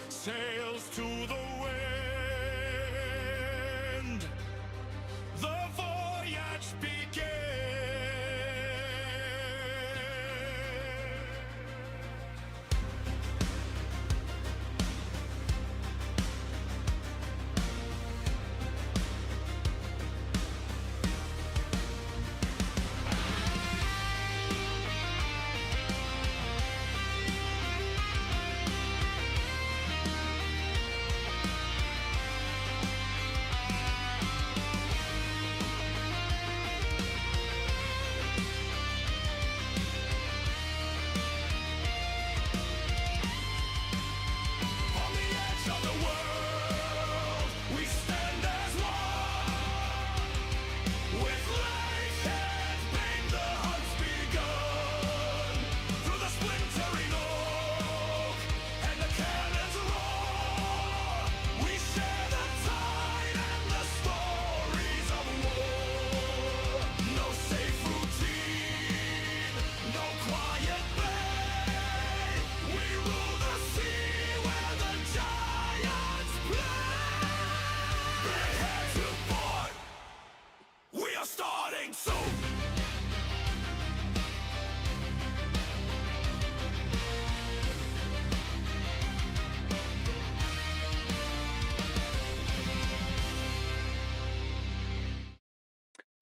Sails to the wind, the voyage begins.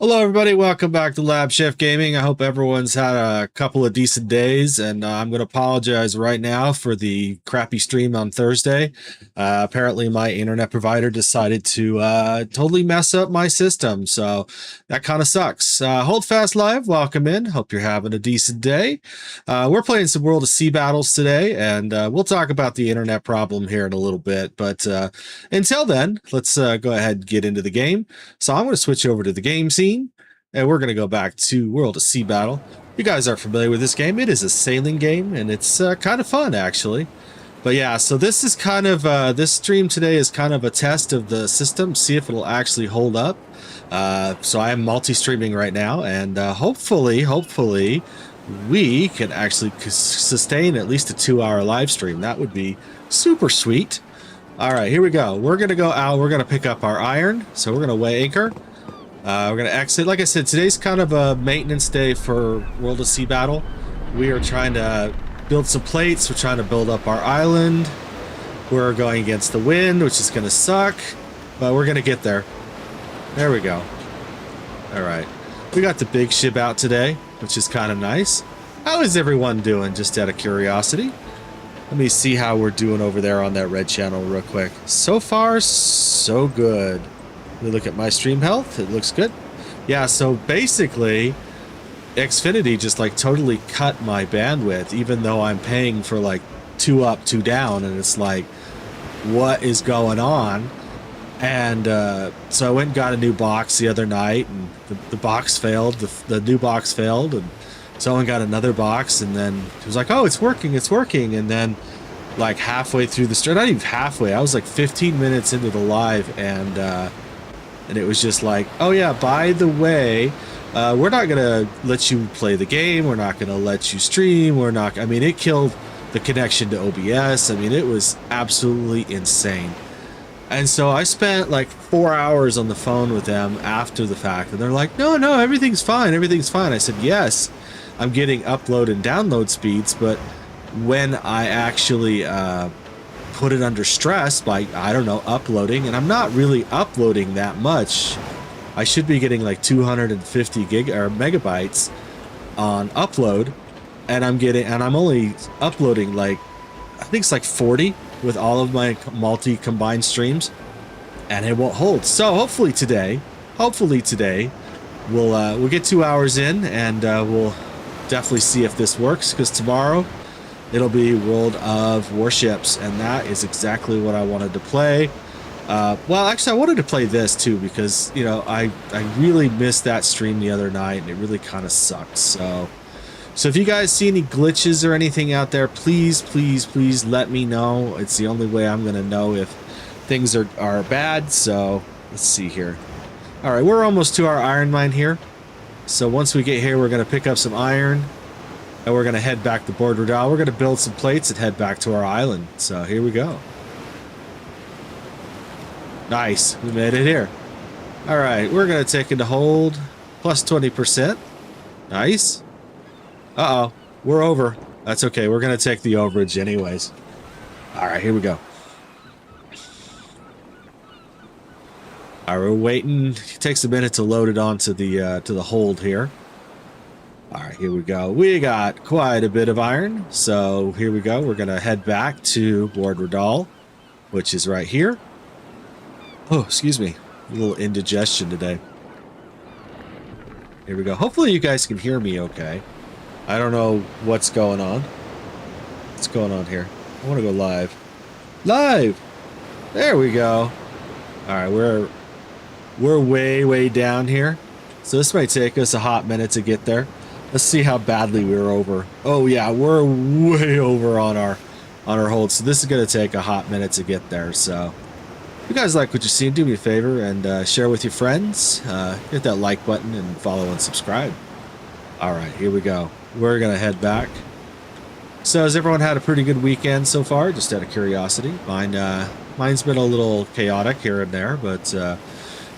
Hello everybody, welcome back to LabChefGaming. I hope everyone's had a couple of decent days, and I'm going to apologize right now for the crappy stream on Thursday. Apparently my internet provider decided to totally mess up my system, so that kind of sucks. Hold fast live, welcome in, hope you're having a decent day. We're playing some World of Sea battles today, and we'll talk about the internet problem here in a little bit, but until then, let's go ahead and get into the game. So I'm going to switch over to the game scene, and we're going to go back to World of Sea Battle. You guys are familiar with this game. It is a sailing game, and it's kind of fun, actually. But yeah, so this is kind of, this stream today is kind of a test of the system, see if it'll actually hold up. So I am multi-streaming right now, and hopefully, we can actually sustain at least a 2-hour live stream. That would be super sweet. All right, here we go. We're going to go out. We're going to pick up our iron, so we're going to weigh anchor. We're going to exit. Like I said, today's kind of a maintenance day for World of Sea Battle. We are trying to build some plates. We're trying to build up our island. We're going against the wind, which is going to suck, but we're going to get there. There we go. All right. We got the big ship out today, which is kind of nice. How is everyone doing, just out of curiosity? Let me see how we're doing over there on that red channel real quick. So far, so good. Let me look at my stream health. It looks good. Yeah, so basically, Xfinity just like totally cut my bandwidth, even though I'm paying for like 2 up, 2 down, and it's like, what is going on? And so I went and got a new box the other night, and the box failed. The new box failed, and someone got another box, and then it was like, oh, it's working, and then like halfway through the stream, not even halfway, I was like 15 minutes into the live, and it was just like, oh yeah, by the way, we're not gonna let you play the game, we're not gonna let you stream, we're not, I mean, it killed the connection to OBS. I mean, it was absolutely insane. And so I spent like 4 hours on the phone with them after the fact, and they're like, no, everything's fine, everything's fine. I said, yes, I'm getting upload and download speeds, but when I actually put it under stress by, I don't know, uploading, and I'm not really uploading that much. I should be getting like 250 megabytes. on upload, and I'm only uploading like, I think it's like 40 with all of my multi combined streams, and it won't hold. So hopefully today we'll get 2 hours in, and we'll definitely see if this works, because tomorrow it'll be World of Warships, and that is exactly what I wanted to play. Well, actually, I wanted to play this too, because, you know, I really missed that stream the other night, and it really kind of sucked. So if you guys see any glitches or anything out there, please let me know. It's the only way I'm going to know if things are bad. So let's see here. All right, we're almost to our iron mine here. So once we get here, we're going to pick up some iron, and we're going to head back to Board Redal. We're going to build some plates and head back to our island. So here we go. Nice, we made it here. All right, we're going to take into hold, plus 20%. Nice. Uh-oh, we're over. That's okay, we're going to take the overage anyways. All right, here we go. All right, we're waiting. It takes a minute to load it onto the hold here. All right, here we go. We got quite a bit of iron. So here we go. We're going to head back to Board Redal, which is right here. Oh, excuse me. A little indigestion today. Here we go. Hopefully you guys can hear me okay. I don't know what's going on. What's going on here? I want to go live. Live! There we go. All right, we're way down here. So this might take us a hot minute to get there. Let's see how badly we're over. Oh yeah, we're way over on our hold. So this is going to take a hot minute to get there. So if you guys like what you see, do me a favor and share with your friends. Hit that like button and follow and subscribe. All right, here we go. We're going to head back. So has everyone had a pretty good weekend so far? Just out of curiosity. Mine's been a little chaotic here and there, but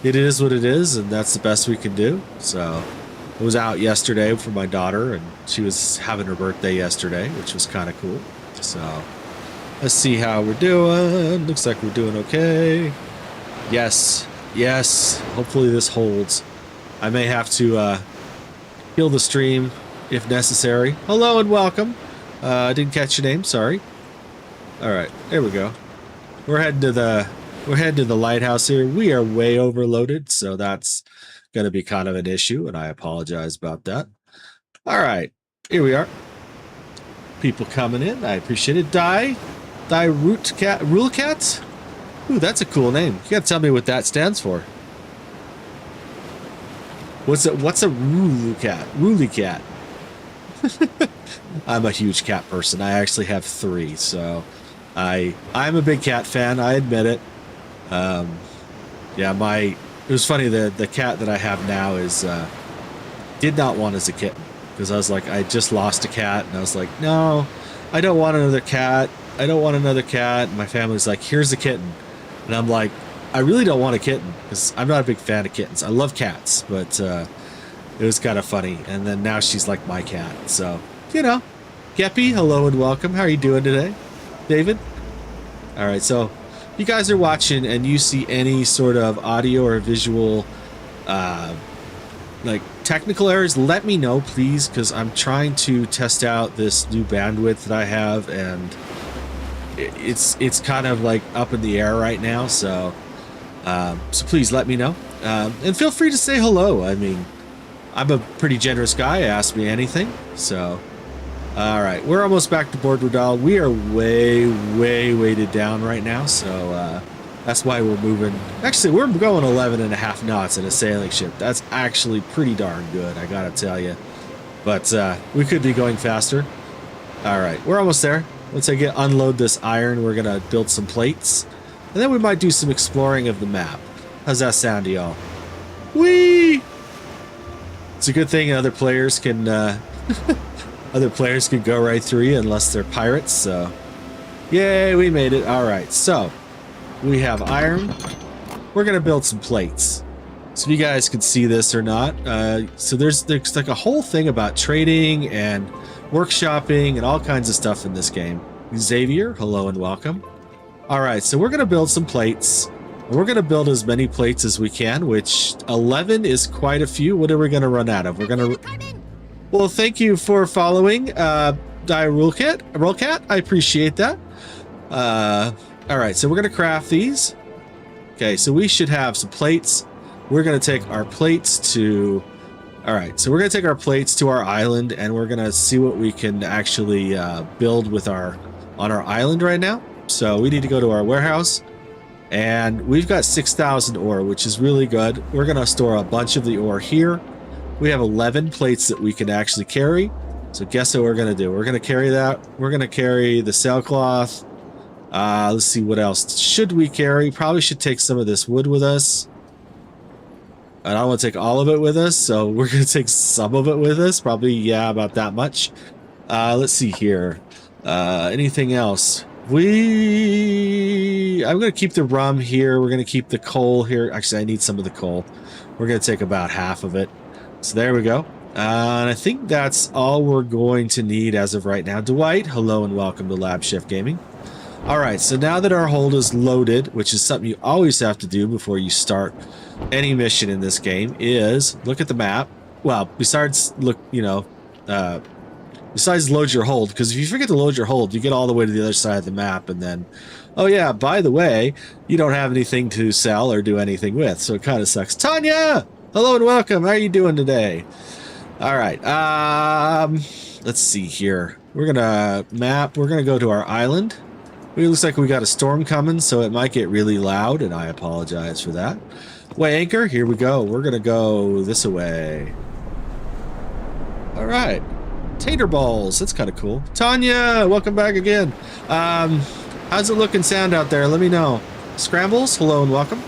it is what it is, and that's the best we can do. So I was out yesterday for my daughter, and she was having her birthday yesterday, which was kind of cool. So let's see how we're doing. Looks like we're doing okay. Yes. Hopefully this holds. I may have to kill the stream if necessary. Hello and welcome. I didn't catch your name. Sorry. All right, there we go. We're heading to the lighthouse here. We are way overloaded, so that's going to be kind of an issue, and I apologize about that. All right, here we are. People coming in. I appreciate it. Rule Cat? Ooh, that's a cool name. You gotta tell me what that stands for. What's a Rule Cat? Ruley Cat. I'm a huge cat person. I actually have 3, so I'm a big cat fan. I admit it. Yeah, it was funny. The cat that I have now is did not want as a kitten, because I was like, I just lost a cat, and I was like, no, I don't want another cat. I don't want another cat. And my family's like, here's a kitten, and I'm like, I really don't want a kitten, because I'm not a big fan of kittens. I love cats, but it was kind of funny. And then now she's like my cat. So, you know, Geppy, hello and welcome. How are you doing today, David? All right, so if you guys are watching and you see any sort of audio or visual like technical errors, let me know, please, because I'm trying to test out this new bandwidth that I have, and it's kind of like up in the air right now. So please let me know, and feel free to say hello. I mean, I'm a pretty generous guy. Ask me anything. So all right, we're almost back to Board Redal. We are way weighted down right now, so that's why we're moving. Actually, we're going 11.5 knots in a sailing ship. That's actually pretty darn good, I gotta tell you. But we could be going faster. All right, we're almost there. Once I unload this iron, we're gonna build some plates, and then we might do some exploring of the map. How's that sound to y'all? Whee! It's a good thing other players can other players can go right through you unless they're pirates. So yay, we made it. All right, so we have iron. We're gonna build some plates. So if you guys can see this or not, so there's like a whole thing about trading and workshopping and all kinds of stuff in this game. Xavier, hello and welcome. All right, so we're gonna build some plates. And we're gonna build as many plates as we can, which 11 is quite a few. What are we gonna run out of? We're gonna Well, thank you for following, Rollcat. I appreciate that. All right, so we're gonna craft these. Okay, so we should have some plates. We're gonna take our plates to. All right, so we're gonna take our plates to our island, and we're gonna see what we can actually build with on our island right now. So we need to go to our warehouse, and we've got 6,000 ore, which is really good. We're gonna store a bunch of the ore here. We have 11 plates that we can actually carry. So guess what we're gonna do? We're gonna carry that. We're gonna carry the sailcloth. Let's see what else should we carry. Probably should take some of this wood with us. I don't want to take all of it with us, so we're going to take some of it with us. Probably, yeah, about that much. Let's see here. Anything else? I'm going to keep the rum here. We're going to keep the coal here. Actually, I need some of the coal. We're going to take about half of it. So there we go. And I think that's all we're going to need as of right now. Dwight, hello and welcome to LabChefGaming. All right, so now that our hold is loaded, which is something you always have to do before you start any mission in this game, is look at the map. Well, besides besides load your hold, because if you forget to load your hold, you get all the way to the other side of the map, and then, oh yeah, by the way, you don't have anything to sell or do anything with, so it kind of sucks. Tanya, hello and welcome. How are you doing today? All right, let's see here. We're gonna map. We're gonna go to our island. It looks like we got a storm coming, so it might get really loud, and I apologize for that. Way anchor, here we go. We're gonna go this way. All right, tater balls. That's kind of cool. Tanya, welcome back again. How's it look and sound out there? Let me know. Scrambles, hello and welcome.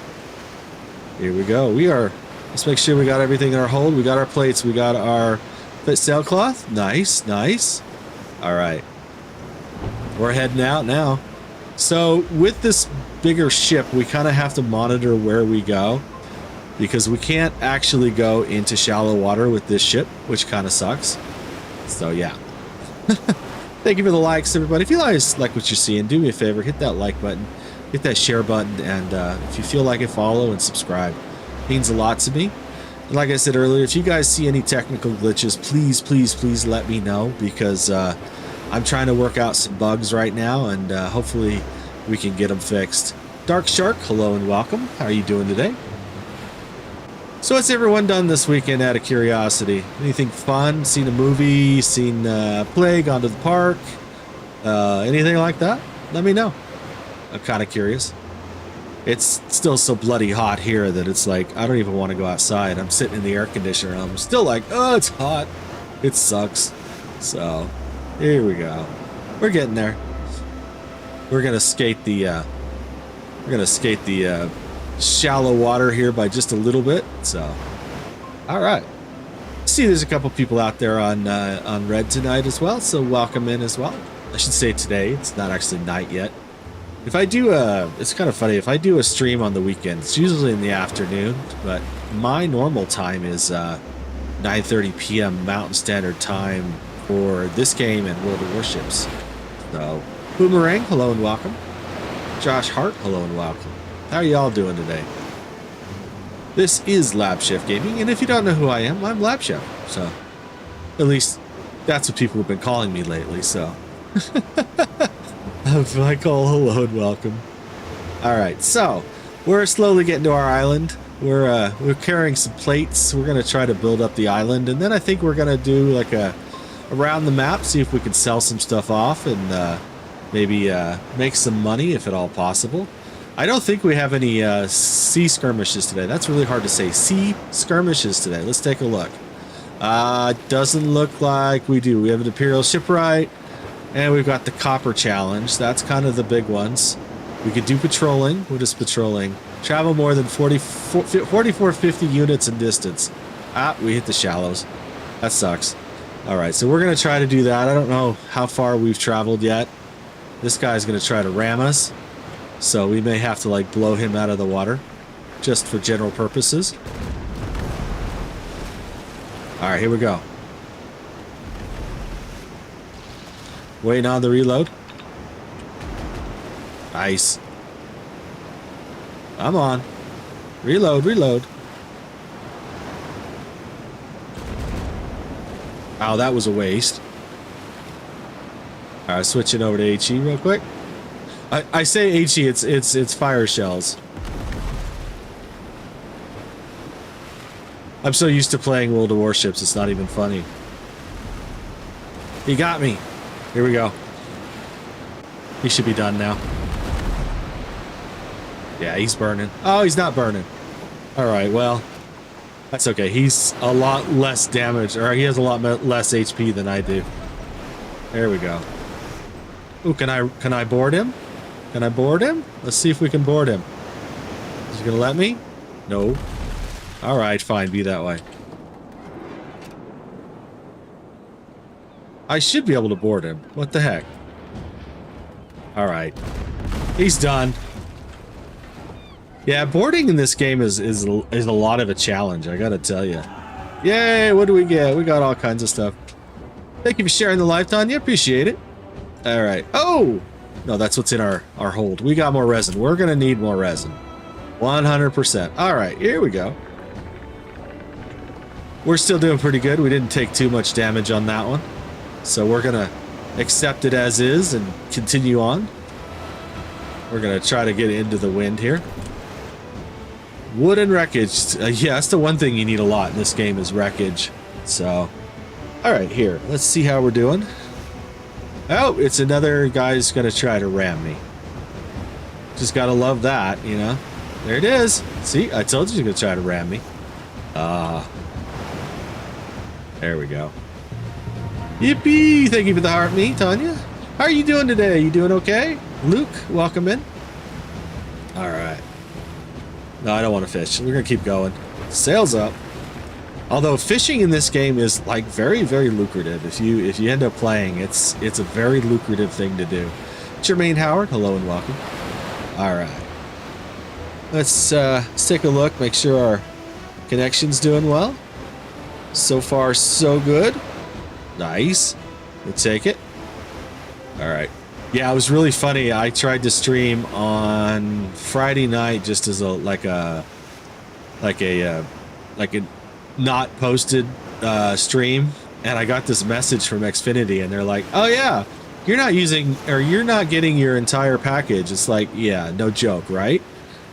Here we go. Let's make sure we got everything in our hold. We got our plates. We got our sailcloth. Nice, nice. All right, we're heading out now. So with this bigger ship, we kind of have to monitor where we go, because we can't actually go into shallow water with this ship, which kind of sucks. So yeah. Thank you for the likes, everybody. If you guys like what you're seeing, do me a favor, hit that like button, hit that share button, and if you feel like it, follow and subscribe. It means a lot to me. And like I said earlier, if you guys see any technical glitches, please, please, please let me know, because I'm trying to work out some bugs right now, and hopefully we can get them fixed. Dark Shark, hello and welcome. How are you doing today? So what's everyone done this weekend out of curiosity? Anything fun? Seen a movie? Seen a play? Gone to the park? Anything like that? Let me know. I'm kind of curious. It's still so bloody hot here that it's like, I don't even want to go outside. I'm sitting in the air conditioner and I'm still like, oh, it's hot. It sucks. So here we go. We're getting there. We're gonna skate the shallow water here by just a little bit. So, all right. See, there's a couple people out there on Red tonight as well. So welcome in as well. I should say today. It's not actually night yet. If I do it's kind of funny. If I do a stream on the weekend, it's usually in the afternoon, but my normal time is 9:30 p.m. Mountain Standard Time for this game and World of Warships. So, Boomerang, hello and welcome. Josh Hart, hello and welcome. How are y'all doing today? This is LabChefGaming, and if you don't know who I am, I'm LabChef. So, at least that's what people have been calling me lately. So, Michael, hello and welcome. All right, so we're slowly getting to our island. We're carrying some plates. We're gonna try to build up the island, and then I think we're gonna do like around the map, see if we can sell some stuff off and maybe make some money if at all possible. I don't think we have any sea skirmishes today. That's really hard to say. Sea skirmishes today. Let's take a look. Doesn't look like we do. We have an Imperial Shipwright, and we've got the Copper Challenge. That's kind of the big ones. We could do patrolling. What is patrolling? Travel more than 4450 units in distance. We hit the shallows. That sucks. All right, so we're going to try to do that. I don't know how far we've traveled yet. This guy's going to try to ram us. So we may have to like blow him out of the water just for general purposes. All right, here we go. Waiting on the reload. Nice. I'm on. Reload, reload. Wow, that was a waste. All right, switching over to HE real quick. I say HE, it's fire shells. I'm so used to playing World of Warships, it's not even funny. He got me. Here we go. He should be done now. Yeah, he's burning. Oh, he's not burning. All right, well, that's okay. He's a lot less damage, or he has a lot less HP than I do. There we go. Ooh, can I board him? Can I board him? Let's see if we can board him. Is he gonna let me? No. All right, fine. Be that way. I should be able to board him. What the heck? All right. He's done. Yeah, boarding in this game is a lot of a challenge, I gotta tell you. Yay, what do we get? We got all kinds of stuff. Thank you for sharing the live, Tanya. Appreciate it. All right. Oh! No, that's what's in our hold. We got more resin. We're gonna need more resin. 100%. All right, here we go. We're still doing pretty good. We didn't take too much damage on that one. So we're gonna accept it as is and continue on. We're gonna try to get into the wind here. Wooden wreckage. Yeah, that's the one thing you need a lot in this game is wreckage. So, all right, here. Let's see how we're doing. Oh, it's another guy's gonna try to ram me. Just gotta love that, you know. There it is. See, I told you he's gonna try to ram me. There we go. Yippee! Thank you for the heart, me, Tanya. How are you doing today? You doing okay? Luke, welcome in. All right. No, I don't want to fish. We're gonna keep going. Sails up. Although fishing in this game is like very, very lucrative. If you end up playing, it's a very lucrative thing to do. Jermaine Howard, hello and welcome. All right. Let's take a look. Make sure our connection's doing well. So far, so good. Nice. We'll take it. All right. Yeah, it was really funny. I tried to stream on Friday night just as a not posted stream, and I got this message from Xfinity, and they're like, "Oh yeah, you're not getting your entire package." It's like, yeah, no joke, right?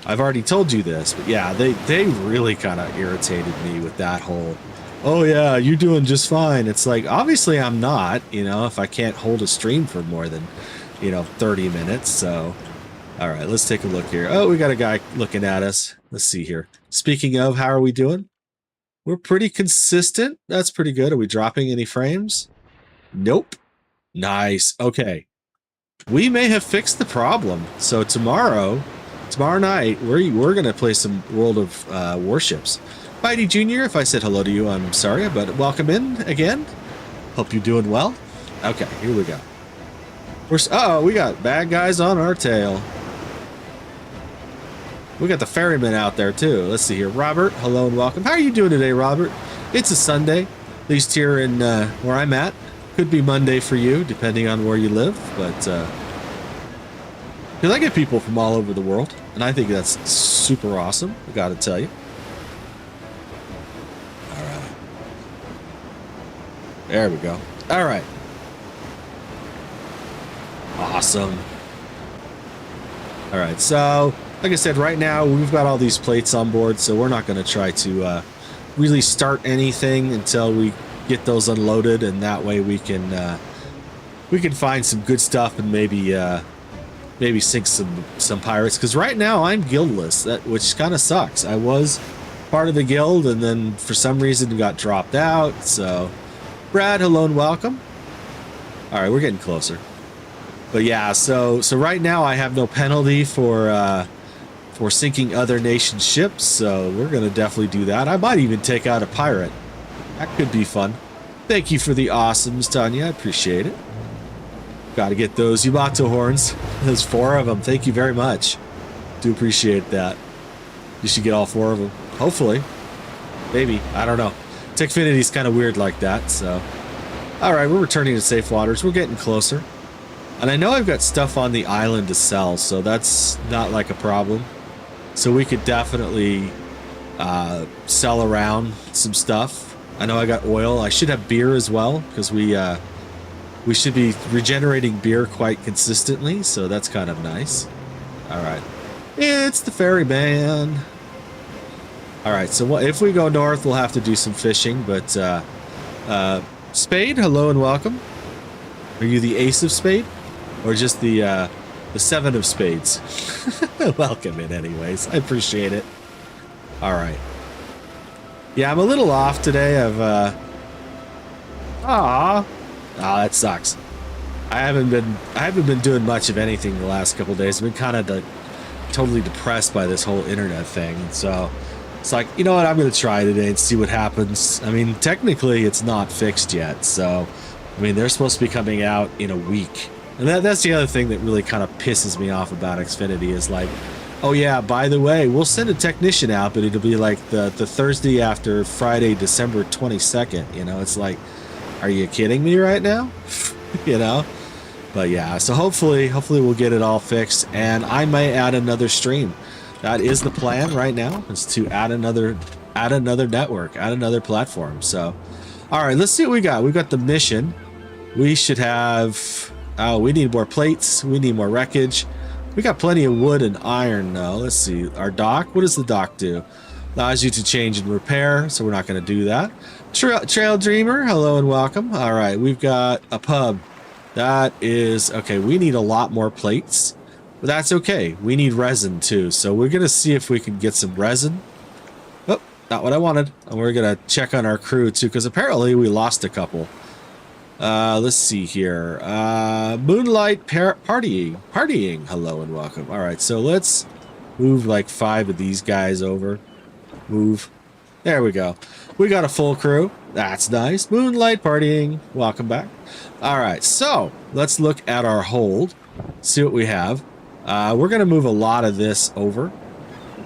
I've already told you this, but yeah, they really kind of irritated me with that whole, "Oh yeah, you're doing just fine." It's like, obviously I'm not, you know, if I can't hold a stream for more than, 30 minutes. So, all right, let's take a look here. Oh, we got a guy looking at us. Let's see here. Speaking of, how are we doing? We're pretty consistent. That's pretty good. Are we dropping any frames? Nope. Nice. Okay. We may have fixed the problem. So tomorrow night, we're going to play some World of Warships. Mighty Junior, if I said hello to you, I'm sorry, but welcome in again. Hope you're doing well. Okay, here we go. We got bad guys on our tail. We got the ferryman out there too. Let's see here. Robert, hello and welcome. How are you doing today, Robert? It's a Sunday, at least here in where I'm at. Could be Monday for you, depending on where you live, but because I get people from all over the world, and I think that's super awesome. I gotta tell you. All right. There we go. All right. Awesome. All right, so like I said, right now we've got all these plates on board, so we're not going to try to really start anything until we get those unloaded, and that way we can find some good stuff and maybe sink some pirates. Because right now I'm guildless, which kind of sucks. I was part of the guild, and then for some reason got dropped out. So, Brad, hello and welcome. All right, we're getting closer. But yeah, so right now I have no penalty for sinking other nations' ships, so we're gonna definitely do that. I might even take out a pirate. That could be fun. Thank you for the awesomes, Tanya. I appreciate it. Got to get those Yamato horns. There's 4 of them. Thank you very much. Do appreciate that. You should get all 4 of them. Hopefully. Maybe. I don't know. Techfinity's kind of weird like that, so. All right, we're returning to safe waters. We're getting closer. And I know I've got stuff on the island to sell, so that's not like a problem. So we could definitely sell around some stuff. I know I got oil. I should have beer as well, because we should be regenerating beer quite consistently, so that's kind of nice. All right. It's the ferryman. All right, so if we go north, we'll have to do some fishing, but Spade, hello and welcome. Are you the ace of spade, or just the seven of spades? Welcome in anyways. I appreciate it. All right. Yeah, I'm a little off today. That sucks. I haven't been doing much of anything the last couple of days. I've been kind of totally depressed by this whole internet thing. So it's like, you know what, I'm going to try today and see what happens. I mean, technically it's not fixed yet. So, I mean, they're supposed to be coming out in a week. And that's the other thing that really kind of pisses me off about Xfinity is like, oh yeah, by the way, we'll send a technician out, but it'll be like the Thursday after Friday, December 22nd. You know, it's like, are you kidding me right now? You know? But yeah, so hopefully we'll get it all fixed, and I may add another stream. That is the plan right now, is to add another network, add another platform. So, all right, let's see what we got. We've got the mission. We should have, we need more plates. We need more wreckage. We got plenty of wood and iron though. Let's see, our dock, what does the dock do? Allows you to change and repair, so we're not going to do that. Trail Dreamer, hello and welcome. All right, we've got a pub. That is, okay, we need a lot more plates, but that's okay. We need resin too, so we're going to see if we can get some resin. Oh, not what I wanted. And we're going to check on our crew too, because apparently we lost a couple. Let's see here. Moonlight Partying, hello and welcome. All right, so let's move like 5 of these guys over. Move. There we go. We got a full crew. That's nice. Moonlight Partying, welcome back. All right, so let's look at our hold, see what we have. We're going to move a lot of this over.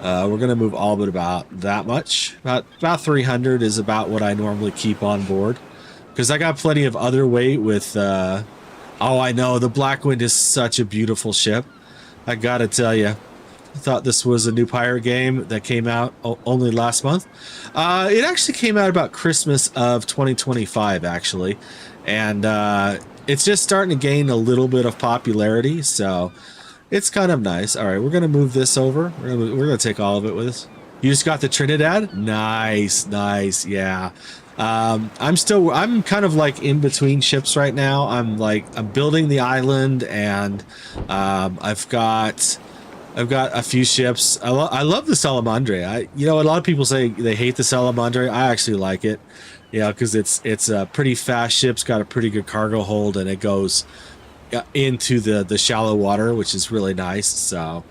We're going to move all but about that much. About 300 is about what I normally keep on board, because I got plenty of other weight with, oh, I know, the Blackwind is such a beautiful ship. I got to tell you. I thought this was a new pirate game that came out only last month. It actually came out about Christmas of 2025, actually. And it's just starting to gain a little bit of popularity, so it's kind of nice. All right, we're going to move this over. We're going to take all of it with us. You just got the Trinidad? Nice, nice, yeah. I'm kind of like in between ships right now. I'm building the island, and I've got a few ships. I love the Salamandre. You know, a lot of people say they hate the Salamandre. I actually like it, you know, because it's a pretty fast ship. It's got a pretty good cargo hold, and it goes into the shallow water, which is really nice. So,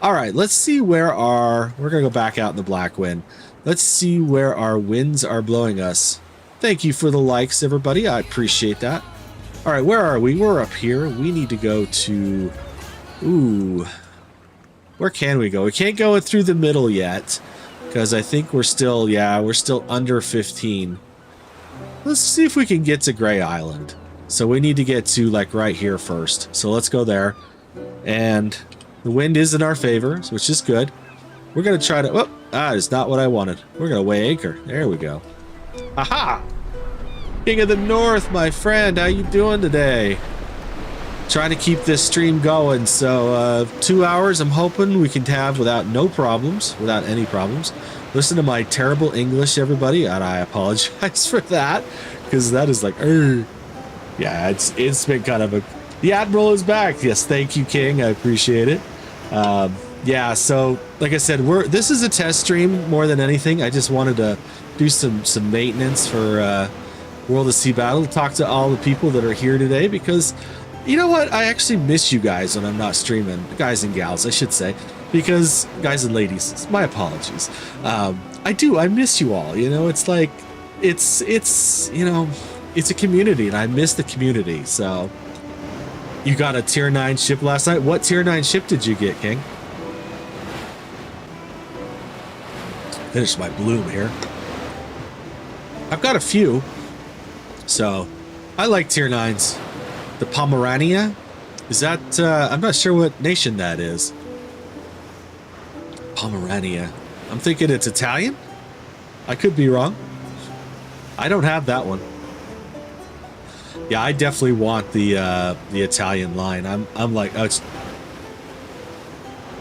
all right, let's see where we're gonna go back out in the Blackwind. Let's see where our winds are blowing us. Thank you for the likes, everybody. I appreciate that. All right, where are we? We're up here. We need to go to, ooh. Where can we go? We can't go through the middle yet, because I think we're still under 15. Let's see if we can get to Gray Island. So we need to get to like right here first. So let's go there. And the wind is in our favor, which is good. We're going to try to, oh, it's not what I wanted. We're going to weigh anchor. There we go. Aha! King of the North, my friend. How you doing today? Trying to keep this stream going, so 2 hours I'm hoping we can have without any problems. Listen to my terrible English, everybody, and I apologize for that, because that is like, yeah, it's been kind of the Admiral is back. Yes, thank you, King. I appreciate it. Yeah, so like I said, this is a test stream more than anything. I just wanted to do some maintenance for World of Sea Battle, talk to all the people that are here today, because you know what? I actually miss you guys when I'm not streaming. Guys and gals, I should say. Because, guys and ladies, my apologies. I do. I miss you all. You know, it's like, it's you know, it's a community, and I miss the community. So, you got a tier 9 ship last night. What tier 9 ship did you get, King? Finish my bloom here. I've got a few. So, I like tier 9s. The Pomerania? Is that, I'm not sure what nation that is. Pomerania. I'm thinking it's Italian? I could be wrong. I don't have that one. Yeah, I definitely want the Italian line. I'm like, oh,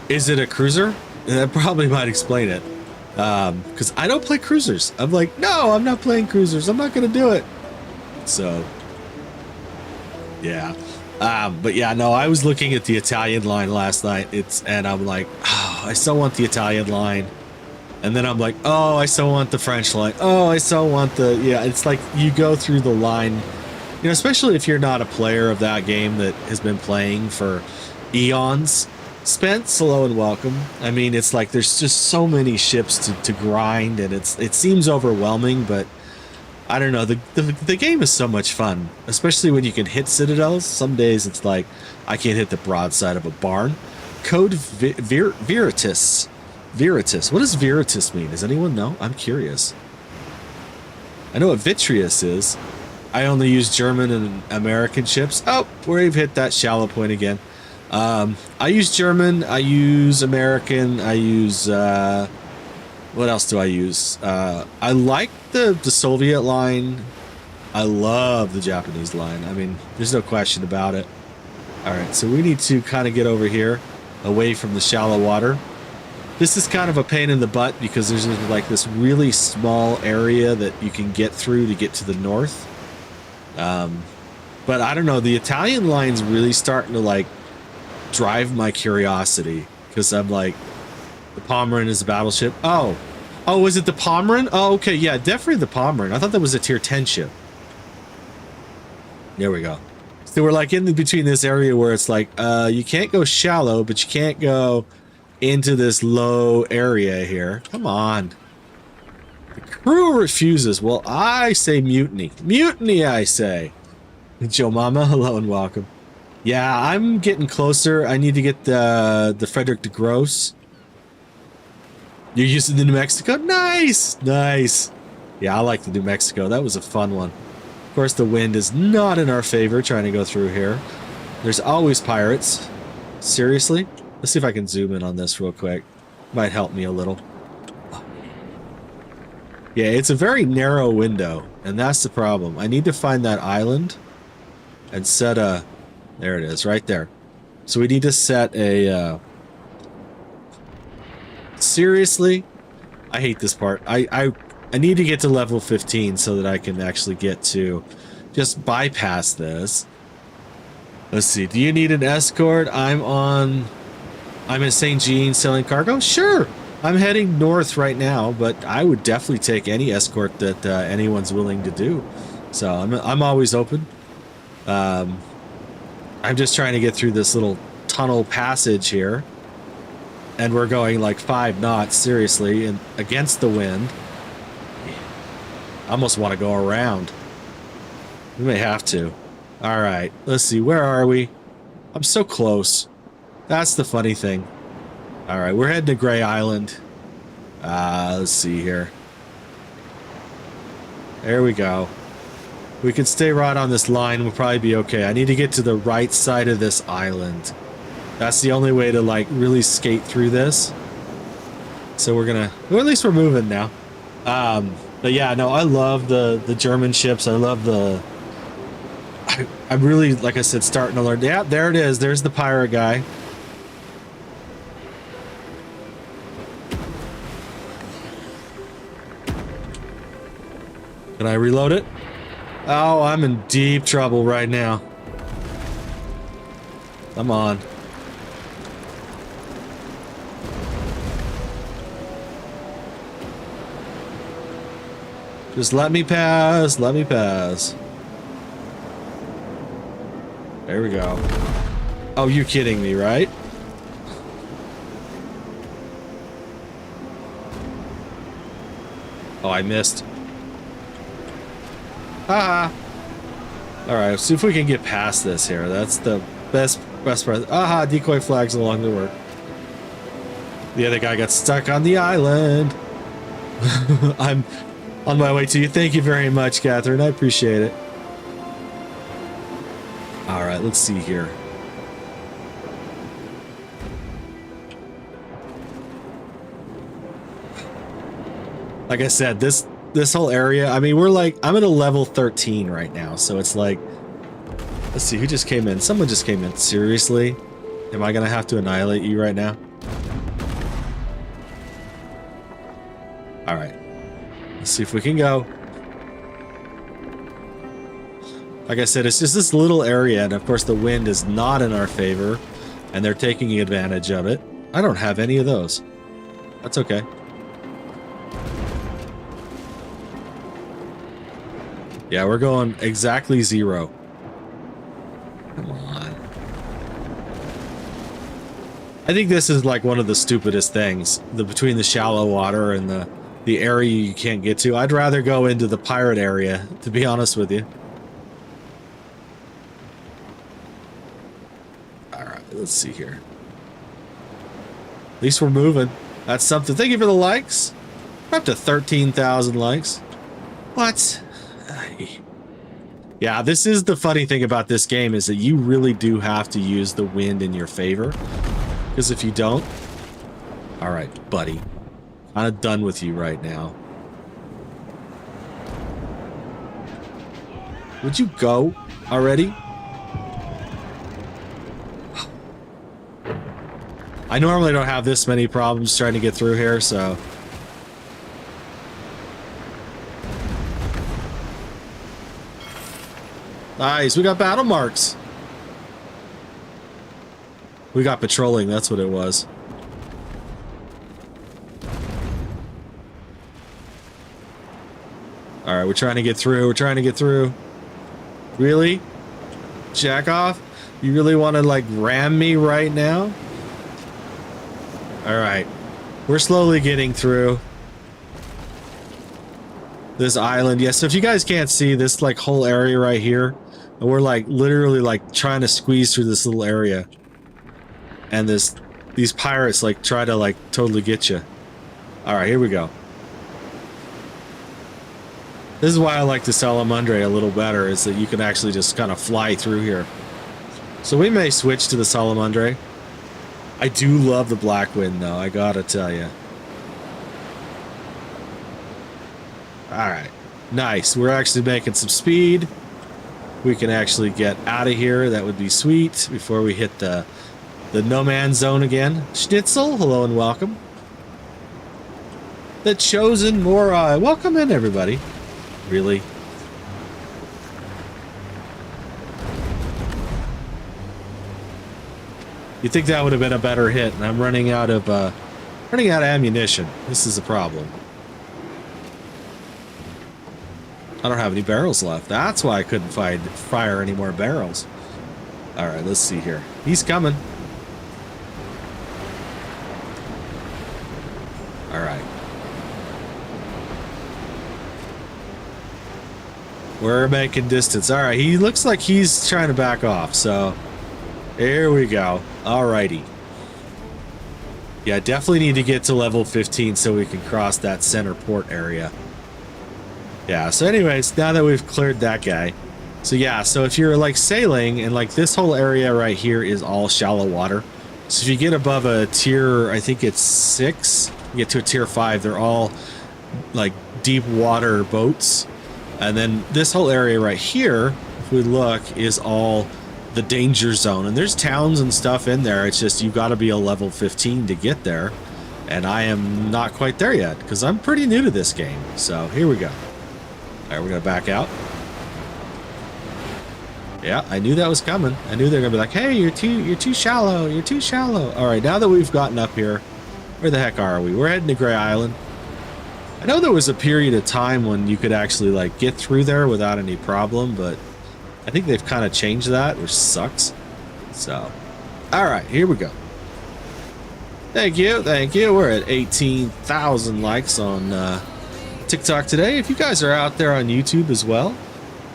is it a cruiser? That probably might explain it. Because I don't play cruisers. I'm like, no, I'm not playing cruisers. I'm not gonna do it. So, yeah. But yeah, no, I was looking at the Italian line last night. And I'm like, oh, I still want the Italian line. And then I'm like, oh, I still want the French line. Oh, I still want the, yeah, it's like you go through the line, you know, especially if you're not a player of that game that has been playing for eons. Spence, hello and welcome. I mean, it's like there's just so many ships to grind, and it seems overwhelming, but I don't know, the game is so much fun, especially when you can hit citadels. Some days it's like I can't hit the broadside of a barn. Code Veritas. Veritas. What does Veritas mean? Does anyone know? I'm curious. I know what Vitreous is. I only use German and American ships. Oh, we've hit that shallow point again. I use German, I use American, I use, what else do I use? I like the Soviet line. I love the Japanese line. I mean, there's no question about it. All right, so we need to kind of get over here, away from the shallow water. This is kind of a pain in the butt because there's like this really small area that you can get through to get to the north. But I don't know, the Italian line's really starting to like drive my curiosity because I'm like, the Pomeran is a battleship. Oh, was it the Pomeran? Oh, okay, yeah, definitely the Pomeran. I thought that was a tier 10 ship. There we go. So we're like in between this area where it's like, you can't go shallow, but you can't go into this low area here. Come on. The crew refuses. Well, I say mutiny. Mutiny, I say. Joe Mama, hello and welcome. Yeah, I'm getting closer. I need to get the Frederick de Gross. You're using the New Mexico? Nice! Nice. Yeah, I like the New Mexico. That was a fun one. Of course, the wind is not in our favor trying to go through here. There's always pirates. Seriously? Let's see if I can zoom in on this real quick. Might help me a little. Yeah, it's a very narrow window, and that's the problem. I need to find that island and set a... There it is, right there. So we need to set a... Seriously? I hate this part. I need to get to level 15 so that I can actually get to just bypass this. Let's see. Do you need an escort? I'm in St. Jean selling cargo? Sure. I'm heading north right now, but I would definitely take any escort that anyone's willing to do. So I'm always open. I'm just trying to get through this little tunnel passage here. And we're going like 5 knots, seriously, and against the wind. I almost want to go around. We may have to. All right, let's see. Where are we? I'm so close. That's the funny thing. All right, we're heading to Gray Island. Let's see here. There we go. We can stay right on this line. We'll probably be okay. I need to get to the right side of this island. That's the only way to, like, really skate through this. So we're gonna... Well, at least we're moving now. But yeah, no, I love the German ships. I love the... I'm really, like I said, starting to learn. Yeah, there it is. There's the pirate guy. Can I reload it? Oh, I'm in deep trouble right now. Come on. Just let me pass. Let me pass. There we go. Oh, you're kidding me, right? Oh, I missed. Haha. Alright, let's see if we can get past this here. That's the best part. Aha, decoy flags along the work. The other guy got stuck on the island. I'm on my way to you. Thank you very much, Catherine. I appreciate it. Alright, let's see here. Like I said, this this whole area, I mean, we're like, I'm at a level 13 right now, so it's like, let's see, who just came in? Someone just came in. Seriously? Am I gonna have to annihilate you right now? All right, let's see if we can go. Like I said, it's just this little area, and of course the wind is not in our favor, and they're taking advantage of it. I don't have any of those. That's okay. Yeah, we're going exactly 0. Come on. I think this is like one of the stupidest things, between the shallow water and the area you can't get to. I'd rather go into the pirate area, to be honest with you. Alright, let's see here. At least we're moving. That's something. Thank you for the likes. We're up to 13,000 likes. What? Yeah, this is the funny thing about this game, is that you really do have to use the wind in your favor. Because if you don't... Alright, buddy. Kind of done with you right now. Would you go already? I normally don't have this many problems trying to get through here, so... Nice, we got battle marks. We got patrolling, that's what it was. Alright, we're trying to get through, we're trying to get through. Really? Jack off? You really want to, like, ram me right now? Alright. We're slowly getting through this island. Yeah, so if you guys can't see this, like, whole area right here, and we're, like, literally, like, trying to squeeze through this little area. And these pirates, like, try to, like, totally get you. Alright, here we go. This is why I like the Salamandre a little better, is that you can actually just kind of fly through here. So we may switch to the Salamandre. I do love the Blackwind, though, I gotta tell you. Alright, nice. We're actually making some speed. We can actually get out of here. That would be sweet before we hit the no man's zone again. Schnitzel, hello and welcome. The Chosen Morai, welcome in, everybody. Really? You think that would have been a better hit, and I'm running out of ammunition. This is a problem. I don't have any barrels left. That's why I couldn't fire any more barrels. Alright, let's see here. He's coming. Alright. We're making distance. Alright, he looks like he's trying to back off, so... Here we go. Alrighty. Yeah, definitely need to get to level 15 so we can cross that center port area. Yeah, so anyways, now that we've cleared that guy. So yeah, so if you're like sailing, and like this whole area right here is all shallow water. So if you get above a tier, I think it's 6, you get to a tier 5, they're all like deep water boats. And then this whole area right here, if we look, is all the danger zone. And there's towns and stuff in there. It's just, you got to be a level 15 to get there. And I am not quite there yet, because I'm pretty new to this game. So here we go. Alright, we're going to back out. Yeah, I knew that was coming. I knew they were going to be like, hey, you're too shallow. You're too shallow. Alright, now that we've gotten up here, where the heck are we? We're heading to Gray Island. I know there was a period of time when you could actually, like, get through there without any problem, but I think they've kind of changed that, which sucks. So, alright, here we go. Thank you, thank you. We're at 18,000 likes on TikTok today. If you guys are out there on YouTube as well,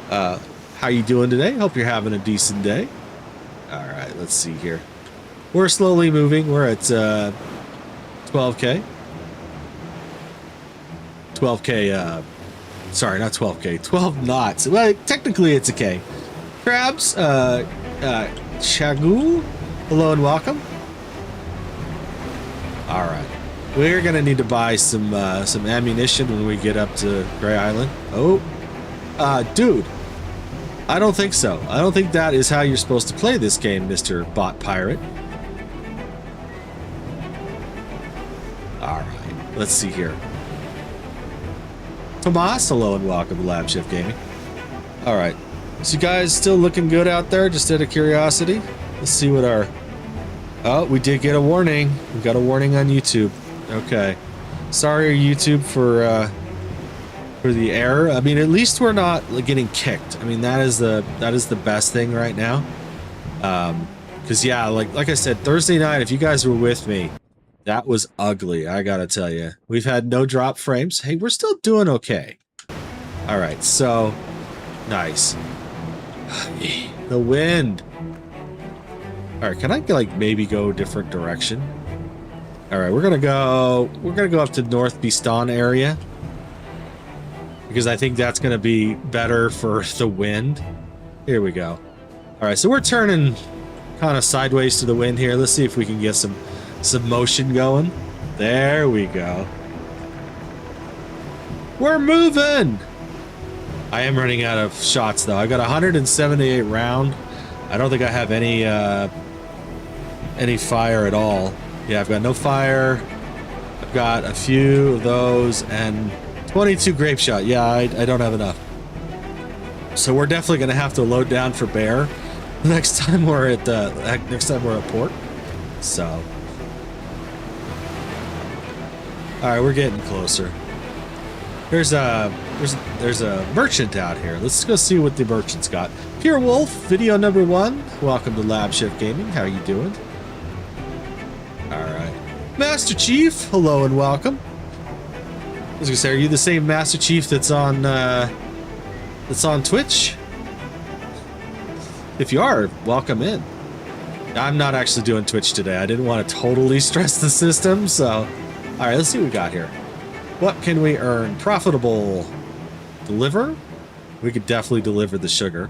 how you doing today? Hope you're having a decent day. Alright, let's see here. We're slowly moving. We're at 12K. 12K, sorry, not 12K, 12 knots. Well, technically it's a K. Crabs, Chagoo, hello and welcome. Alright. We're gonna need to buy some ammunition when we get up to Gray Island. Oh, dude, I don't think so. I don't think that is how you're supposed to play this game, Mr. Bot Pirate. All right, let's see here. Tomas, hello and welcome to LabChefGaming. All right, so you guys still looking good out there? Just out of curiosity, let's see what our. Oh, we did get a warning. We got a warning on YouTube. Okay, sorry YouTube for the error. I mean, at least we're not getting kicked. I mean, that is the best thing right now. Because yeah, like I said, Thursday night, if you guys were with me, that was ugly. I gotta tell you, we've had no drop frames. Hey, we're still doing okay. All right, so nice. The wind. All right, can I like maybe go a different direction? All right, we're gonna go up to North Bistan area because I think that's gonna be better for the wind. Here we go. All right, so we're turning kind of sideways to the wind here. Let's see if we can get some motion going. There we go. We're moving. I am running out of shots though. I got 178 round. I don't think I have any fire at all. Yeah, I've got no fire. I've got a few of those and 22 grape shot. Yeah, I don't have enough. So we're definitely gonna have to load down for bear next time we're at port. So, all right, we're getting closer. There's a merchant out here. Let's go see what the merchant's got. Pure Wolf, video number 1. Welcome to LabChefGaming. How are you doing? All right, Master Chief. Hello and welcome. I was gonna say, are you the same Master Chief that's on Twitch? If you are, welcome in. I'm not actually doing Twitch today. I didn't want to totally stress the system, so all right, let's see what we got here. What can we earn? Profitable. Deliver? We could definitely deliver the sugar.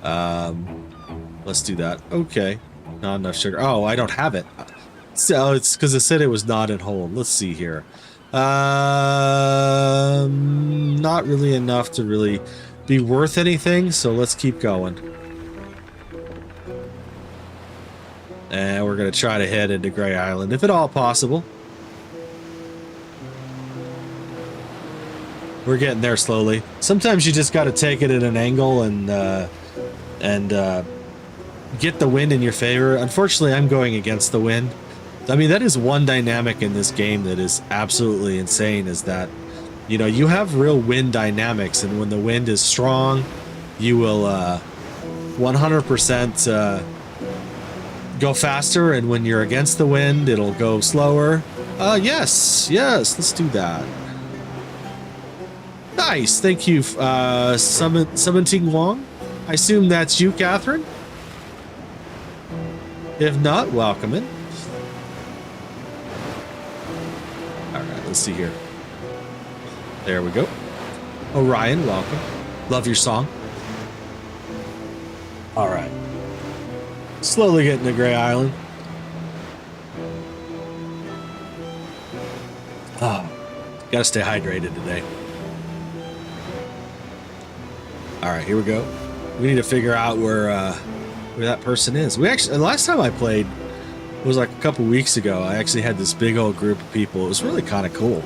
Let's do that. Okay. Not enough sugar. Oh, I don't have it. So it's because it said it was not in hold. Let's see here. Not really enough to really be worth anything, so let's keep going. And we're going to try to head into Gray Island, if at all possible. We're getting there slowly. Sometimes you just got to take it at an angle and get the wind in your favor. Unfortunately, I'm going against the wind. I mean, that is one dynamic in this game that is absolutely insane, is that, you know, you have real wind dynamics, and when the wind is strong, you will 100% go faster, and when you're against the wind, it'll go slower. Yes, let's do that. Nice, thank you, Summonting Wong. I assume that's you, Catherine? If not, welcome in. Alright, let's see here. There we go. Orion, welcome. Love your song. Alright. Slowly getting to Gray Island. Gotta stay hydrated today. Alright, here we go. We need to figure out where that person is. We actually, the last time I played was like a couple weeks ago. I actually had this big old group of people. It was really kind of cool.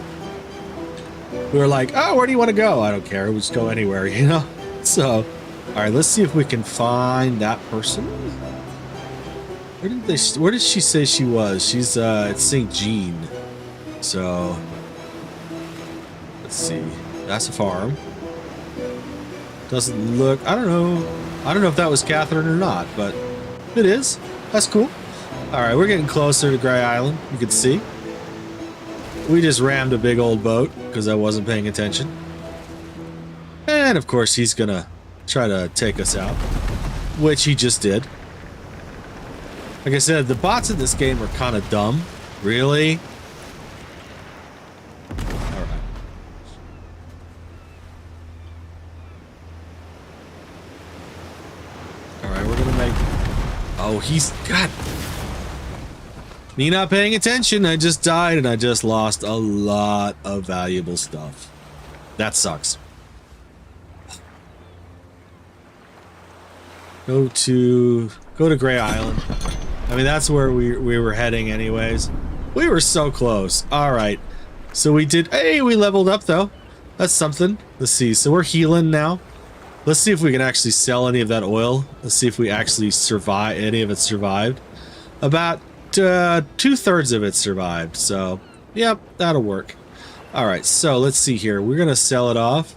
We were like, oh, where do you want to go? I don't care. We'll just go anywhere, you know? So, alright, let's see if we can find that person. Where did she say she was? She's at St. Jean. So, let's see. That's a farm. Doesn't look, I don't know if that was Catherine or not, but it is. That's cool. Alright, we're getting closer to Gray Island. You can see. We just rammed a big old boat because I wasn't paying attention. And of course he's gonna try to take us out, which he just did. Like I said, the bots in this game are kind of dumb. Really? Alright. Alright, we're gonna make... Oh, he's... God! Me not paying attention, I just died and I just lost a lot of valuable stuff. That sucks. Go to Gray Island. I mean, that's where we were heading anyways. We were so close. All right. So we did, hey, we leveled up though. That's something. Let's see. So we're healing now. Let's see if we can actually sell any of that oil. Let's see if we actually survive, any of it survived. About 2/3 of it survived. So, yep, that'll work. All right. So let's see here. We're going to sell it off.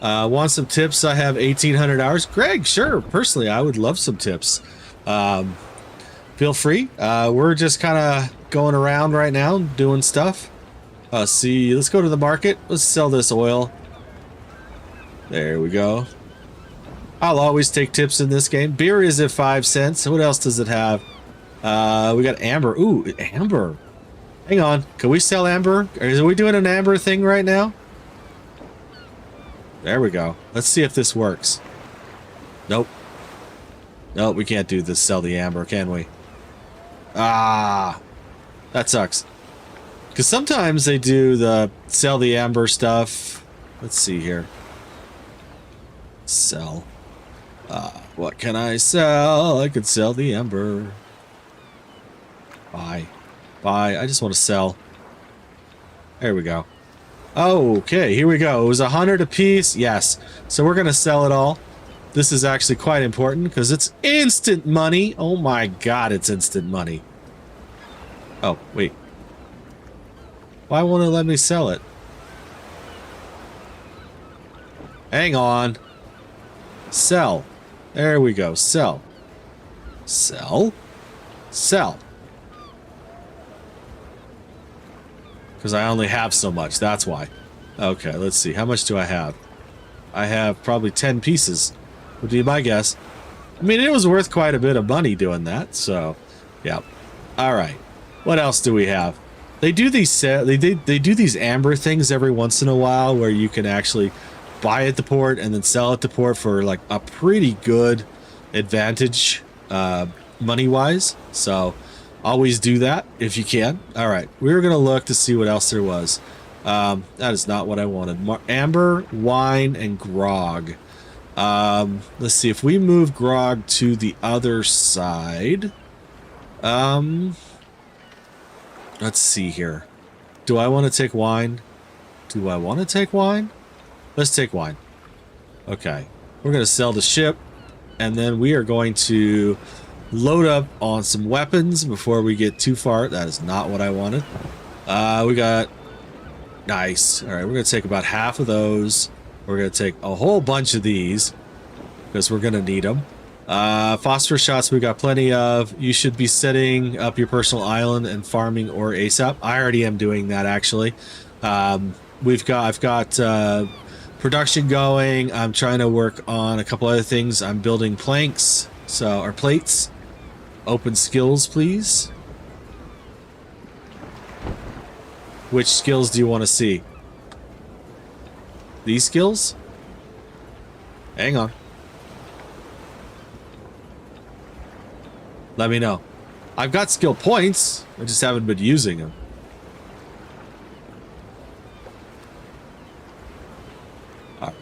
Want some tips? I have 1,800 hours. Greg, sure. Personally, I would love some tips. Feel free. We're just kind of going around right now doing stuff. See, let's go to the market. Let's sell this oil. There we go. I'll always take tips in this game. Beer is at 5 cents. What else does it have? We got amber. Ooh, amber. Hang on. Can we sell amber? Are we doing an amber thing right now? There we go. Let's see if this works. Nope. Nope, we can't do this. Sell the amber, can we? Ah, that sucks. Because sometimes they do the sell the amber stuff. Let's see here. Sell. What can I sell? I could sell the amber. Buy. Buy. I just want to sell. There we go. Okay, here we go. It was 100 a piece. Yes. So we're going to sell it all. This is actually quite important because it's instant money. Oh my god, it's instant money. Oh, wait. Why won't it let me sell it? Hang on. Sell. There we go. Sell. Sell. Sell. Because I only have so much. That's why. Okay, let's see. How much do I have? I have probably 10 pieces. Would be my guess. I mean, it was worth quite a bit of money doing that. So, yeah. All right. What else do we have? They do these they do these amber things every once in a while where you can actually buy at the port and then sell at the port for like a pretty good advantage money-wise. So always do that if you can. All right, we're gonna look to see what else there was. That is not what I wanted. Amber, wine, and grog. Let's see if we move grog to the other side. Let's see here. Do I want to take wine? Do I want to take wine? Let's take wine. Okay. We're going to sell the ship. And then we are going to load up on some weapons before we get too far. That is not what I wanted. We got... Nice. Alright, we're going to take about half of those. We're going to take a whole bunch of these. Because we're going to need them. Phosphorus shots we got plenty of. You should be setting up your personal island and farming ore ASAP. I already am doing that actually. I've got production going. I'm trying to work on a couple other things. I'm building planks, or plates. Open skills, please. Which skills do you want to see? These skills? Hang on. Let me know. I've got skill points. I just haven't been using them. All right.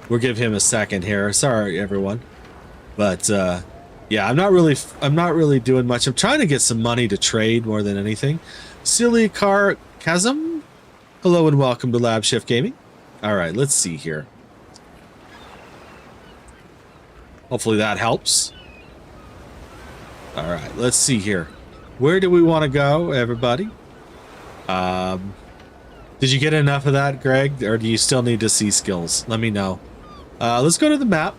We'll give him a second here. Sorry, everyone. But yeah, I'm not really doing much. I'm trying to get some money to trade more than anything. Silly Car Chasm. Hello and welcome to LabChefGaming. All right, let's see here. Hopefully that helps. All right, let's see here. Where do we want to go, everybody? Did you get enough of that, Greg? Or do you still need to see skills? Let me know. Let's go to the map.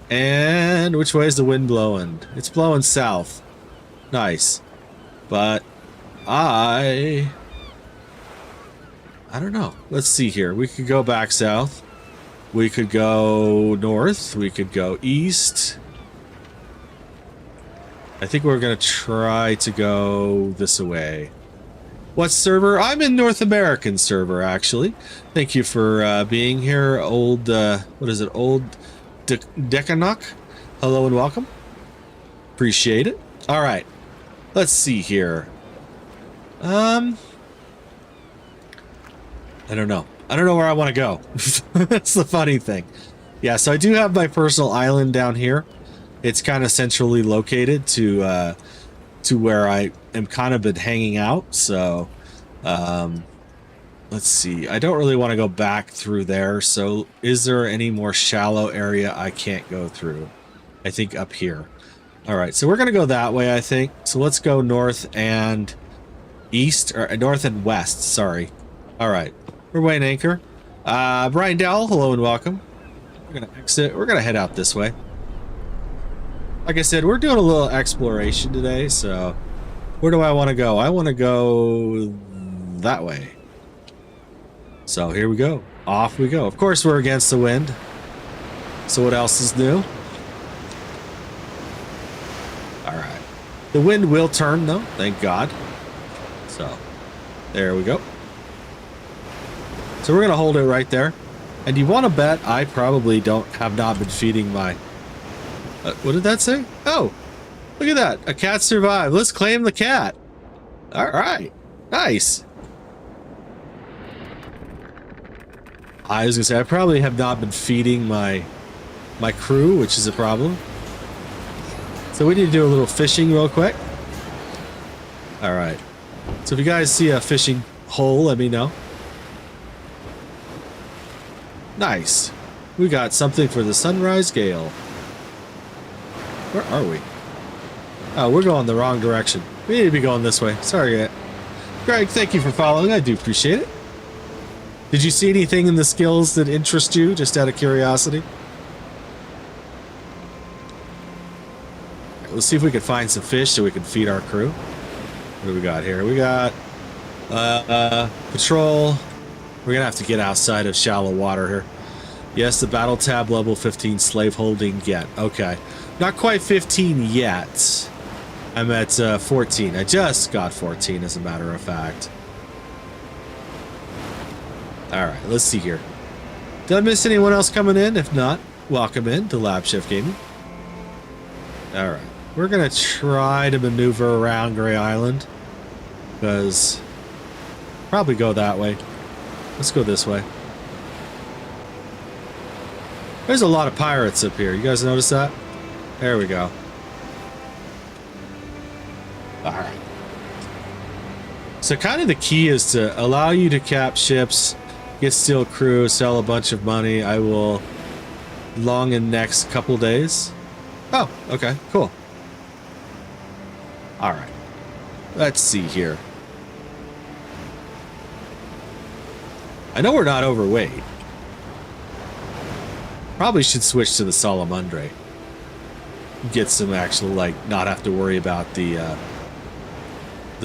And which way is the wind blowing? It's blowing south. Nice. But I don't know. Let's see here. We could go back south. We could go north. We could go east. I think we're going to try to go this way. What server? I'm in North American server, actually. Thank you for being here, old, what is it, old Decanok. Hello and welcome. Appreciate it. All right. Let's see here. I don't know. I don't know where I want to go. That's the funny thing. Yeah, so I do have my personal island down here. It's kind of centrally located to where I am kind of been hanging out. So, let's see. I don't really want to go back through there. So is there any more shallow area I can't go through? I think up here. All right, so we're going to go that way, I think. So let's go north and east, or north and west, sorry. All right, we're weighing anchor. Brian Dowell, hello and welcome. We're going to exit. We're going to head out this way. Like I said, we're doing a little exploration today, so where do I want to go? I want to go that way. So here we go. Off we go. Of course, we're against the wind. So what else is new? All right. The wind will turn, though. Thank God. So there we go. So we're going to hold it right there. And you want to bet I probably have not been feeding my... what did that say? Oh, look at that. A cat survived. Let's claim the cat. All right. Nice. I was going to say, I probably have not been feeding my crew, which is a problem. So we need to do a little fishing real quick. All right. So if you guys see a fishing hole, let me know. Nice. We got something for the sunrise gale. Where are we? Oh, we're going the wrong direction. We need to be going this way. Sorry, Greg, thank you for following. I do appreciate it. Did you see anything in the skills that interest you, just out of curiosity? Right, let's see if we can find some fish so we can feed our crew. What do we got here? We got patrol. We're going to have to get outside of shallow water here. Yes, the battle tab level 15 slaveholding get. Okay. Not quite 15 yet. I'm at 14. I just got 14, as a matter of fact. Alright, let's see here. Did I miss anyone else coming in? If not, welcome in to LabChefGaming. Alright, we're going to try to maneuver around Gray Island. Because... probably go that way. Let's go this way. There's a lot of pirates up here. You guys notice that? There we go. Alright. So kind of the key is to allow you to cap ships, get steel crew, sell a bunch of money. I will long in next couple days. Oh, okay, cool. Alright. Let's see here. I know we're not overweight. Probably should switch to the Salamandre. Get some actual, like, not have to worry about the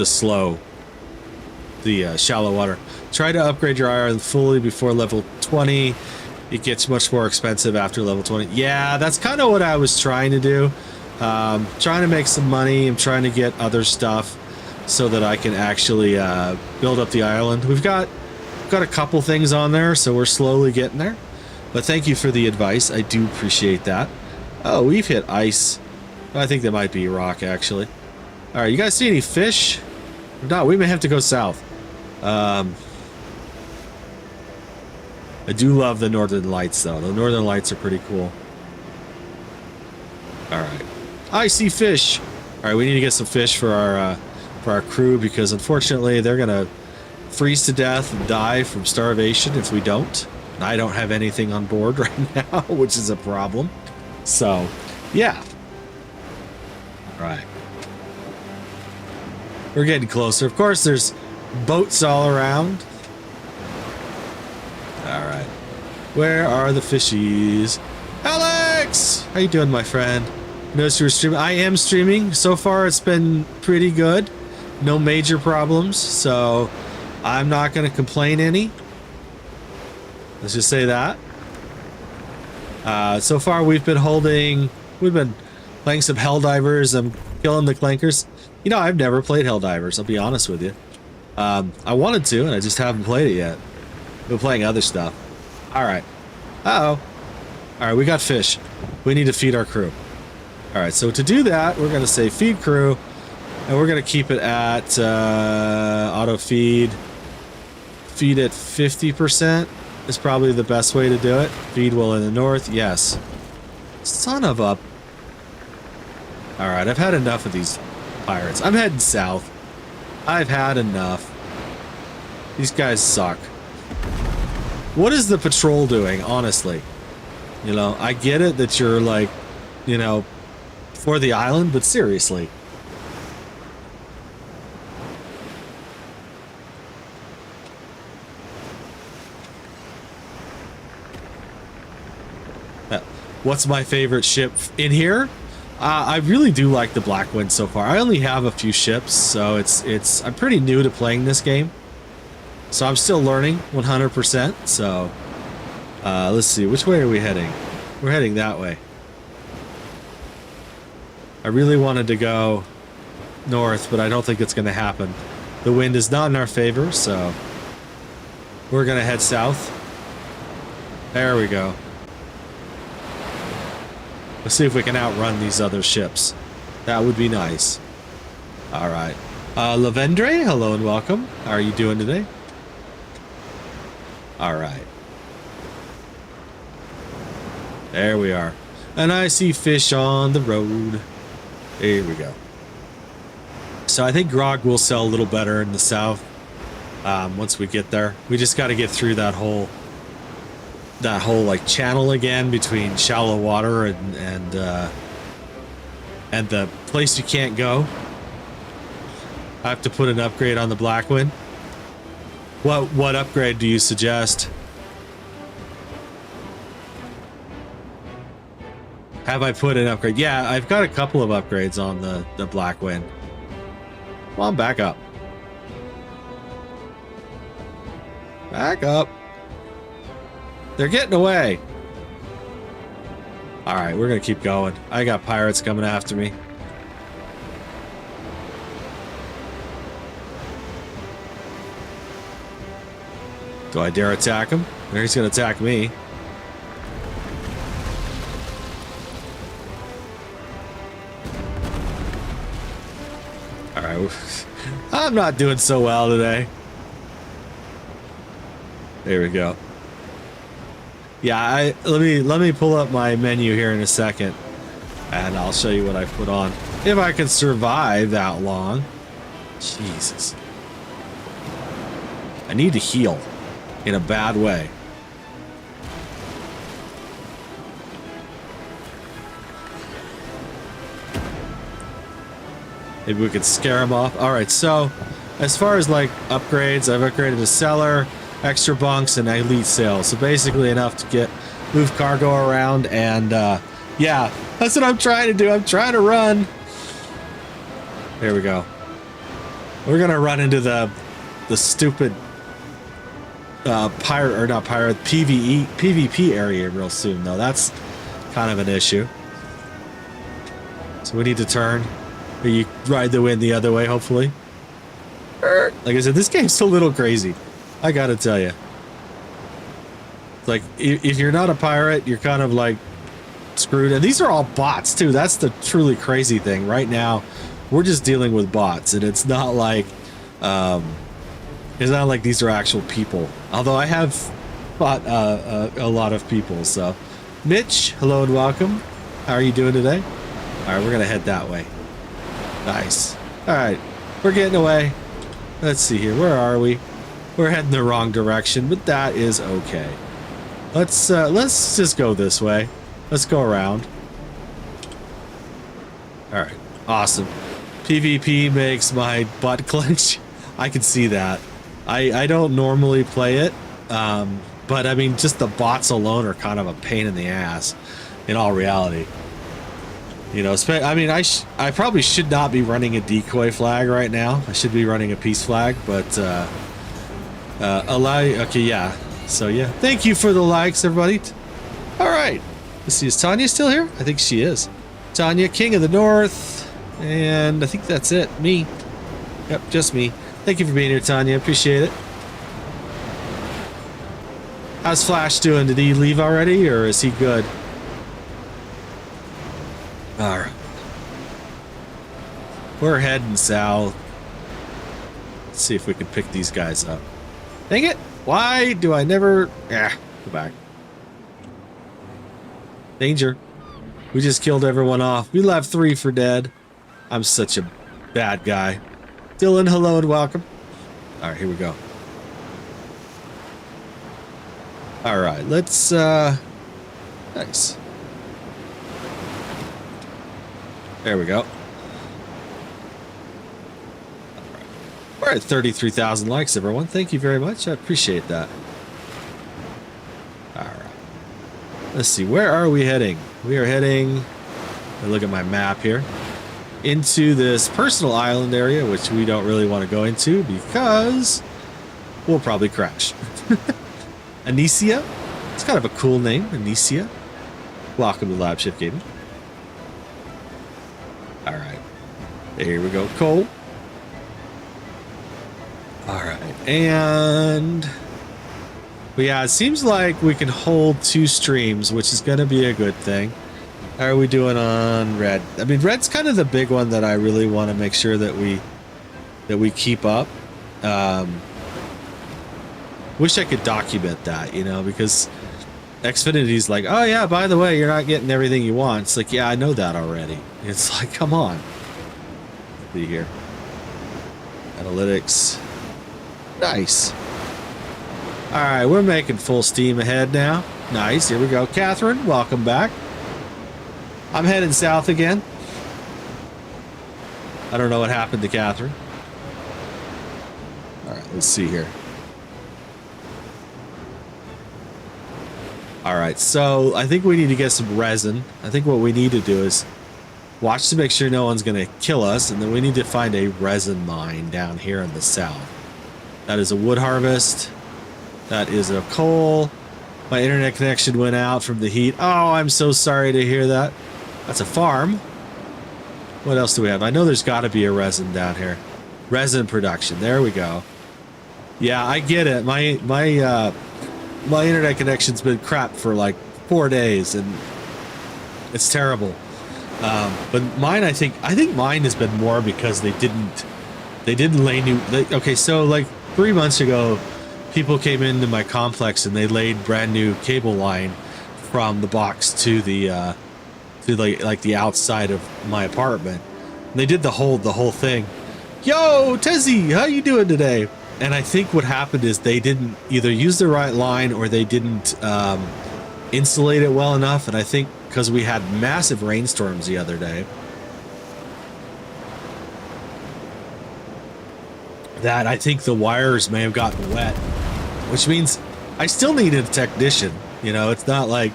shallow water. Try to upgrade your island fully before level 20. It gets much more expensive after level 20. Yeah, that's kind of what I was trying to do. Trying to make some money. I'm trying to get other stuff so that I can actually build up the island. We've got a couple things on there, so we're slowly getting there. But thank you for the advice. I do appreciate that. Oh, we've hit ice. I think that might be rock, actually. All right, you guys see any fish? If not, we may have to go south. I do love the northern lights, though. The northern lights are pretty cool. All right. I see fish. All right, we need to get some fish for our crew because, unfortunately, they're going to freeze to death and die from starvation if we don't. And I don't have anything on board right now, which is a problem. So, yeah. All right. We're getting closer. Of course, there's boats all around. All right. Where are the fishies? Alex! How you doing, my friend? Noticed you were streaming. I am streaming. So far, it's been pretty good. No major problems, so I'm not going to complain any. Let's just say that. So far, we've been playing some Helldivers. I'm killing the clankers. You know, I've never played Helldivers, I'll be honest with you. I wanted to, and I just haven't played it yet. I've been playing other stuff. Alright. Uh-oh. Alright, we got fish. We need to feed our crew. Alright, so to do that, we're going to say feed crew. And we're going to keep it at auto feed. Feed at 50% is probably the best way to do it. Feed well in the north. Yes. Son of a... Alright, I've had enough of these pirates. I'm heading south. I've had enough. These guys suck. What is the patrol doing, honestly? You know, I get it that you're like, you know, for the island, but seriously. What's my favorite ship in here? I really do like the Blackwind so far. I only have a few ships, so I'm pretty new to playing this game. So I'm still learning 100%. So let's see, which way are we heading? We're heading that way. I really wanted to go north, but I don't think it's going to happen. The wind is not in our favor, so we're going to head south. There we go. Let's see if we can outrun these other ships. That would be nice. All right. Lavendre, hello and welcome. How are you doing today? All right. There we are. And I see fish on the road. There we go. So I think grog will sell a little better in the south once we get there. We just got to get through that whole like channel again between shallow water and the place you can't go. I have to put an upgrade on the Blackwind. What upgrade do you suggest? Have I put an upgrade? Yeah, I've got a couple of upgrades on the Blackwind. Come on, back up. Back up. They're getting away. All right, we're going to keep going. I got pirates coming after me. Do I dare attack him? Or he's going to attack me. All right. I'm not doing so well today. There we go. Yeah, let me pull up my menu here in a second, and I'll show you what I put on. If I can survive that long. Jesus. I need to heal in a bad way. Maybe we could scare him off. All right, so as far as like upgrades, I've upgraded a cellar, extra bunks, and elite sails. So basically enough to move cargo around, and yeah, that's what I'm trying to do. I'm trying to run. There we go. We're gonna run into the stupid pirate, or not pirate, PvP area real soon though. That's kind of an issue. So we need to turn. Or you ride the wind the other way, hopefully. Like I said, this game's a little crazy. I gotta tell you. Like, if you're not a pirate, you're kind of like screwed. And these are all bots too. That's the truly crazy thing. Right now, we're just dealing with bots, and it's not like these are actual people. Although I have fought a lot of people. So, Mitch, hello and welcome. How are you doing today? All right, we're gonna head that way. Nice. All right, we're getting away. Let's see here. Where are we? We're heading the wrong direction, but that is okay. Let's just go this way. Let's go around. All right, awesome. PvP makes my butt clench. I can see that. I don't normally play it, but I mean, just the bots alone are kind of a pain in the ass. In all reality, you know. I mean, I probably should not be running a decoy flag right now. I should be running a peace flag, but okay, yeah. So yeah, thank you for the likes, everybody. All right, let's see, is Tanya still here? I think she is. Tanya, King of the North, and I think that's it. Me. Yep, just me. Thank you for being here, Tanya. Appreciate it. How's Flash doing? Did he leave already, or is he good? All right. We're heading south. Let's see if we can pick these guys up. Dang it! Why do I never... Go back. Danger. We just killed everyone off. We left 3 for dead. I'm such a bad guy. Dylan, hello and welcome. Alright, here we go. Alright, let's, nice. There we go. All right. We're at 33,000 likes, everyone. Thank you very much. I appreciate that. All right. Let's see. Where are we heading? We are heading, look at my map here, into this personal island area, which we don't really want to go into because we'll probably crash. Anicia? It's kind of a cool name, Anicia. Welcome to LabChefGaming. All right, here we go, Cole. All right, and yeah, it seems like we can hold 2 streams, which is going to be a good thing. How are we doing on red? I mean, red's kind of the big one that I really want to make sure that we keep up. Wish I could document that, you know, because Xfinity's like, oh yeah, by the way, you're not getting everything you want. It's like, yeah, I know that already. It's like, come on. Let's see here. Analytics. Nice. All right, we're making full steam ahead now. Nice, here we go. Catherine, welcome back. I'm heading south again. I don't know what happened to Catherine. All right, let's see here. All right, so I think we need to get some resin. I think what we need to do is watch to make sure no one's going to kill us, and then we need to find a resin mine down here in the south. That is a wood harvest. That is a coal. My internet connection went out from the heat. Oh, I'm so sorry to hear that. That's a farm. What else do we have? I know there's got to be a resin down here. Resin production. There we go. Yeah, I get it. My internet connection's been crap for like 4 days, and it's terrible. But mine, I think mine has been more because they didn't lay new. Okay, so like 3 months ago, people came into my complex and they laid brand new cable line from the box to the like the outside of my apartment. And they did the whole thing. Yo, Tezzy, how you doing today? And I think what happened is they didn't either use the right line or they didn't insulate it well enough. And I think because we had massive rainstorms the other day, that I think the wires may have gotten wet, which means I still needed a technician. You know, it's not like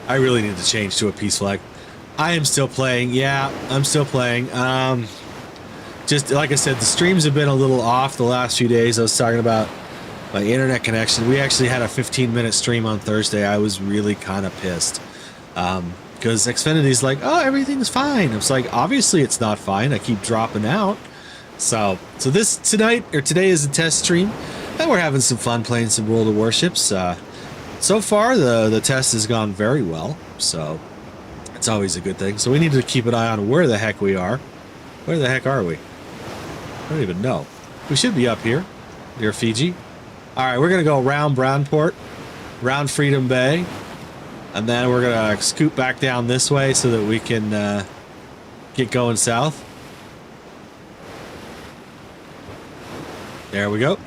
I really need to change to a peace flag. I am still playing. Yeah, I'm still playing. Just like I said, the streams have been a little off the last few days. I was talking about my internet connection. We actually had a 15-minute stream on Thursday. I was really kind of pissed because Xfinity's like, oh, everything's fine. I was like, obviously it's not fine. I keep dropping out. So this today is a test stream, and we're having some fun playing some World of Warships. So far, the test has gone very well. So it's always a good thing. So we need to keep an eye on where the heck we are. Where the heck are we? I don't even know. We should be up here near Fiji. All right, we're going to go around Brownport, around Freedom Bay, and then we're going to scoot back down this way so that we can get going south. There we go.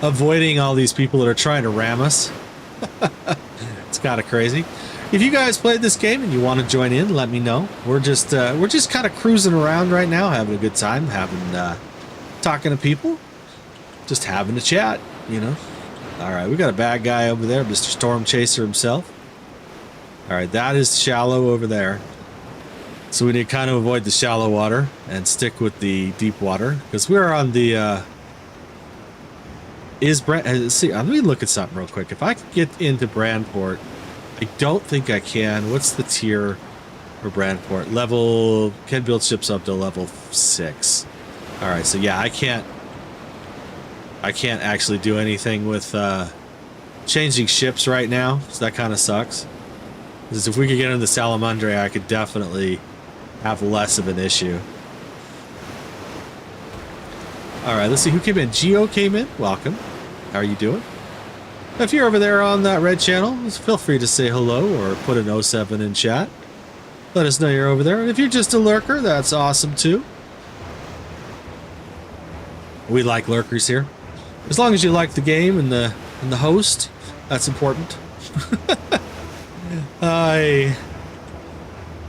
Avoiding all these people that are trying to ram us. It's kind of crazy. If you guys played this game and you want to join in, let me know. We're just kind of cruising around right now, having a good time, talking to people, just having a chat, you know. All right, we got a bad guy over there, Mr. Storm Chaser himself. All right, that is shallow over there. So we need to kind of avoid the shallow water and stick with the deep water because we're on the see, let me look at something real quick. If I could get into Brandport, I don't think I can. What's the tier for Brandport? Level, can build ships up to level 6. All right, so yeah, I can't actually do anything with changing ships right now, so that kind of sucks. Because if we could get into the Salamandre, I could definitely have less of an issue. All right, let's see who came in. Geo came in. Welcome. How are you doing? If you're over there on that red channel, feel free to say hello or put an 07 in chat. Let us know you're over there. And if you're just a lurker, that's awesome too. We like lurkers here. As long as you like the game and the host, that's important.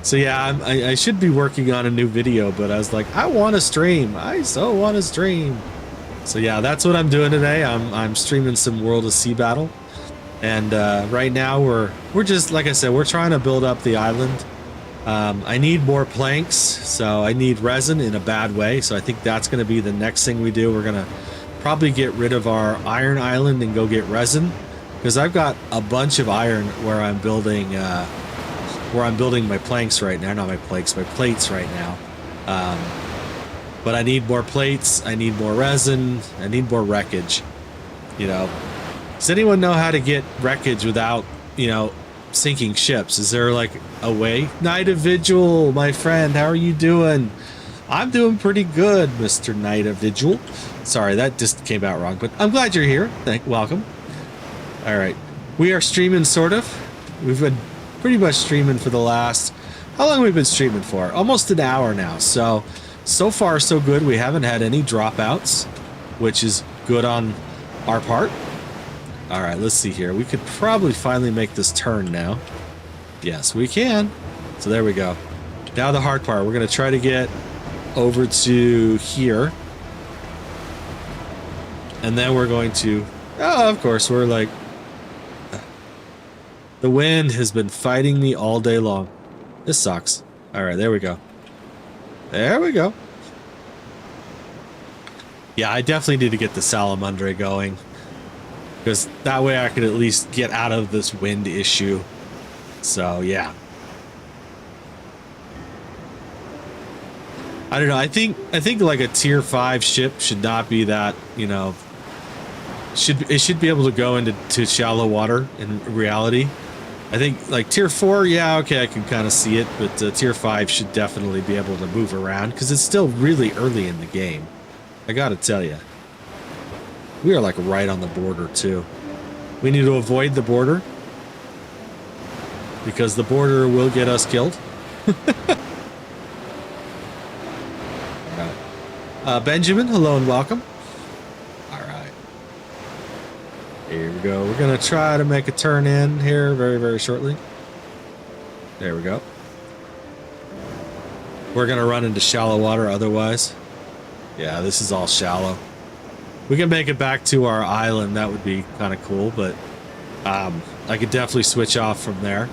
So yeah, I should be working on a new video, but I was like, I want to stream. I so want to stream. So yeah, that's what I'm doing today. I'm streaming some World of Sea Battle, and right now we're just, like I said, we're trying to build up the island. I need more planks, so I need resin in a bad way. So I think that's going to be the next thing we do. We're gonna probably get rid of our iron island and go get resin, because I've got a bunch of iron where I'm building my planks right now. Not my planks, my plates right now. But I need more plates, I need more resin, I need more wreckage. You know, does anyone know how to get wreckage without, you know, sinking ships? Is there like a way? Night of Vigil, my friend, how are you doing? I'm doing pretty good, Mr. Night of Vigil. Sorry, that just came out wrong, but I'm glad you're here. Welcome. All right, we are streaming, sort of. We've been pretty much streaming for the last, how long have we been streaming for? Almost an hour now. So far so good. We haven't had any dropouts, which is good on our part. All right, let's see here. We could probably finally make this turn now. Yes, we can. So there we go. Now the hard part. We're going to try to get over to here. And then we're going to, oh, of course, we're like, the wind has been fighting me all day long. This sucks. All right, there we go. There we go. Yeah, I definitely need to get the Salamandre going, because that way I could at least get out of this wind issue. So, yeah. I don't know. I think like a tier 5 ship should not be that, you know, it should be able to go into shallow water in reality. I think like tier 4, yeah, okay, I can kind of see it, but tier 5 should definitely be able to move around, because it's still really early in the game. I gotta tell you. We are like right on the border too. We need to avoid the border, because the border will get us killed. All right. Benjamin, hello and welcome. All right. Here we go. We're going to try to make a turn in here very, very shortly. There we go. We're going to run into shallow water otherwise. Yeah, this is all shallow. We can make it back to our island. That would be kind of cool, but I could definitely switch off from there.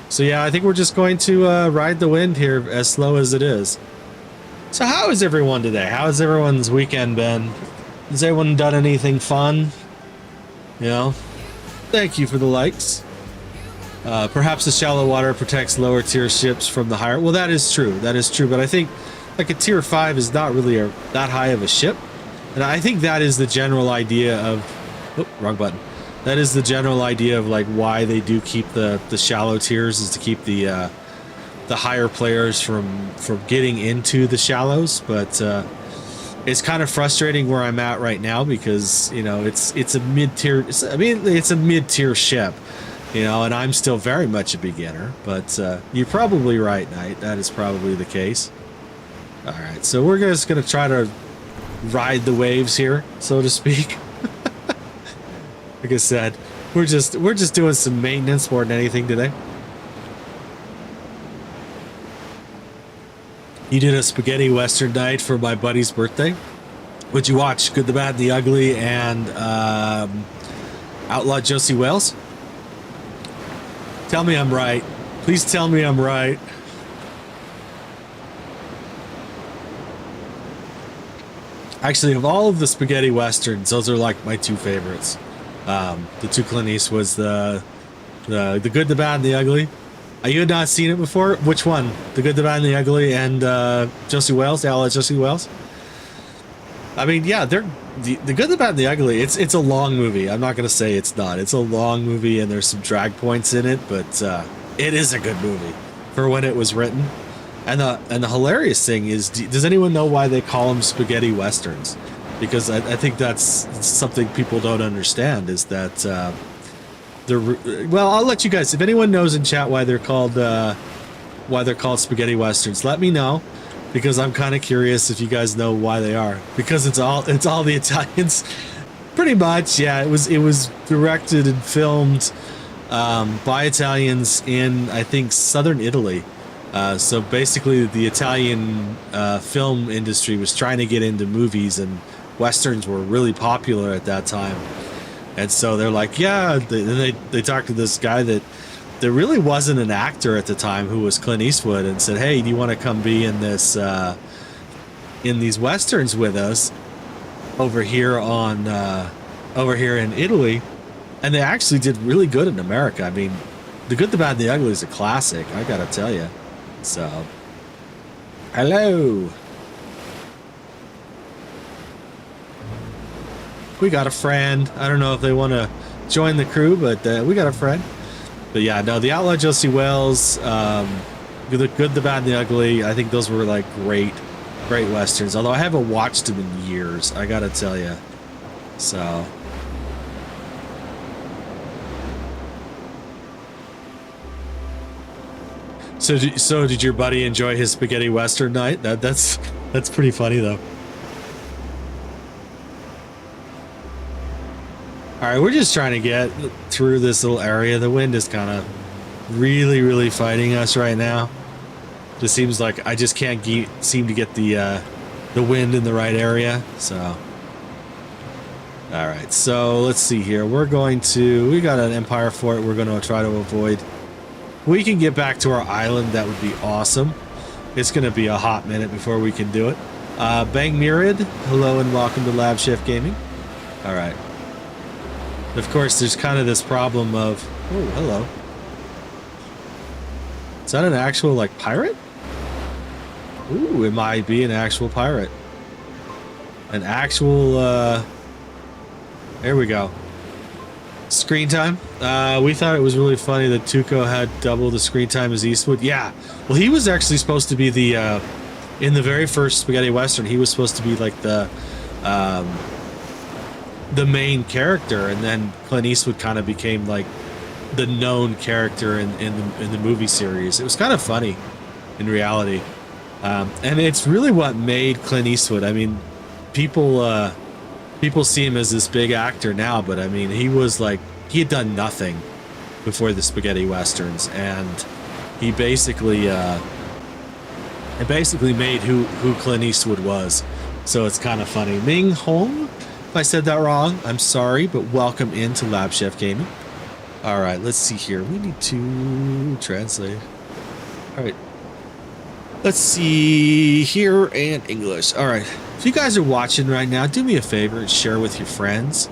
So yeah, I think we're just going to ride the wind here as slow as it is. So how is everyone today? How has everyone's weekend been? Has everyone done anything fun? You know, thank you for the likes. Perhaps the shallow water protects lower tier ships from the higher. Well, that is true. That is true. But I think like a tier 5 is not really that high of a ship. And I think that is the general idea of, oh, wrong button. That is the general idea of like why they do keep the shallow tiers, is to keep the higher players from getting into the shallows. But it's kind of frustrating where I'm at right now, because you know it's a mid-tier. I mean, it's a mid-tier ship, you know, and I'm still very much a beginner. But you're probably right, Knight. That is probably the case. All right, so we're just gonna try to ride the waves here, so to speak. Like I said, we're just doing some maintenance more than anything today. You did a spaghetti western night for my buddy's birthday. What'd you watch? Good, the Bad, the Ugly, and Outlaw Josie Wales? Tell me I'm right. Please tell me I'm right. Actually, of all of the spaghetti westerns, those are like my two favorites. The two Clint Eastwoods, the Good, the Bad, and the Ugly. You had not seen it before? Which one? The Good, the Bad, and the Ugly, and Josie Wales, Outlaw Josie Wales? I mean, yeah, the good, the bad, and the ugly. It's a long movie. I'm not gonna say it's not. It's a long movie, and there's some drag points in it, but it is a good movie for when it was written. And the hilarious thing is, does anyone know why they call them spaghetti westerns? Because I think that's something people don't understand. Is that well, I'll let you guys. If anyone knows in chat why they're called spaghetti westerns, let me know. Because I'm kind of curious if you guys know why they are. Because it's all the Italians, pretty much. Yeah, it was directed and filmed by Italians in, I think, southern Italy. So basically, the Italian film industry was trying to get into movies, and westerns were really popular at that time. And so they're like, yeah. They talked to this guy that really wasn't an actor at the time, who was Clint Eastwood, and said, hey, do you want to come be in this in these westerns with us over here in Italy? And they actually did really good in America. I mean, The Good, the Bad, and the Ugly is a classic, I gotta tell you. So, hello. We got a friend. I don't know if they want to join the crew, but we got a friend. But yeah, no, the Outlaw Josie Wells, The Good, the Bad, and the Ugly, I think those were like great westerns. Although I haven't watched them in years, I gotta tell you. So. So did your buddy enjoy his spaghetti western night? That's pretty funny though. All right, we're just trying to get through this little area. The wind is kind of really fighting us right now. Just seems like I just can't seem to get the wind in the right area. So, all right. So let's see here. We got an Empire fort we're going to try to avoid. We can get back to our island. That would be awesome. It's going to be a hot minute before we can do it. Bang Myriad, hello and welcome to LabChefGaming. All right. Of course, there's kind of this problem of... Oh, hello. Is that an actual, like, pirate? Ooh, it might be an actual pirate. An actual, There we go. Screen time. We thought it was really funny that Tuco had double the screen time as Eastwood. Yeah. Well, he was actually supposed to be the, in the very first spaghetti western, he was supposed to be, like, the main character, and then Clint Eastwood kind of became like the known character in the movie series. It was kind of funny in reality, and it's really what made Clint Eastwood. I mean, people see him as this big actor now, but I mean, he had done nothing before the spaghetti westerns, and he basically made who Clint Eastwood was. So it's kind of funny. Ming Hong. If I said that wrong, I'm sorry, but welcome into LabChefGaming. All right, let's see here. We need to translate. All right. Let's see here and English. All right. If you guys are watching right now, do me a favor and share with your friends.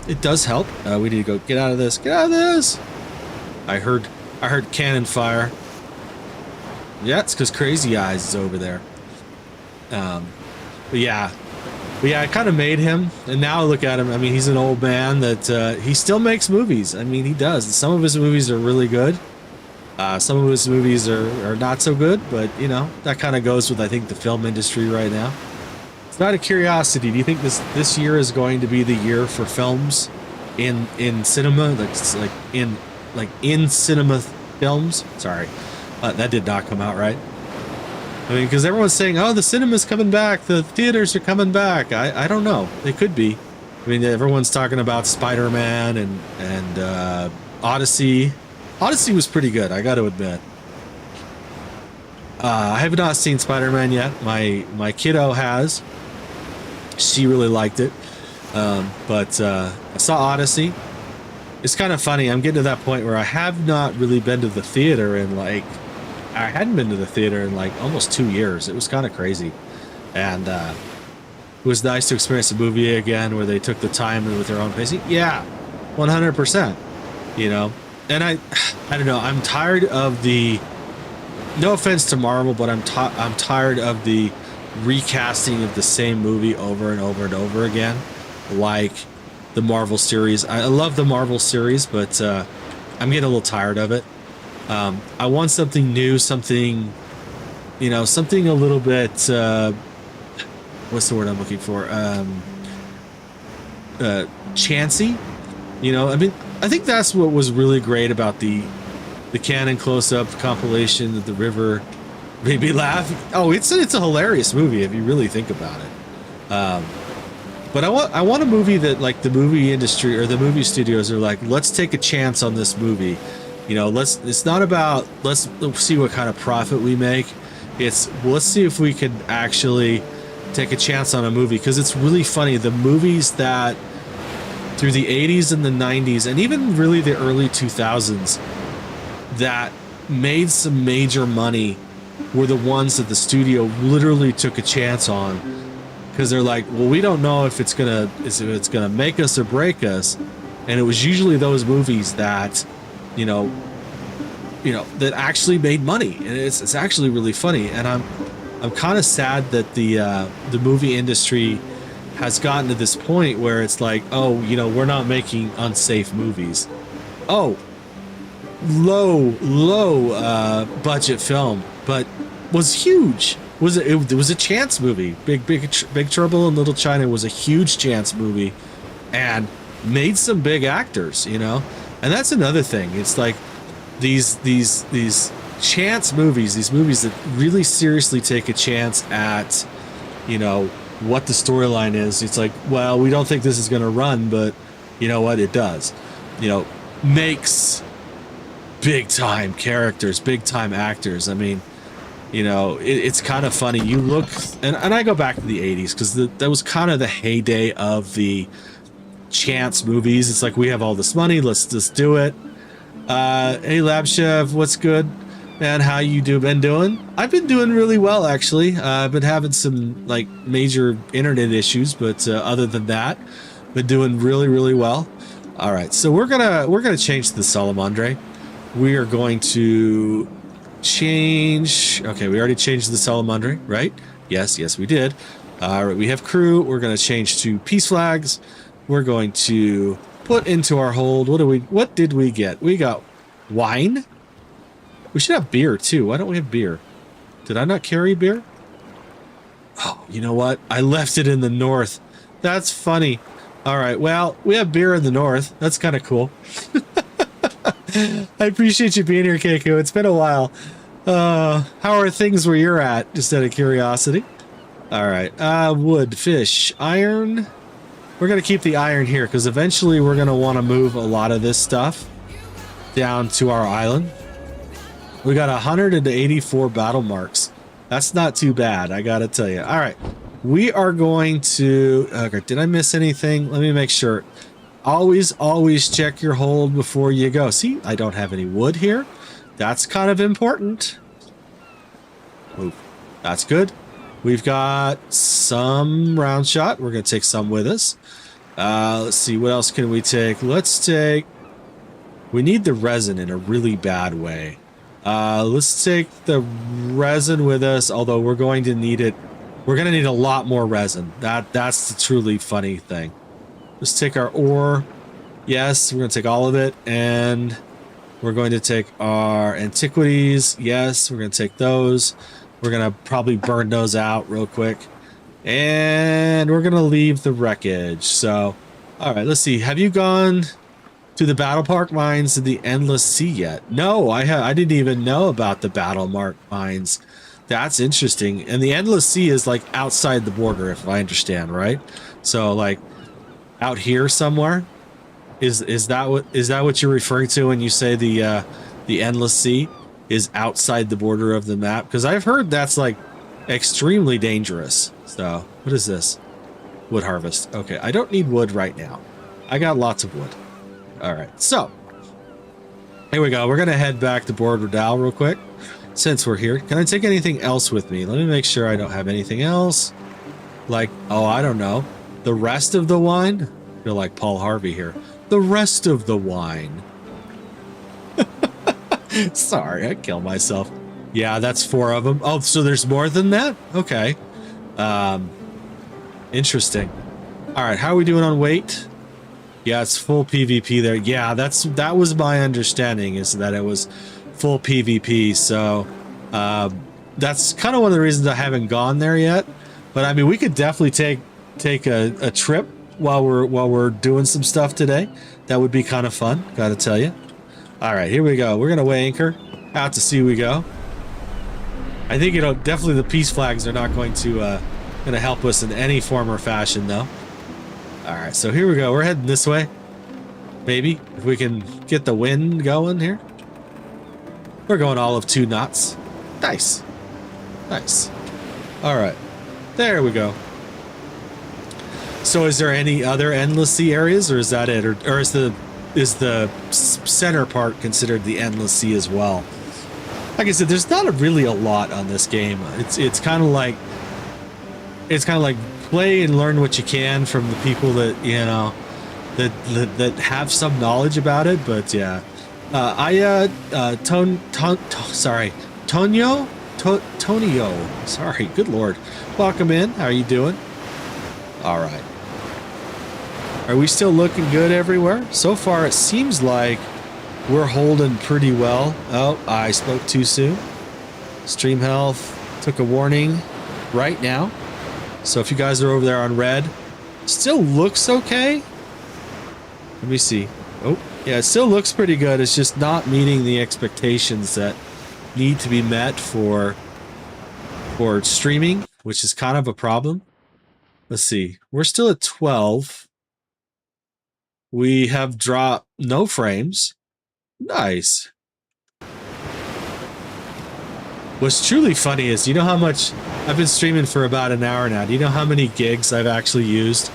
It does help. We need to go get out of this. Get out of this. I heard cannon fire. Yeah, it's because Crazy Eyes is over there. But yeah. But yeah, I kind of made him, and now look at him. I mean, he's an old man that he still makes movies. I mean, he does. Some of his movies are really good. Some of his movies are not so good, but, you know, that kind of goes with, I think, the film industry right now. It's out of curiosity, do you think this year is going to be the year for films in cinema? Like in cinema films? Sorry, that did not come out right. I mean, because everyone's saying, oh, the cinema's coming back, the theaters are coming back. I don't know. They could be. I mean, everyone's talking about Spider-Man and Odyssey. Odyssey was pretty good, I got to admit. I have not seen Spider-Man yet. My kiddo has. She really liked it. But I saw Odyssey. It's kind of funny. I'm getting to that point where I have not really been to the theater in I hadn't been to the theater in like almost 2 years. It was kind of crazy. And it was nice to experience a movie again where they took the time with their own pacing. Yeah, 100%. You know? And I don't know. I'm tired of the... No offense to Marvel, but I'm tired of the recasting of the same movie over and over and over again, like the Marvel series. I love the Marvel series, but I'm getting a little tired of it. I want something new, something, you know, something a little bit, what's the word I'm looking for? Chancy, you know. I mean, I think that's what was really great about the Canon close-up compilation of the river made me laugh. Oh, it's a hilarious movie if you really think about it. But I want a movie that, like, the movie industry or the movie studios are like, let's take a chance on this movie. You know, it's not about let's see what kind of profit we make. It's let's see if we can actually take a chance on a movie, because it's really funny. The movies that through the 80s and the 90s and even really the early 2000s that made some major money were the ones that the studio literally took a chance on, because they're like, well, we don't know if it's gonna make us or break us. And it was usually those movies that you know that actually made money, and it's actually really funny. And I'm kind of sad that the movie industry has gotten to this point where it's like, oh, you know, we're not making unsafe movies. Oh, low budget film, but was huge. It was a chance movie. Big Trouble in Little China was a huge chance movie, and made some big actors, you know. And that's another thing. It's like these chance movies, these movies that really seriously take a chance at, you know, what the storyline is. It's like, well, we don't think this is going to run, but you know what, it does. You know, makes big time characters, big time actors. I mean, you know, it's kind of funny. You look, and I go back to the 80s because that was kind of the heyday of the chance movies. It's like, we have all this money, let's just do it. Hey, Lab Chef, what's good, man? How you been doing? I've been doing really well, actually. I've been having some like major internet issues, but other than that, been doing really well. All right, so we're gonna change the Salamandre. We are going to change. Okay, we already changed the Salamandre, right? Yes, we did. All right, we have crew. We're gonna change to peace flags. We're going to put into our hold. What did we get? We got wine. We should have beer too. Why don't we have beer? Did I not carry beer? Oh, you know what? I left it in the north. That's funny. All right, well, we have beer in the north. That's kind of cool. I appreciate you being here, Keiko. It's been a while. How are things where you're at? Just out of curiosity. All right. Wood, fish, iron. We're going to keep the iron here because eventually we're going to want to move a lot of this stuff down to our island. We got 184 battle marks. That's not too bad, I got to tell you. All right. We are going to... Okay, did I miss anything? Let me make sure. Always check your hold before you go. See, I don't have any wood here. That's kind of important. Oh, that's good. We've got some round shot. We're going to take some with us. Let's see. What else can we take? Let's take... We need the resin in a really bad way. Let's take the resin with us, although we're going to need it. We're going to need a lot more resin. That's the truly funny thing. Let's take our ore. Yes, we're going to take all of it. And we're going to take our antiquities. Yes, we're going to take those. We're going to probably burn those out real quick. And we're going to leave the wreckage. So, all right, let's see. Have you gone to the Battle Park mines in the Endless Sea yet? No, I didn't even know about the Battle Park mines. That's interesting. And the Endless Sea is like outside the border, if I understand, right? So like out here somewhere. Is that what you're referring to when you say the Endless Sea is outside the border of the map? Because I've heard that's like extremely dangerous. So what is this? Wood harvest. Okay, I don't need wood right now. I got lots of wood. All right, so here we go. We're gonna head back to Board Redal real quick since we're here. Can I take anything else with me? Let me make sure I don't have anything else. Like, oh, I don't know. The rest of the wine? I feel like Paul Harvey here. The rest of the wine. Sorry, I killed myself. Yeah, that's 4 of them. Oh, so there's more than that? Okay. Interesting. All right, how are we doing on weight? Yeah, it's full PvP there. Yeah, that was my understanding, is that it was full PvP. So that's kind of one of the reasons I haven't gone there yet. But I mean, we could definitely take a trip while we're doing some stuff today. That would be kind of fun, gotta tell you. All right, here we go. We're gonna weigh anchor. Out to sea we go. I think definitely the peace flags are not going to help us in any form or fashion, though. All right, so here we go. We're heading this way. Maybe if we can get the wind going here. We're going all of 2 knots. Nice, nice. All right, there we go. So is there any other endless sea areas, or is that it, or is the center part considered the endless sea as well? Like I said, there's not really a lot on this game. It's kind of like play and learn what you can from the people that that have some knowledge about it. But yeah, Tonio. Sorry, good lord. Welcome in. How are you doing? All right. Are we still looking good everywhere? So far, it seems like we're holding pretty well. Oh, I spoke too soon. Stream health took a warning right now. So if you guys are over there on red, still looks okay. Let me see. Oh, yeah, it still looks pretty good. It's just not meeting the expectations that need to be met for streaming, which is kind of a problem. Let's see. We're still at 12. We have dropped no frames. Nice. What's truly funny is, you know how much I've been streaming for about an hour now. Do you know how many gigs I've actually used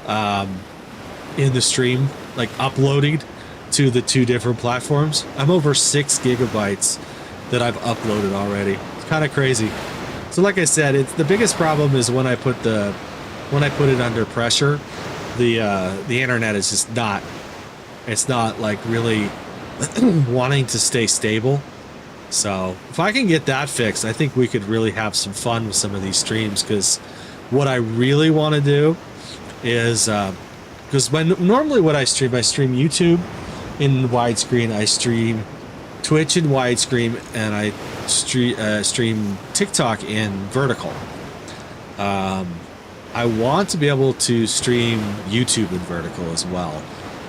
in the stream, like uploading to the 2 different platforms? I'm over 6 gigabytes that I've uploaded already. It's kind of crazy. So like I said, the biggest problem is when I put it under pressure, the internet is just not, it's not like really wanting to stay stable. So if I can get that fixed, I think we could really have some fun with some of these streams, because what I really want to do is because normally what I stream YouTube in widescreen, I stream Twitch in widescreen, and I stream TikTok in vertical. I want to be able to stream YouTube in vertical as well,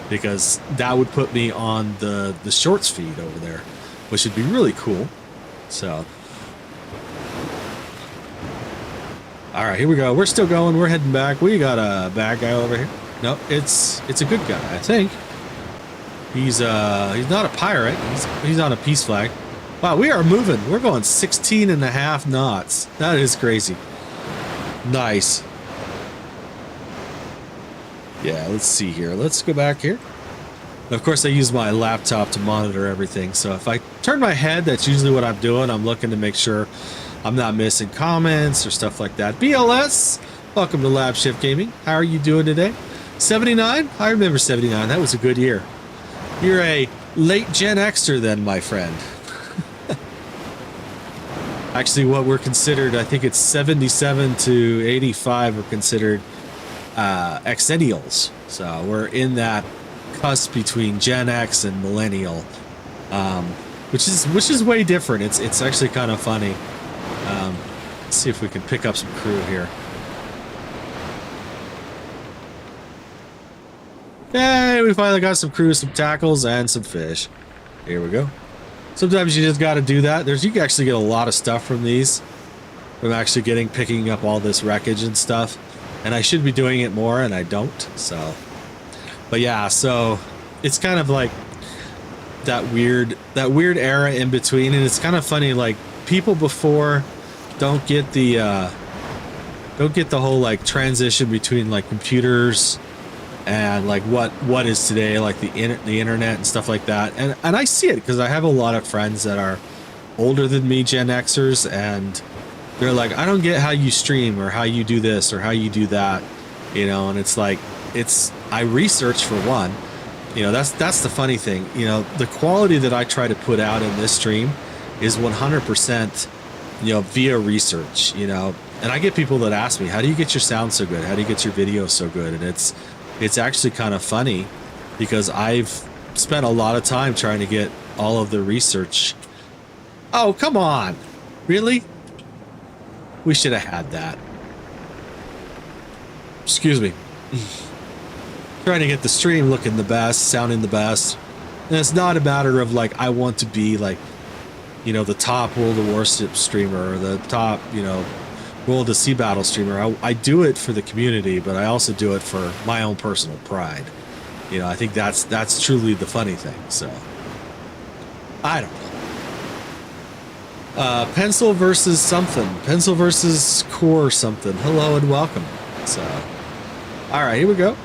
because that would put me on the shorts feed over there, which would be really cool. So, all right, here we go. We're still going. We're heading back. We got a bad guy over here. No, it's a good guy, I think. He's not a pirate. He's on a peace flag. Wow, we are moving. We're going 16.5 knots. That is crazy. Nice. Yeah, let's see here. Let's go back here. Of course, I use my laptop to monitor everything. So if I turn my head, that's usually what I'm doing. I'm looking to make sure I'm not missing comments or stuff like that. BLS, welcome to LabChefGaming. How are you doing today? 79? I remember 79. That was a good year. You're a late Gen Xer then, my friend. Actually, what we're considered, I think it's 77 to 85 are considered Xennials. So we're in that cusp between Gen X and Millennial, which is way different. It's actually kind of funny. Let's see if we can pick up some crew here. Hey, we finally got some crew, some tackles, and some fish. Here we go. Sometimes you just got to do that. You can actually get a lot of stuff from these. From actually picking up all this wreckage and stuff. And I should be doing it more, and I don't. So, but yeah, so it's kind of like that weird era in between, and it's kind of funny. Like, people before don't get the whole like transition between like computers and like what is today, like the internet and stuff like that. And I see it because I have a lot of friends that are older than me, Gen Xers, and they're like, I don't get how you stream or how you do this or how you do that, you know. And it's like, I research for one, you know. That's the funny thing, you know. The quality that I try to put out in this stream is 100%, you know, via research. You know, And I get people that ask me, how do you get your sound so good? How do you get your video so good? And it's actually kind of funny because I've spent a lot of time trying to get all of the research. Oh, come on. Really? We should have had that. Excuse me. Trying to get the stream looking the best, sounding the best. And it's not a matter of like, I want to be like, you know, the top World of Warship streamer or the top, you know, World of Sea Battle streamer. I do it for the community, but I also do it for my own personal pride. You know, I think that's truly the funny thing. So, I don't know. Pencil versus something. Pencil versus core something. Hello and welcome. So, all right, here we go.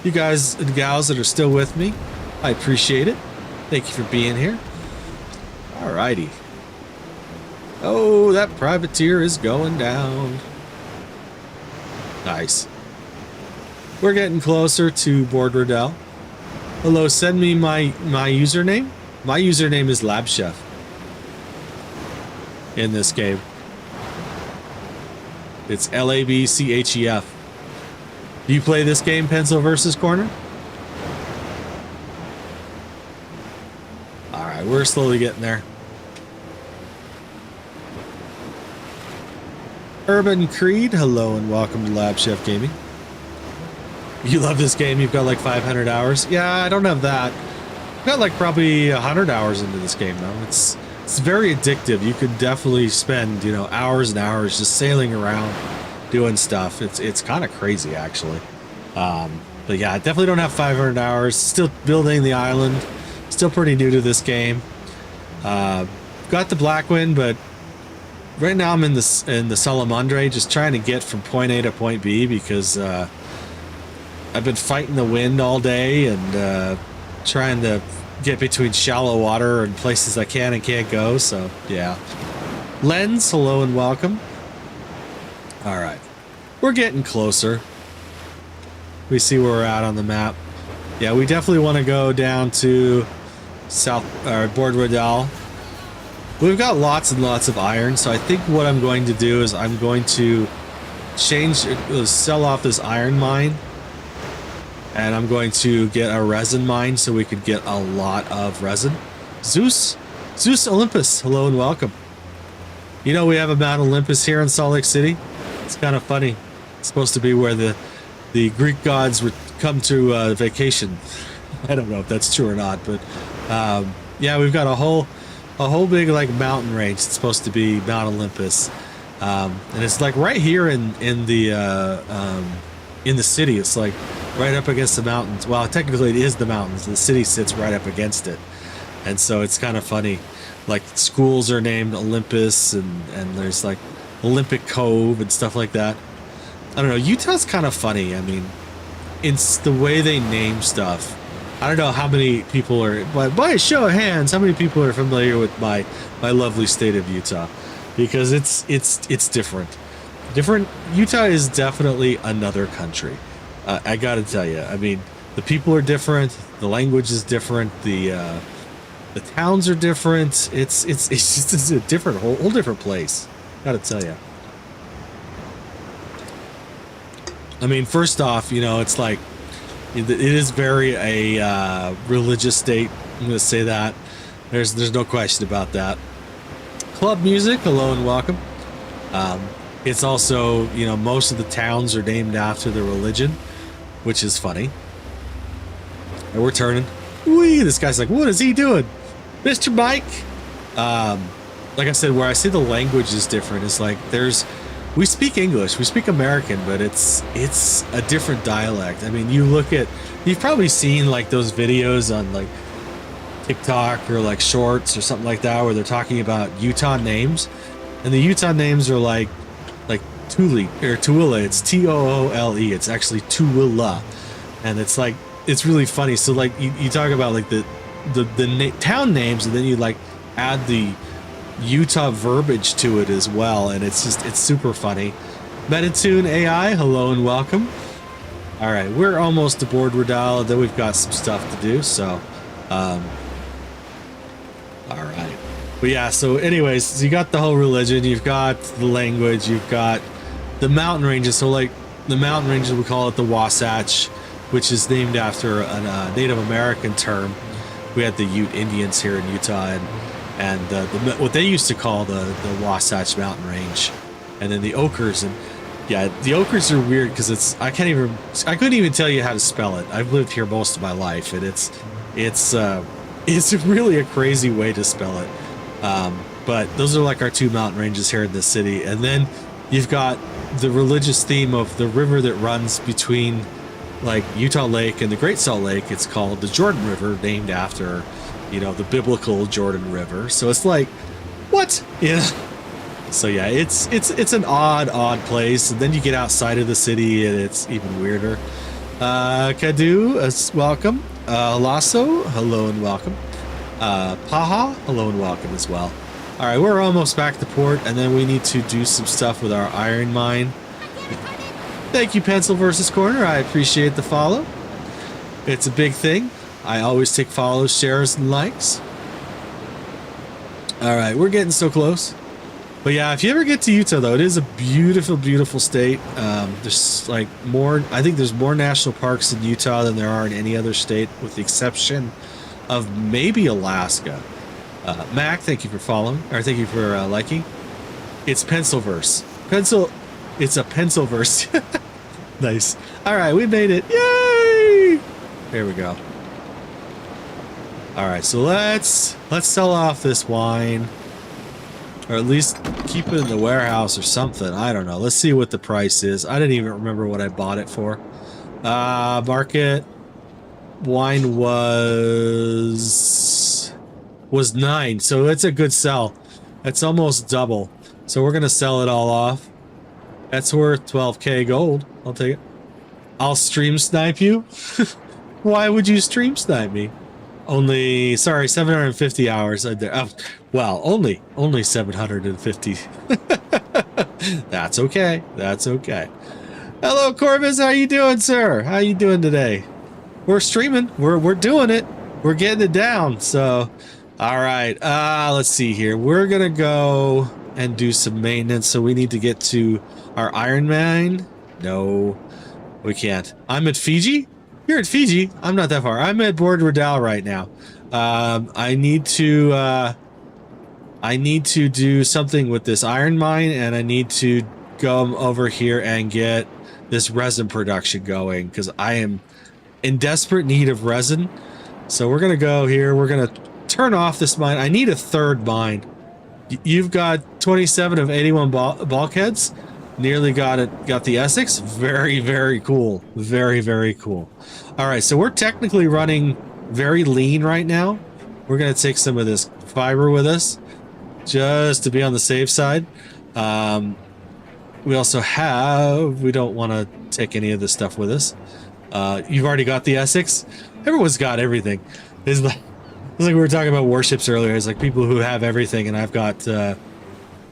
You guys and gals that are still with me, I appreciate it. Thank you for being here. All righty. Oh, that privateer is going down. Nice. We're getting closer to Board Riddell. Hello, send me my username. My username is LabChef in this game. It's LABCHEF. Do you play this game, Pencil versus Corner? All right, we're slowly getting there. Urban Creed, hello and welcome to LabChefGaming. You love this game, you've got like 500 hours? Yeah, I don't have that. I've got like probably 100 hours into this game though. It's very addictive. You could definitely spend, you know, hours and hours just sailing around doing stuff. It's kind of crazy actually. But yeah, I definitely don't have 500 hours. Still building the island. Still pretty new to this game. Got the Blackwind, but right now I'm in the Salamandre, just trying to get from point A to point B because I've been fighting the wind all day and trying to get between shallow water and places I can and can't go. So yeah. Lens, hello and welcome. All right, we're getting closer. We see where we're at on the map. Yeah, we definitely want to go down to Board Riddell. We've got lots and lots of iron, so I think what I'm going to do is I'm going to sell off this iron mine, and I'm going to get a resin mine so we could get a lot of resin. Zeus Olympus, hello and welcome. You know, we have a Mount Olympus here in Salt Lake City. It's kind of funny. It's supposed to be where the Greek gods would come to vacation. I don't know if that's true or not, but yeah, we've got a whole big like mountain range. It's supposed to be Mount Olympus, and it's like right here in the city. It's like right up against the mountains. Well, technically it is the mountains. The city sits right up against it, and so it's kind of funny. Like schools are named Olympus, and there's like Olympic Cove and stuff like that. I don't know. Utah's kind of funny. I mean, it's the way they name stuff. I don't know how many people are, by a show of hands, how many people are familiar with my lovely state of Utah, because it's different. Utah is definitely another country. I got to tell you. I mean, the people are different. The language is different. The towns are different. It's just a different whole different place. Got to tell you. I mean, first off, you know, it's like it is very a religious state. I'm going to say that. There's no question about that. Club music, hello and welcome. It's also, you know, most of the towns are named after the religion, which is funny. And we're turning. Whee! This guy's like, what is he doing? Mr. Mike! Like I said, where I say the language is different, it's like we speak English, we speak American, but it's a different dialect. I mean, you've probably seen like those videos on like TikTok or like shorts or something like that where they're talking about Utah names, and the Utah names are like Tule or Tooele. It's Toole. It's actually Tooele, and it's like it's really funny. So like you talk about like the town names, and then you like add the Utah verbiage to it as well, and it's super funny. Metatune AI, hello and welcome. All right, we're almost to Board Riddell, then we've got some stuff to do. So, all right, But yeah, so anyways, so you got the whole religion, you've got the language, you've got the mountain ranges. So like the mountain ranges, we call it the Wasatch, which is named after a Native American term. We had the Ute Indians here in Utah, and what they used to call the Wasatch Mountain Range, and then the Ochres. And yeah, the Ochres are weird because I couldn't even tell you how to spell it. I've lived here most of my life, and it's really a crazy way to spell it. But those are like our two mountain ranges here in the city. And then you've got the religious theme of the river that runs between like Utah Lake and the Great Salt Lake. It's called the Jordan River, named after, you know, the biblical Jordan River. So it's like, what? Yeah. So yeah, it's an odd place. And then you get outside of the city and it's even weirder. Kadu, welcome. Lasso, hello and welcome. Paha, hello and welcome as well. All right, we're almost back to port, and then we need to do some stuff with our iron mine. Thank you, Pencil versus Corner. I appreciate the follow. It's a big thing. I always take follows, shares, and likes. All right, we're getting so close. But yeah, if you ever get to Utah, though, it is a beautiful, beautiful state. There's like more, I think there's more national parks in Utah than there are in any other state, with the exception of maybe Alaska. Mac, thank you for following, or thank you for liking. It's Pencilverse. It's a Pencilverse. Nice. All right, we made it. Yay! There we go. All right, so let's sell off this wine, or at least keep it in the warehouse or something. I don't know. Let's see what the price is. I didn't even remember what I bought it for. Market wine was 9, so it's a good sell. It's almost double. So we're gonna sell it all off. That's worth 12k gold. I'll take it. I'll stream snipe you. Why would you stream snipe me? Only, sorry, 750 hours. Well, only 750. That's okay. That's okay. Hello, Corvus. How you doing, sir? How you doing today? We're streaming. We're doing it. We're getting it down. So, all right. Let's see here. We're gonna go and do some maintenance. So we need to get to our iron mine. No, we can't. I'm at Fiji. You're at Fiji. I'm not that far. I'm at Board Redal right now. I need to do something with this iron mine, and I need to go over here and get this resin production going, because I am in desperate need of resin. So we're gonna go here. We're gonna turn off this mine. I need a third mine. You've got 27 of 81 bulkheads. Nearly got it. Got the Essex. Very, very cool. Very, very cool. All right, so we're technically running very lean right now. We're gonna take some of this fiber with us, just to be on the safe side. We also have. We don't want to take any of this stuff with us. You've already got the Essex. Everyone's got everything. It's like we were talking about warships earlier. It's like people who have everything, and I've got.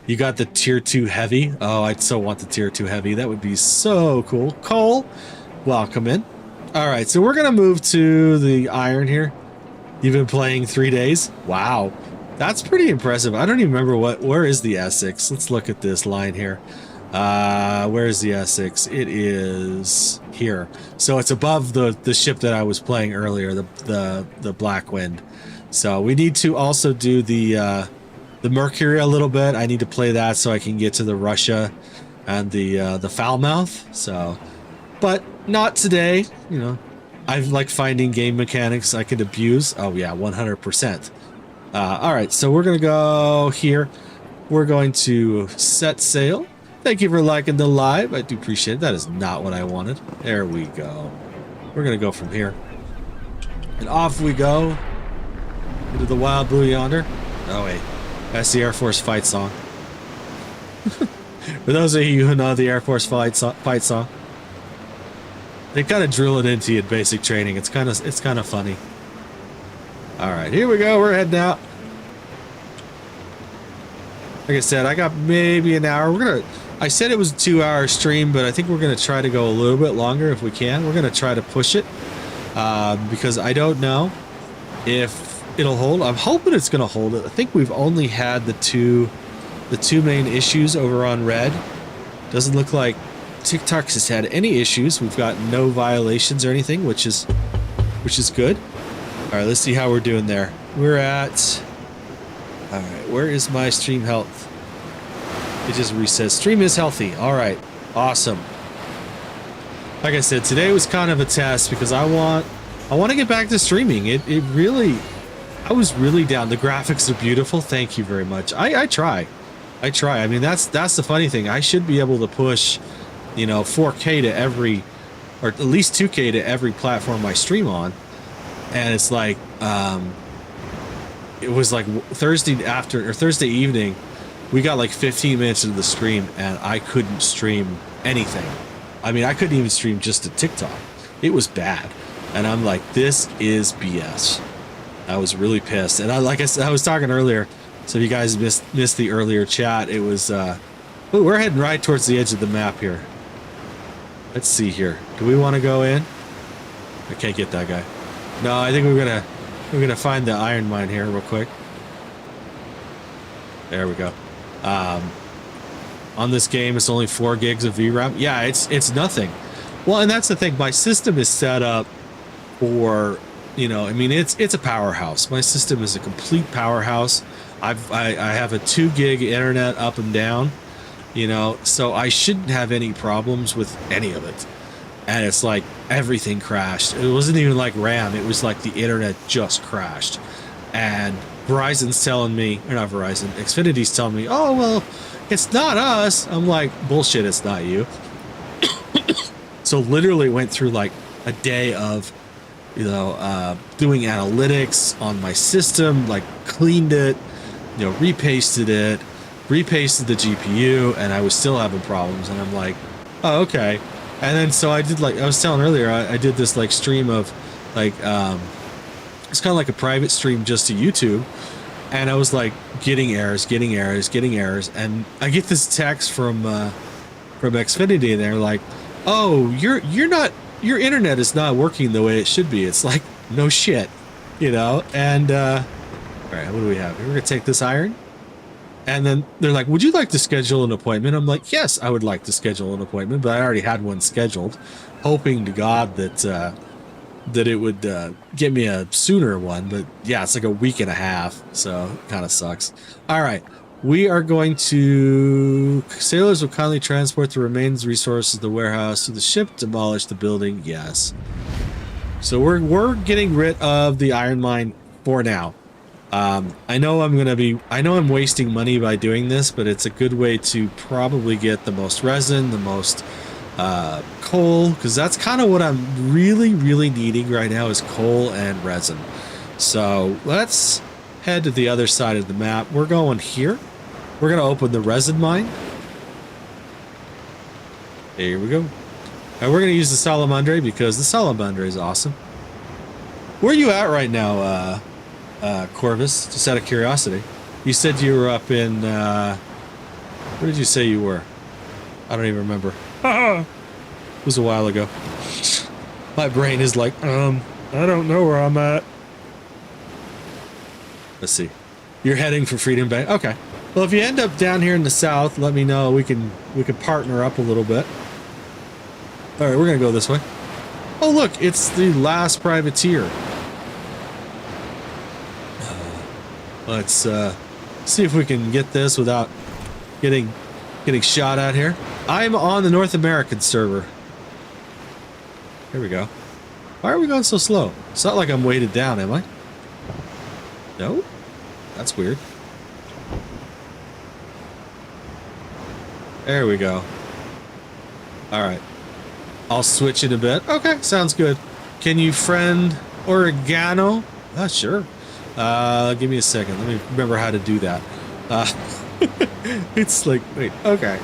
You got the tier 2 heavy. Oh, I'd so want the tier 2 heavy. That would be so cool. Cole, welcome in. All right, so we're gonna move to the iron here. You've been playing 3 days. Wow, that's pretty impressive. I don't even remember where is the Essex. Let's look at this line here. Where is the Essex? It is here. So it's above the ship that I was playing earlier, the Blackwind. So we need to also do the Mercury a little bit. I need to play that so I can get to the Russia and the Foulmouth. So, but not today. You know, I like finding game mechanics I could abuse. Oh yeah, 100%. All right, so we're gonna go here. We're going to set sail. Thank you for liking the live. I do appreciate it. That is not what I wanted. There we go. We're gonna go from here, and off we go into the wild blue yonder. Oh wait. That's the Air Force fight song. For those of you who know the Air Force fight song, they kind of drill it into you in basic training. It's kind of funny. All right, here we go. We're heading out. Like I said, I got maybe an hour. I said it was a 2-hour stream, but I think we're gonna try to go a little bit longer if we can. We're gonna try to push it because I don't know if it'll hold. I'm hoping it's going to hold it. I think we've only had the two main issues over on red. Doesn't look like TikTok has had any issues. We've got no violations or anything, which is good. All right, let's see how we're doing there. We're at, all right, where is my stream health? It just resets. Stream is healthy. All right, awesome. Like I said, today was kind of a test because I want to get back to streaming. It really, I was really down. The graphics are beautiful. Thank you very much. I try. I mean, that's the funny thing. I should be able to push, you know, 4K to every, or at least 2K to every platform I stream on. And it's like, it was like Thursday evening, we got like 15 minutes into the stream and I couldn't stream anything. I mean, I couldn't even stream just a TikTok. It was bad. And I'm like, this is BS. I was really pissed. And like I said, I was talking earlier. So if you guys missed the earlier chat, it was, we're heading right towards the edge of the map here. Let's see here. Do we want to go in? I can't get that guy. No, I think we're gonna find the iron mine here real quick. There we go. On this game, it's only 4 gigs of VRAM. Yeah, it's nothing. Well, and that's the thing. My system is set up for, you know, I mean, it's a powerhouse. My system is a complete powerhouse. I have a 2 gig internet up and down, you know, so I shouldn't have any problems with any of it. And it's like everything crashed. It wasn't even like RAM. It was like the internet just crashed. And Verizon's telling me, or not Verizon, Xfinity's telling me, oh, well, it's not us. I'm like, bullshit, it's not you. So literally went through like a day of, you know, doing analytics on my system, like cleaned it, you know, repasted it, repasted the GPU, and I was still having problems. And I'm like, oh, okay. And then so I did, like I was telling earlier, I did this like stream of like, it's kind of like a private stream just to YouTube. And I was like getting errors. And I get this text from Xfinity, and they're like, oh, your internet is not working the way it should be. It's like, no shit, you know? And, all right, what do we have? We're going to take this iron. And then they're like, would you like to schedule an appointment? I'm like, yes, I would like to schedule an appointment, but I already had one scheduled, hoping to God that it would get me a sooner one. But yeah, it's like a week and a half, so it kind of sucks. All right, we are going to, sailors will kindly transport the remains resources to the warehouse to the ship, demolish the building. Yes. So we're getting rid of the iron mine for now. I know I'm wasting money by doing this, but it's a good way to probably get the most resin, the most coal, because that's kind of what I'm really needing right now is coal and resin. So let's head to the other side of the map. We're going here. We're going to open the resin mine. Here we go. And we're going to use the salamandre because the salamandre is awesome. Where are you at right now, Corvus? Just out of curiosity. You said you were up in, where did you say you were? I don't even remember. It was a while ago. My brain is like, I don't know where I'm at. Let's see. You're heading for Freedom Bay. Okay. Well, if you end up down here in the south, let me know. We can partner up a little bit. All right, we're gonna go this way. Oh, look, it's the last privateer. Let's see if we can get this without getting shot at here. I'm on the North American server. Here we go. Why are we going so slow? It's not like I'm weighted down, am I? No? That's weird. There we go. Alright. I'll switch it a bit. Okay, sounds good. Can you friend Oregano? Sure. Give me a second. Let me remember how to do that. It's like, wait, okay.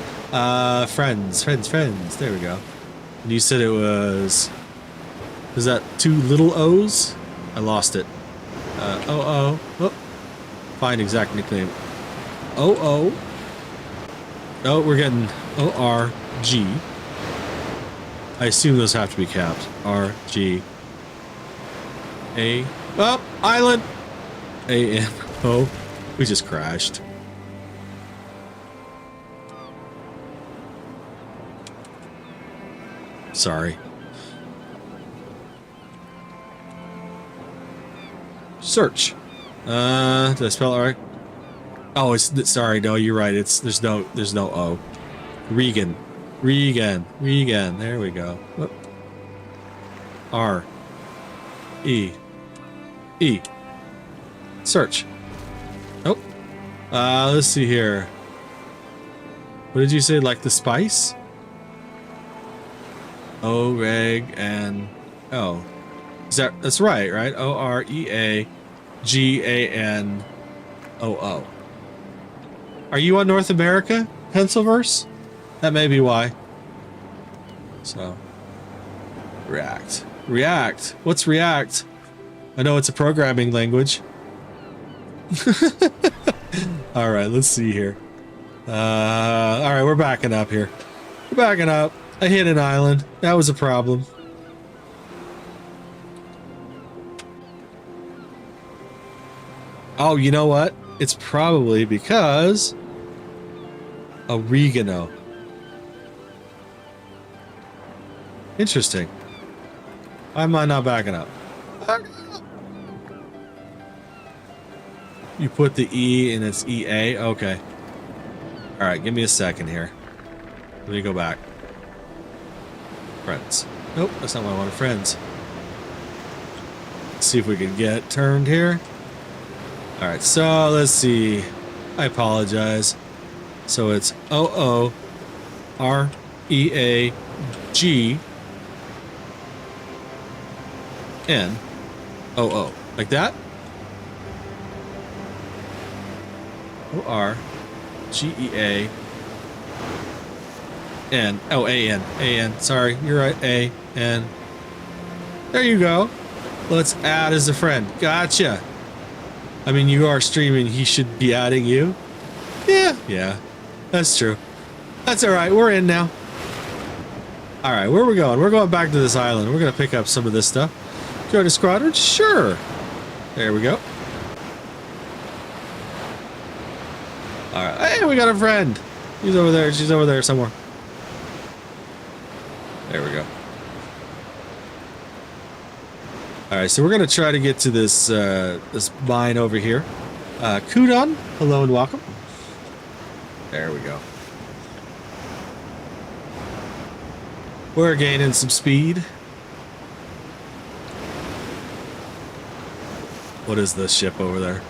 Friends. There we go. And you said it was that 2 little O's? I lost it. Oh. Find exact nickname. Oh, we're getting O-R-G. I assume those have to be capped. R-G. A. Oh, island. A-M-O. We just crashed. Sorry. Search. Did I spell it right? Oh, it's sorry. No, you're right. There's no O. Regan. There we go. Whoop. R. E. E. Search. Oh. Let's see here. What did you say? Like the spice? O, reg, and O. That's right, right? O-R-E-A-G-A-N-O-O. Are you on North America, Pencilverse? That may be why. So, React. What's React? I know it's a programming language. All right, let's see here. All right, we're backing up here. We're backing up. I hit an island. That was a problem. Oh, you know what? It's probably because oregano. Interesting. Why am I not backing up? You put the E and it's EA? Okay. Alright, give me a second here. Let me go back. Friends. Nope, that's not what I wanted. Friends. Let's see if we can get turned here. Alright, so let's see. I apologize. So it's O-O-R-E-A-G-N-O-O. Like that? O-R-G-E-A-N. Oh, A-N. A-N. Sorry, you're right. A-N. There you go. Let's add as a friend. Gotcha. I mean, you are streaming. He should be adding you. Yeah. That's true. That's alright. We're in now. Alright, where are we going? We're going back to this island. We're going to pick up some of this stuff. Join a squadron? Sure. There we go. Alright. Hey, we got a friend. He's over there. She's over there somewhere. There we go. Alright, so we're going to try to get to this this mine over here. Kudon, hello and welcome. There we go. We're gaining some speed. What is this ship over there?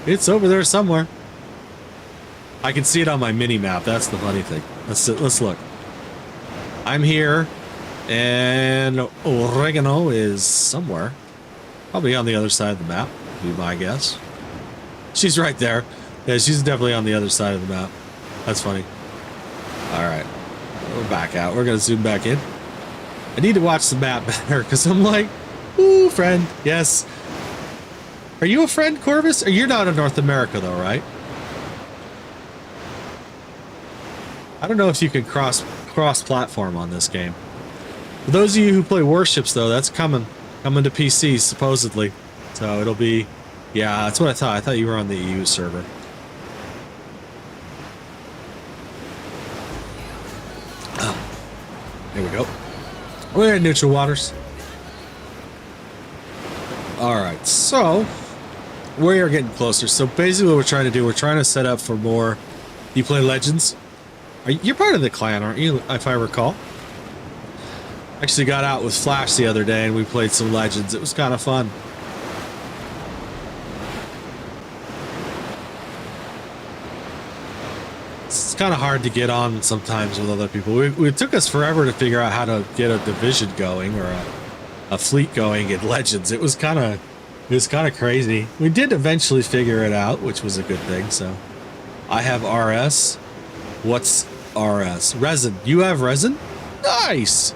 It's over there somewhere. I can see it on my mini-map. That's the funny thing. Let's look. I'm here, and oregano is somewhere. Probably on the other side of the map, would be my guess. She's right there. Yeah, she's definitely on the other side of the map. That's funny. Alright. We're back out. We're going to zoom back in. I need to watch the map better, because I'm like, ooh, friend. Yes. Are you a friend, Corvus? Or you're not in North America, though, right? I don't know if you can cross-platform on this game. For those of you who play Warships, though, that's coming to PC, supposedly. So it'll be... Yeah, that's what I thought. I thought you were on the EU server. There we go. We're in neutral waters. Alright, so... we are getting closer. So basically what we're trying to do, we're trying to set up for more... You play Legends? You're part of the clan, aren't you, if I recall? Actually got out with Flash the other day and we played some Legends. It was kind of fun. It's kind of hard to get on sometimes with other people. It took us forever to figure out how to get a division going or a fleet going in Legends. It was kind of crazy. We did eventually figure it out, which was a good thing. So I have RS. What's RS? Resin. You have resin? Nice.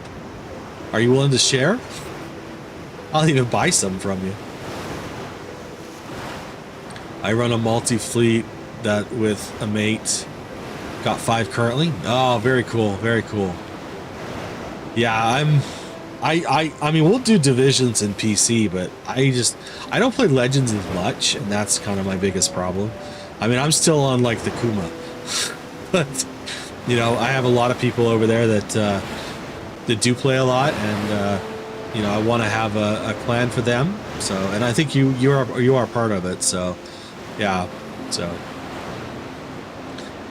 Are you willing to share? I'll even buy some from you. I run a multi-fleet that with a mate. Got 5 currently. Oh, very cool. Very cool. Yeah, I mean, we'll do divisions in PC, but I don't play Legends as much, and that's kind of my biggest problem. I mean, I'm still on like the Kuma, but you know, I have a lot of people over there that do play a lot, and you know, I want to have a clan for them. So, and I think you are part of it. So, yeah. So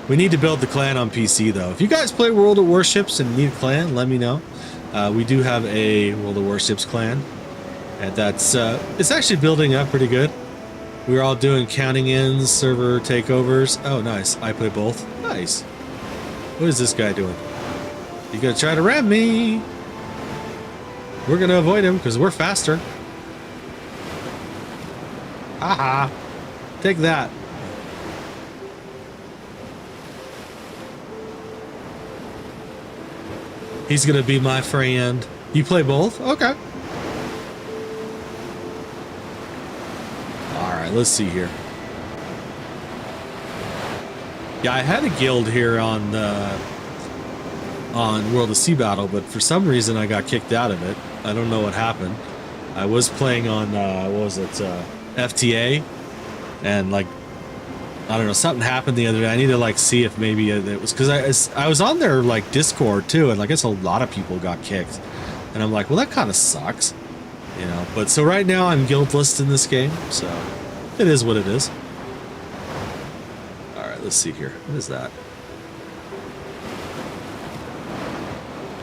we need to build the clan on PC though. If you guys play World of Warships and need a clan, let me know. We do have a World of Warships clan, and that's it's actually building up pretty good. We're all doing counting ins, server takeovers. Oh, nice. I play both. Nice. What is this guy doing? He's gonna try to ram me. We're gonna avoid him because we're faster. Haha. Take that. He's gonna be my friend. You play both? Okay. Alright, let's see here. Yeah, I had a guild here on World of Sea Battle, but for some reason I got kicked out of it. I don't know what happened. I was playing on what was it, FTA, and like, I don't know, something happened the other day. I need to like see if maybe it was because I was on their like Discord too, and I guess a lot of people got kicked, and I'm like, well, that kind of sucks, you know. But so right now I'm guildless in this game, so it is what it is. All right, let's see here. What is that?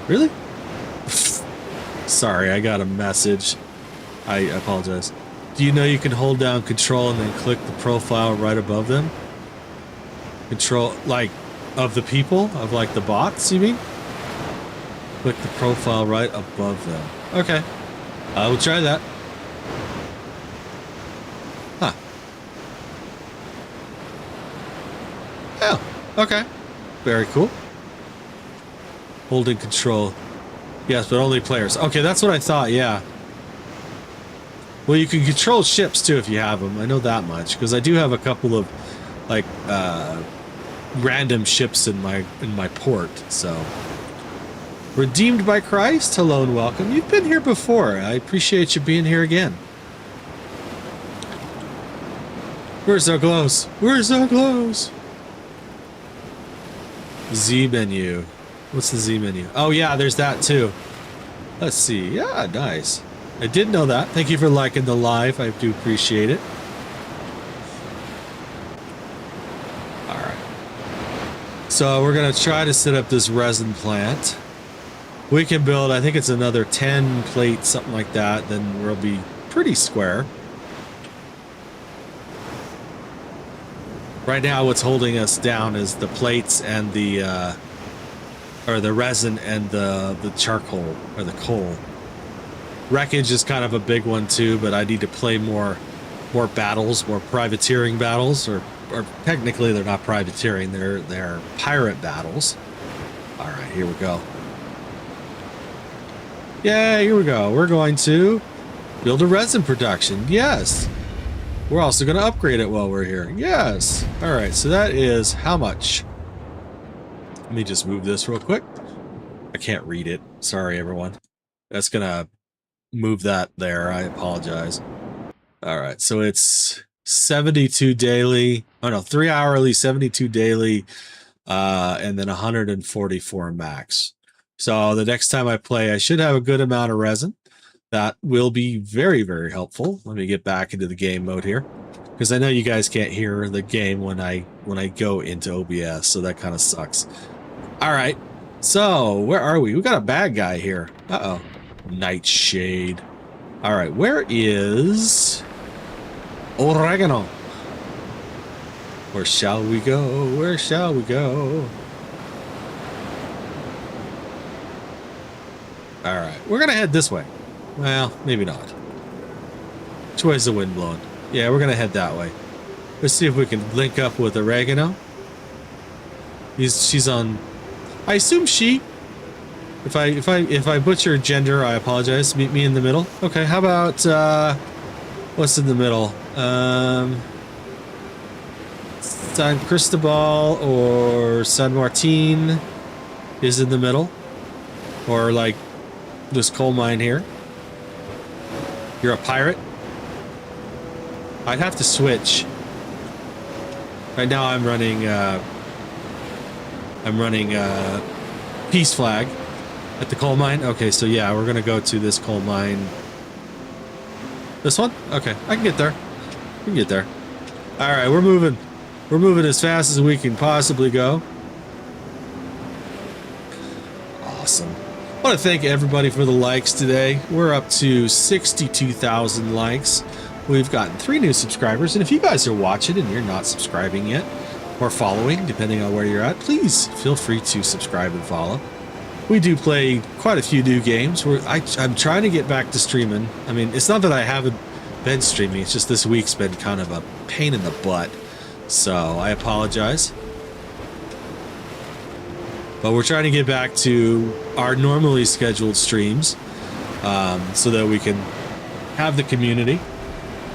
Really? Sorry, I got a message. I apologize. Do you know you can hold down control and then click the profile right above them? Control, like, of the people? Of, like, the bots, you mean? Click the profile right above them. Okay. I will try that. Huh. Oh, okay. Very cool. Holding control. Yes, but only players. Okay, that's what I thought, yeah. Well, you can control ships too if you have them. I know that much because I do have a couple of like random ships in my port. So, redeemed by Christ. Hello and welcome. You've been here before. I appreciate you being here again. We're so close. We're so close. Z menu. What's the Z menu? Oh yeah, there's that too. Let's see. Yeah, nice. I did know that. Thank you for liking the live. I do appreciate it. All right. So we're going to try to set up this resin plant. We can build, I think it's another 10 plates, something like that. Then we'll be pretty square. Right now, what's holding us down is the plates and the resin and the charcoal or the coal. Wreckage is kind of a big one too, but I need to play more battles, more privateering battles, or technically they're not privateering, they're pirate battles. All right, here we go. Yeah, here we go. We're going to build a resin production. Yes. We're also going to upgrade it while we're here. Yes. All right, so that is how much? Let me just move this real quick. I can't read it. Sorry, everyone. That's going to move that there. I apologize. All right, so it's 72 daily. Oh no, 3 hourly, 72 daily, and then 144 max. So the next time I play, I should have a good amount of resin. That will be very, very helpful. Let me get back into the game mode here, because I know you guys can't hear the game when I go into OBS, so that kind of sucks. All right, so where are we? We got a bad guy here. Uh-oh. Nightshade. All right, where is oregano? Where shall we go? Where shall we go? All right, we're gonna head this way. Well, maybe not. Which way is the wind blowing? Yeah, we're gonna head that way. Let's see if we can link up with oregano. She's on. I assume she. If I butcher gender, I apologize. Meet me in the middle. Okay, how about what's in the middle? San Cristobal or San Martin is in the middle, or like this coal mine here. You're a pirate? I'd have to switch. Right now I'm running peace flag at the coal mine. Okay, so yeah, we're gonna go to this coal mine. This one? Okay, I can get there. We can get there. All right, we're moving. We're moving as fast as we can possibly go. Awesome. I want to thank everybody for the likes today. We're up to 62,000 likes. We've gotten 3 new subscribers, and if you guys are watching and you're not subscribing yet, or following, depending on where you're at, please feel free to subscribe and follow. We do play quite a few new games. I'm trying to get back to streaming. I mean, it's not that I haven't been streaming, it's just this week's been kind of a pain in the butt. So, I apologize. But we're trying to get back to our normally scheduled streams so that we can have the community.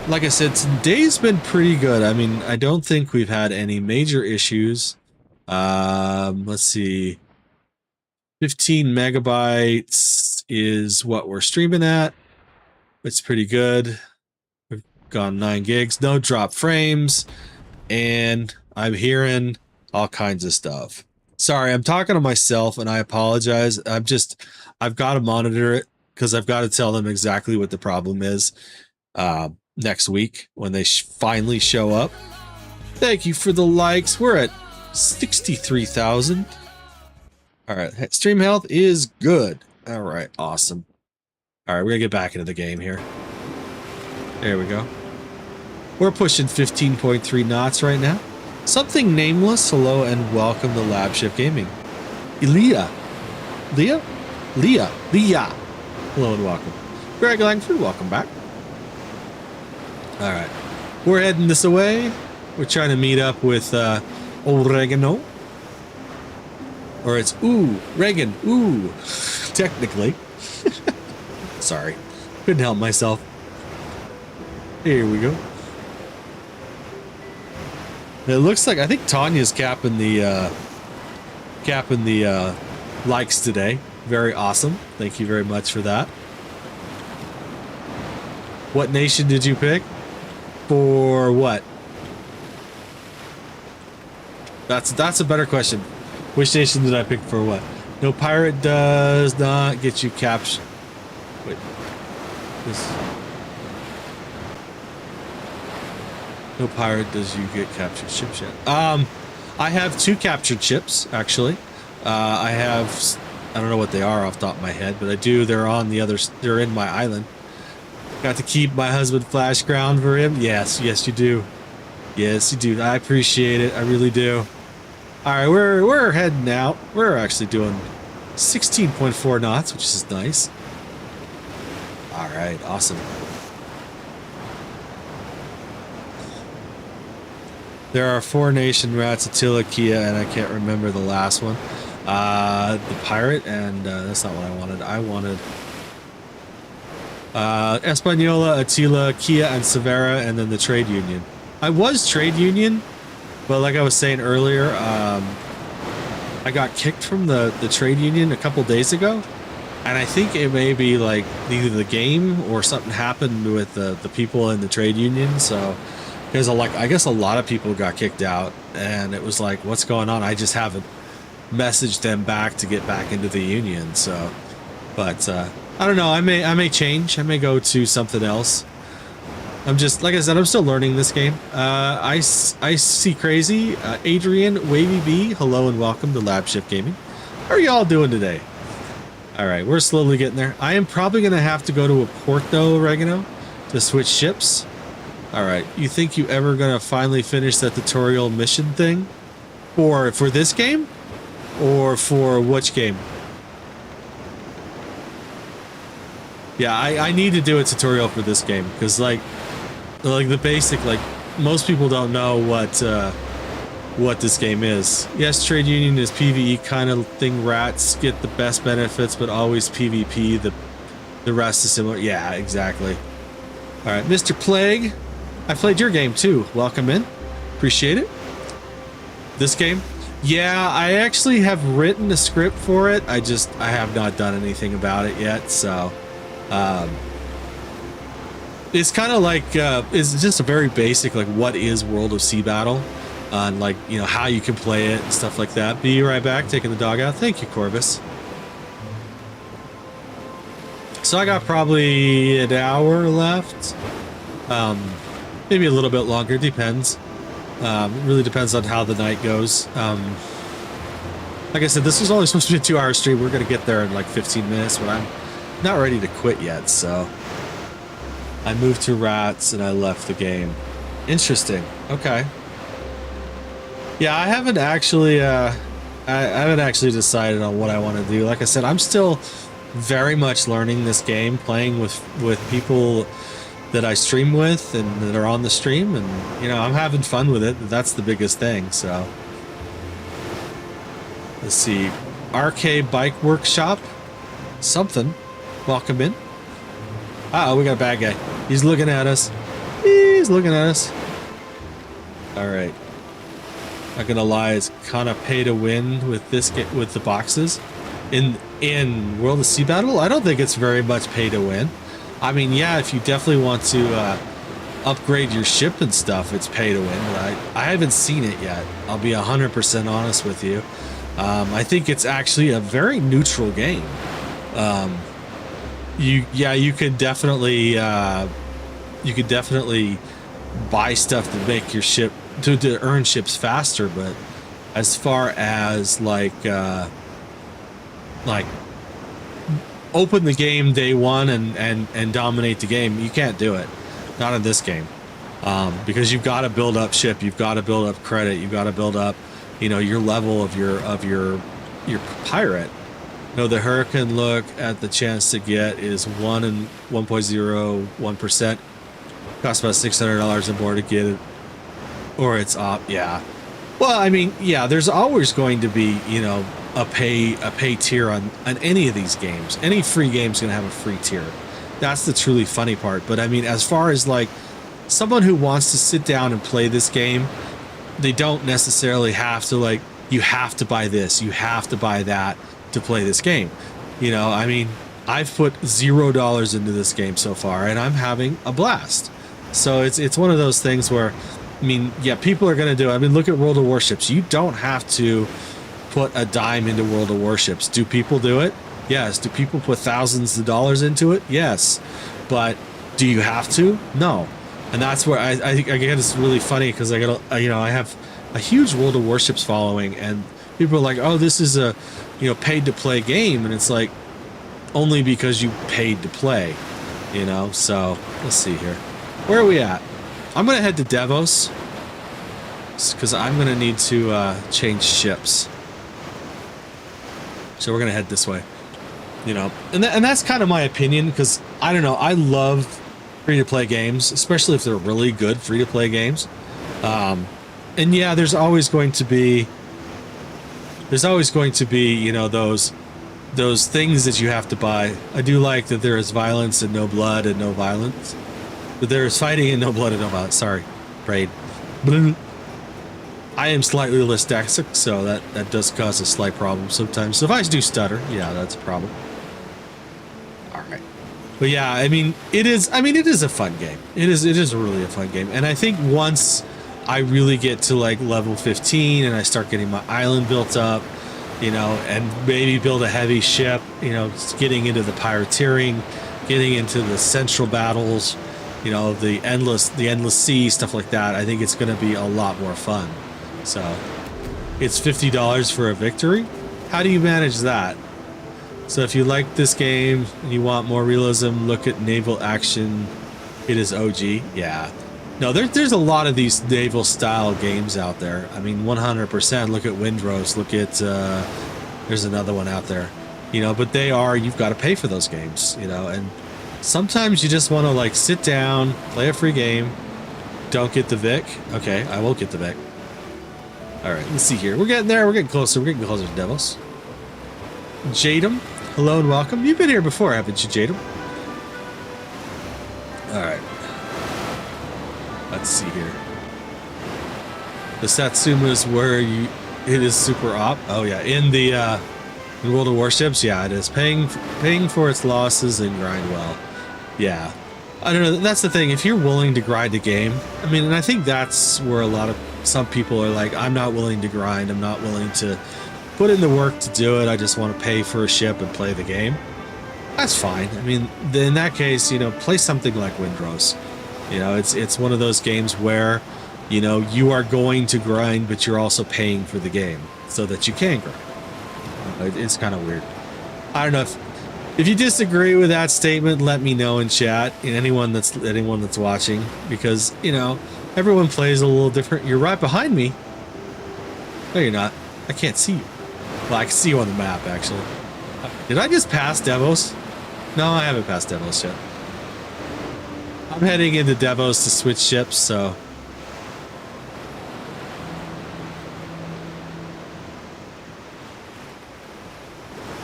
Like I said, today's been pretty good. I mean, I don't think we've had any major issues. Let's see. 15 megabytes is what we're streaming at. It's pretty good. We've gone 9 gigs, no drop frames, and I'm hearing all kinds of stuff. Sorry, I'm talking to myself and I apologize. I've got to monitor it because I've got to tell them exactly what the problem is next week when they finally show up. Thank you for the likes. We're at 63,000. All right, stream health is good. All right, awesome. All right, we're gonna get back into the game here. There we go. We're pushing 15.3 knots right now. Something nameless. Hello and welcome to LabChefGaming. Leah. Hello and welcome. Greg Langford, welcome back. All right, we're heading this way. We're trying to meet up with oregano. Or it's ooh, Reagan, ooh, technically. Sorry, couldn't help myself. Here we go. It looks like I think Tanya's capping the likes today. Very awesome. Thank you very much for that. What nation did you pick? For what? That's a better question. Which nation did I pick for what? No pirate does not get you captured. Wait. This. No pirate does you get captured ships yet. I have 2 captured ships, actually. I don't know what they are off the top of my head, but I do. They're on the other, they're in my island. Got to keep my husband flash ground for him. Yes, you do. Yes, you do. I appreciate it. I really do. All right, we're heading out. We're actually doing 16.4 knots, which is nice. All right, awesome. There are 4 nation rats: Attila, Kia, and I can't remember the last one. The pirate, and that's not what I wanted. I wanted Española, Attila, Kia, and Severa, and then the trade union. I was trade union, but like I was saying earlier, I got kicked from the trade union a couple days ago, and I think it may be like either the game or something happened with the people in the trade union. So there's I guess a lot of people got kicked out, and it was like, what's going on? I just haven't messaged them back to get back into the union. So, but I don't know. I may change. I may go to something else. I'm just, like I said, I'm still learning this game. I see crazy. Adrian, Wavy B, hello and welcome to LabChefGaming. How are y'all doing today? All right, we're slowly getting there. I am probably going to have to go to a port, though, Oregano, to switch ships. All right, you think you ever going to finally finish that tutorial mission thing? For this game? Or for which game? Yeah, I need to do a tutorial for this game, because like the basic, like most people don't know what this game is. Yes, trade union is PvE kind of thing. Rats get the best benefits, but always PvP. The rest is similar. Yeah, exactly. All right, Mr. Plague, I played your game too. Welcome in. Appreciate it. This game, Yeah, I actually have written a script for it. I have not done anything about it yet. So, it's kind of like, it's just a very basic, like, what is World of Sea Battle? And like, you know, how you can play it and stuff like that. Be right back, taking the dog out. Thank you, Corvus. So I got probably an hour left. Maybe a little bit longer, depends. It really depends on how the night goes. Like I said, this was only supposed to be a 2-hour stream. We're going to get there in like 15 minutes, but I'm not ready to quit yet, so I moved to rats and I left the game. Interesting. Okay. Yeah, I haven't actually I haven't actually decided on what I want to do. Like I said, I'm still very much learning this game, playing with people that I stream with and that are on the stream, and you know, I'm having fun with it. That's the biggest thing. So let's see, RK Bike Workshop, something. Welcome in. Uh-oh, we got a bad guy. He's looking at us. He's looking at us. All right. Not gonna lie, it's kind of pay to win with this with the boxes in World of Sea Battle. I don't think it's very much pay to win. I mean, yeah, if you definitely want to upgrade your ship and stuff, it's pay to win. But I haven't seen it yet. I'll be 100% honest with you. I think it's actually a very neutral game. You could definitely buy stuff to make your ship to earn ships faster, but as far as like open the game day one and dominate the game, you can't do it. Not in this game, because you've got to build up ship, you've got to build up credit, you've got to build up, you know, your level of your pirate. No, the Hurricane look at the chance to get is 1 and 1.01%. Costs about $600 and more to get it, or it's up. Yeah. Well, I mean, yeah, there's always going to be, you know, a pay tier on any of these games. Any free game's gonna have a free tier. That's the truly funny part. But I mean, as far as like someone who wants to sit down and play this game, they don't necessarily have to, like, you have to buy this, you have to buy that to play this game. You know, I mean, I've put $0 into this game so far and I'm having a blast. So it's one of those things where, I mean, yeah, people are going to do it. I mean, look at World of Warships. You don't have to put a dime into World of Warships. Do people do it? Yes. Do people put thousands of dollars into it? Yes. But do you have to? No. And that's where I think, again, it's really funny because I got, you know, I have a huge World of Warships following, and people are like, oh, this is a, you know, paid to play game. And it's like, only because you paid to play, you know? So let's see here. Where are we at? I'm going to head to Davos because I'm going to need to change ships. So we're going to head this way, you know, and that's kind of my opinion, because I don't know. I love free-to-play games, especially if they're really good free-to-play games. And yeah, there's always going to be, you know, those things that you have to buy. I do like that there is violence and no blood and no violence. But there is fighting and no blood and no violence. Sorry, braid. I am slightly dyslexic, so that does cause a slight problem sometimes. So if I do stutter, yeah, that's a problem. All right. But yeah, I mean, it is a fun game. It is really a fun game. And I think once I really get to like level 15 and I start getting my island built up, you know, and maybe build a heavy ship, you know, getting into the pirateering, getting into the central battles, you know, the endless sea, stuff like that, I think it's going to be a lot more fun. So it's $50 for a victory. How do you manage that? So if you like this game and you want more realism, look at Naval Action. It is OG. Yeah. No, there's a lot of these naval style games out there. I mean, 100%. Look at Windrose. Look at, there's another one out there, you know, but you've got to pay for those games, you know, and sometimes you just want to like sit down, play a free game. Don't get the Vic. Okay, I will get the Vic. All right, let's see here. We're getting there. We're getting closer. We're getting closer to Devils. Jadem, hello and welcome. You've been here before, haven't you, Jadem? All right. Let's see here. The Satsumas It is super op. Oh yeah, in the in World of Warships, yeah, it is paying for its losses and grind well. Yeah, I don't know. That's the thing. If you're willing to grind a game, I mean, and I think that's where some people are like, I'm not willing to grind. I'm not willing to put in the work to do it. I just want to pay for a ship and play the game. That's fine. I mean, in that case, you know, play something like Windrose. You know, it's one of those games where, you know, you are going to grind, but you're also paying for the game so that you can grind. It's kind of weird. I don't know if you disagree with that statement, let me know in chat. Anyone that's watching, because you know everyone plays a little different. You're right behind me. No, you're not. I can't see you. Well, I can see you on the map actually. Did I just pass Devos? No, I haven't passed Devos yet. I'm heading into Devos to switch ships, so.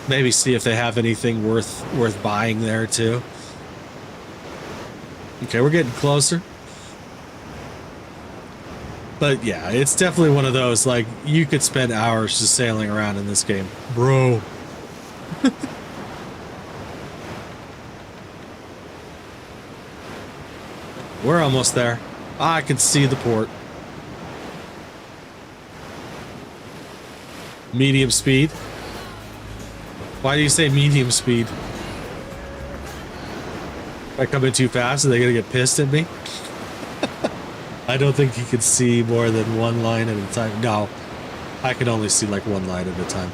Maybe see if they have anything worth buying there too. Okay, we're getting closer. But yeah, it's definitely one of those, like, you could spend hours just sailing around in this game. Bro. We're almost there. I can see the port. Medium speed. Why do you say medium speed? If I come in too fast, are they gonna get pissed at me? I don't think you can see more than one line at a time. No, I can only see like one line at a time.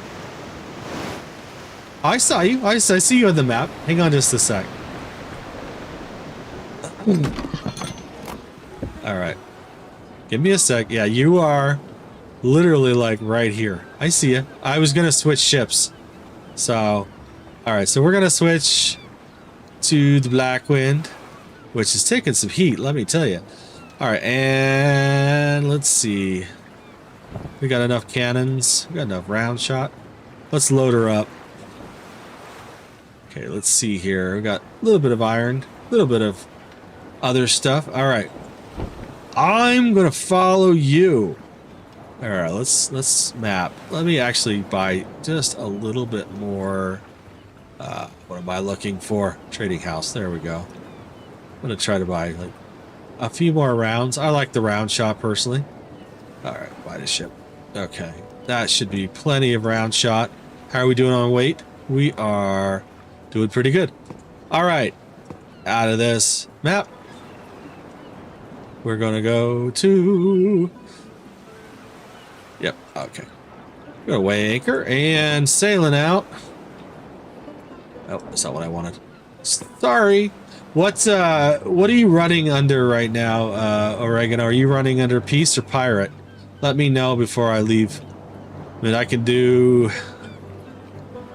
I saw you. I see you on the map. Hang on just a sec. All right. Give me a sec. Yeah, you are literally like right here. I see you. I was gonna switch ships. So, all right. So we're gonna switch to the Blackwind, which is taking some heat, let me tell you. All right, and let's see. We got enough cannons. We got enough round shot. Let's load her up. Okay, let's see here. We got a little bit of iron, a little bit of other stuff. All right, I'm gonna follow you. All right, let's map. Let me actually buy just a little bit more. What am I looking for? Trading house. There we go. I'm gonna try to buy like a few more rounds. I like the round shot personally. All right, buy the ship. Okay, that should be plenty of round shot. How are we doing on weight? We are doing pretty good. All right, out of this map, we're gonna go to. Yep. Okay. We're gonna weigh anchor and sailing out. Oh, that's not what I wanted. Sorry. What are you running under right now, Oregano? Are you running under Peace or Pirate? Let me know before I leave. I mean, I can do...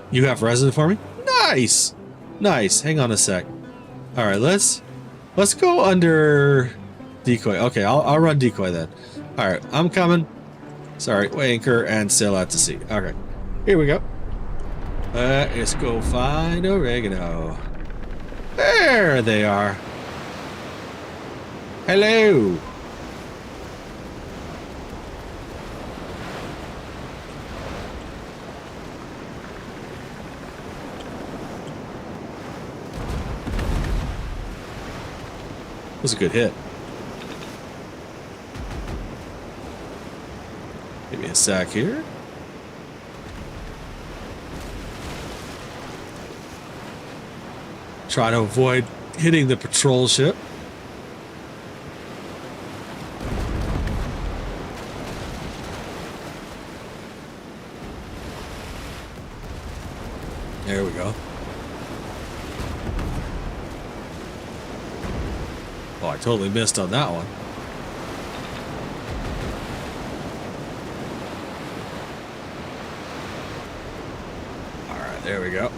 You have resident for me? Nice! Nice. Hang on a sec. Alright, let's go under decoy. Okay, I'll run decoy then. Alright, I'm coming. Sorry, weigh anchor and sail out to sea. Okay, here we go. Let's go find Oregano. There they are. Hello. That was a good hit. Give me a sec here. Try to avoid hitting the patrol ship. There we go. Oh, I totally missed on that one. All right, there we go.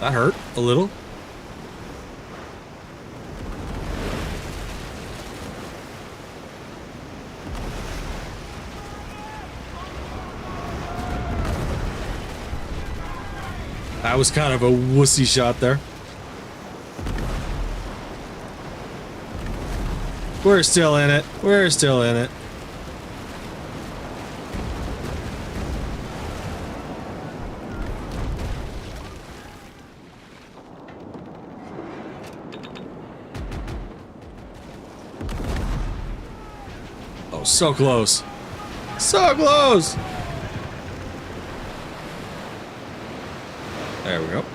That hurt a little. That was kind of a wussy shot there. We're still in it. We're still in it. Oh, so close. So close! There we go.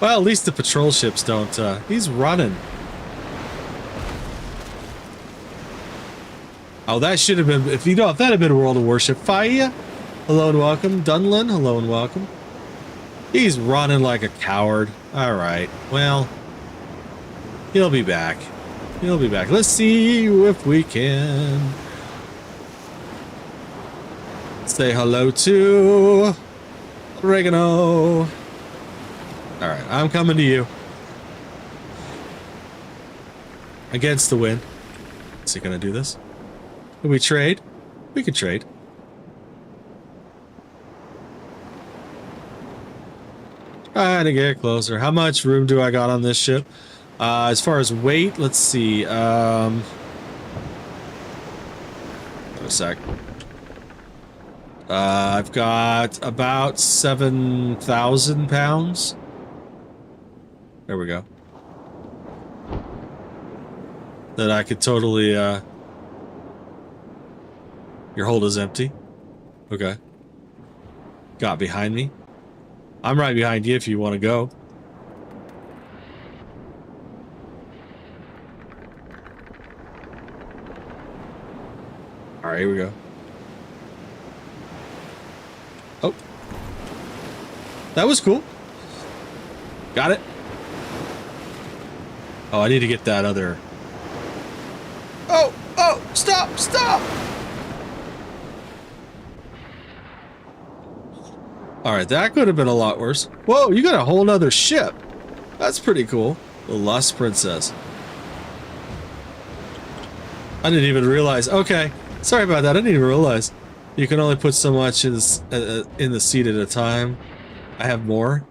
Well, at least the patrol ships don't, he's running. Oh, that should have been, if that had been World of Warship. Fire, hello and welcome. Dunlin, hello and welcome. He's running like a coward. Alright, well, he'll be back. He'll be back. Let's see if we can say hello to oregano. Alright, I'm coming to you. Against the wind. Is he gonna do this? Can we trade? We can trade. Trying to get closer. How much room do I got on this ship? As far as weight, let's see. Wait a sec. I've got about 7,000 pounds. There we go. That I could totally, Your hold is empty. Okay. Got behind me. I'm right behind you if you want to go. Alright, here we go. Oh. That was cool. Got it. Oh, I need to get that other... Oh! Oh! Stop! Stop! Alright, that could have been a lot worse. Whoa, you got a whole nother ship. That's pretty cool. The Lust Princess. I didn't even realize. Okay, sorry about that. I didn't even realize. You can only put so much in the seat at a time. I have more.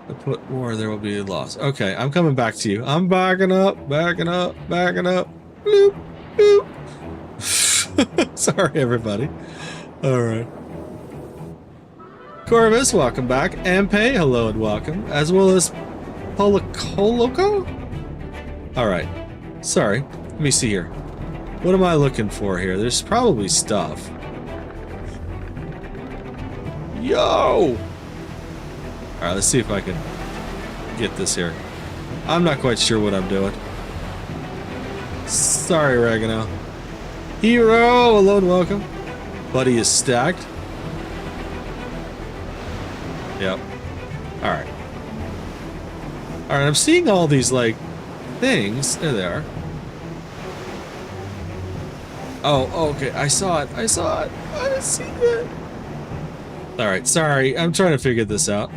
I put more, there will be a loss. Okay, I'm coming back to you. I'm backing up, backing up, backing up. Bloop, bloop. Sorry, everybody. Alright. Corvus, welcome back. Ampe, hello and welcome. As well as Polocoloco? Alright. Sorry. Let me see here. What am I looking for here? There's probably stuff. Yo! Alright, let's see if I can get this here. I'm not quite sure what I'm doing. Sorry, Oregano. Hero, hello and welcome. Buddy is stacked. Yep. Alright. Alright, I'm seeing all these, like, things. There they are. Oh, okay. I saw it. I saw it. I see it. Alright, sorry. I'm trying to figure this out.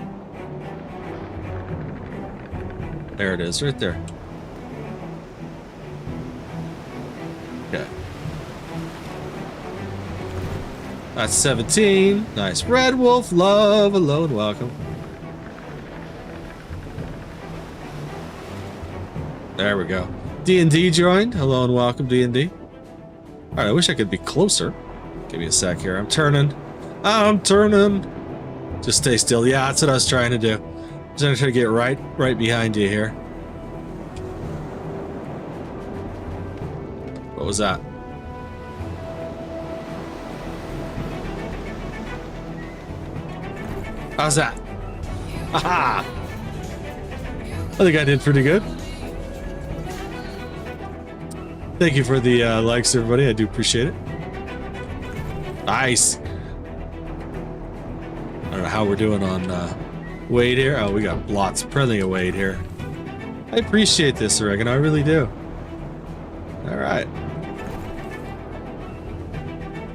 There it is, right there. Okay. That's 17. Nice. Red Wolf, love, hello and welcome. There we go. D&D joined. Hello and welcome, D&D. Alright, I wish I could be closer. Give me a sec here. I'm turning. I'm turning. Just stay still. Yeah, that's what I was trying to do. I'm just gonna try to get right behind you here. What was that? How's that? Haha! I think I did pretty good. Thank you for the likes, everybody. I do appreciate it. Nice. I don't know how we're doing on weight here. Oh, we got plenty of weight here. I appreciate this, Oregano. I really do. All right.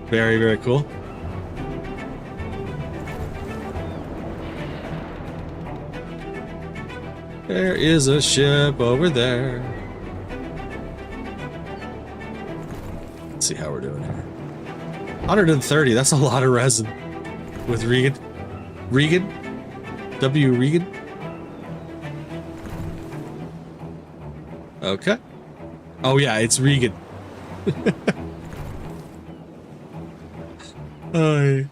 Very, very cool. There is a ship over there. Let's see how we're doing here. 130, that's a lot of resin. With Regan. Regan? W. Regan? Okay. Oh yeah, it's Regan. Hi.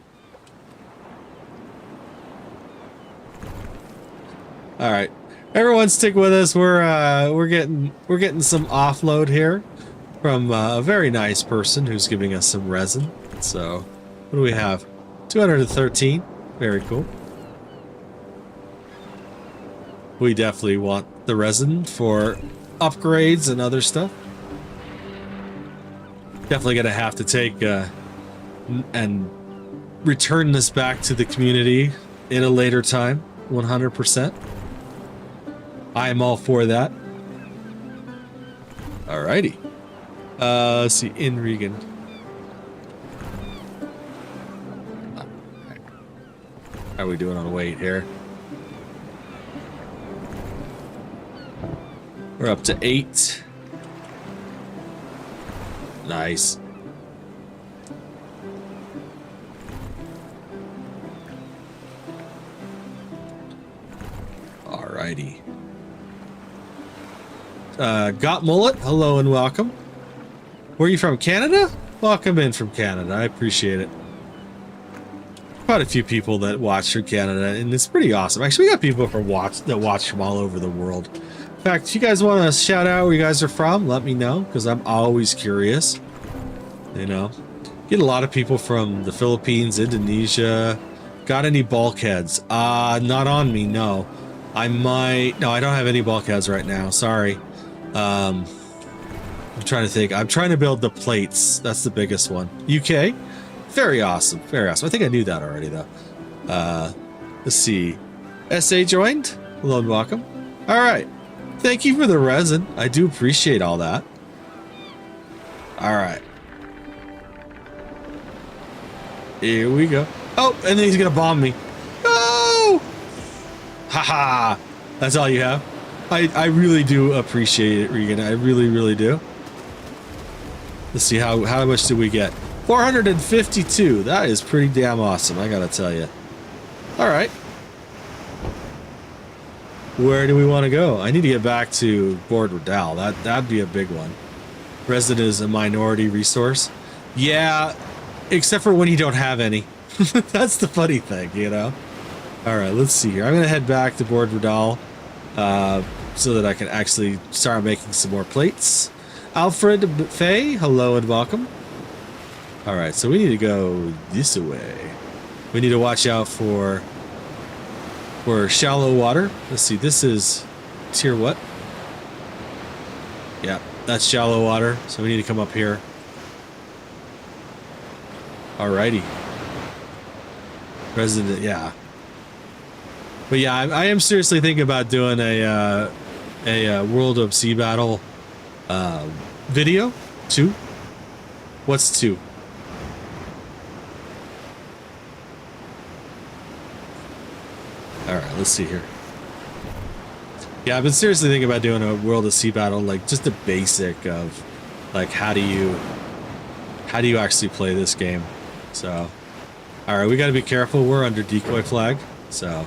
All right, everyone, stick with us. We're getting some offload here from a very nice person who's giving us some resin. So, what do we have? 213. Very cool. We definitely want the resin for upgrades and other stuff. Definitely gonna have to take and return this back to the community in a later time. 100%. I am all for that. Alrighty. Let's see, in Regan. How are we doing on weight here? We're up to 8. Nice. Alrighty. Got Mullet, hello and welcome. Where are you from, Canada? Welcome in from Canada, I appreciate it. Quite a few people that watch from Canada, and it's pretty awesome. Actually, we got people that watch from all over the world. In fact, if you guys want to shout out where you guys are from, let me know, because I'm always curious. You know, get a lot of people from the Philippines, Indonesia. Got any bulkheads? Not on me, no. I might. No, I don't have any bulkheads right now. Sorry. I'm trying to think. I'm trying to build the plates. That's the biggest one. UK? Very awesome. Very awesome. I think I knew that already, though. Let's see. SA joined? Hello and welcome. All right. Thank you for the resin. I do appreciate all that. All right. Here we go. Oh, and then he's going to bomb me. No! Haha. That's all you have? I really do appreciate it, Regan. I really, really do. Let's see, how much did we get? 452. That is pretty damn awesome, I gotta tell you. All right. Where do we want to go? I need to get back to Board Redal. That'd be a big one. Resin is a minority resource. Yeah, except for when you don't have any. That's the funny thing, you know? All right, let's see here. I'm going to head back to Board Redal so that I can actually start making some more plates. Alfred Fay, hello and welcome. All right, so we need to go this way. We need to watch out for shallow water. Let's see, this is tier what? Yeah, that's shallow water, so we need to come up here. Alrighty. Resident, yeah. But yeah, I am seriously thinking about doing a World of Sea Battle video. 2? What's 2? All right, let's see here. Yeah, I've been seriously thinking about doing a World of Sea Battle, like just a basic of like how do you actually play this game. So, all right, we got to be careful. We're under decoy flag, so.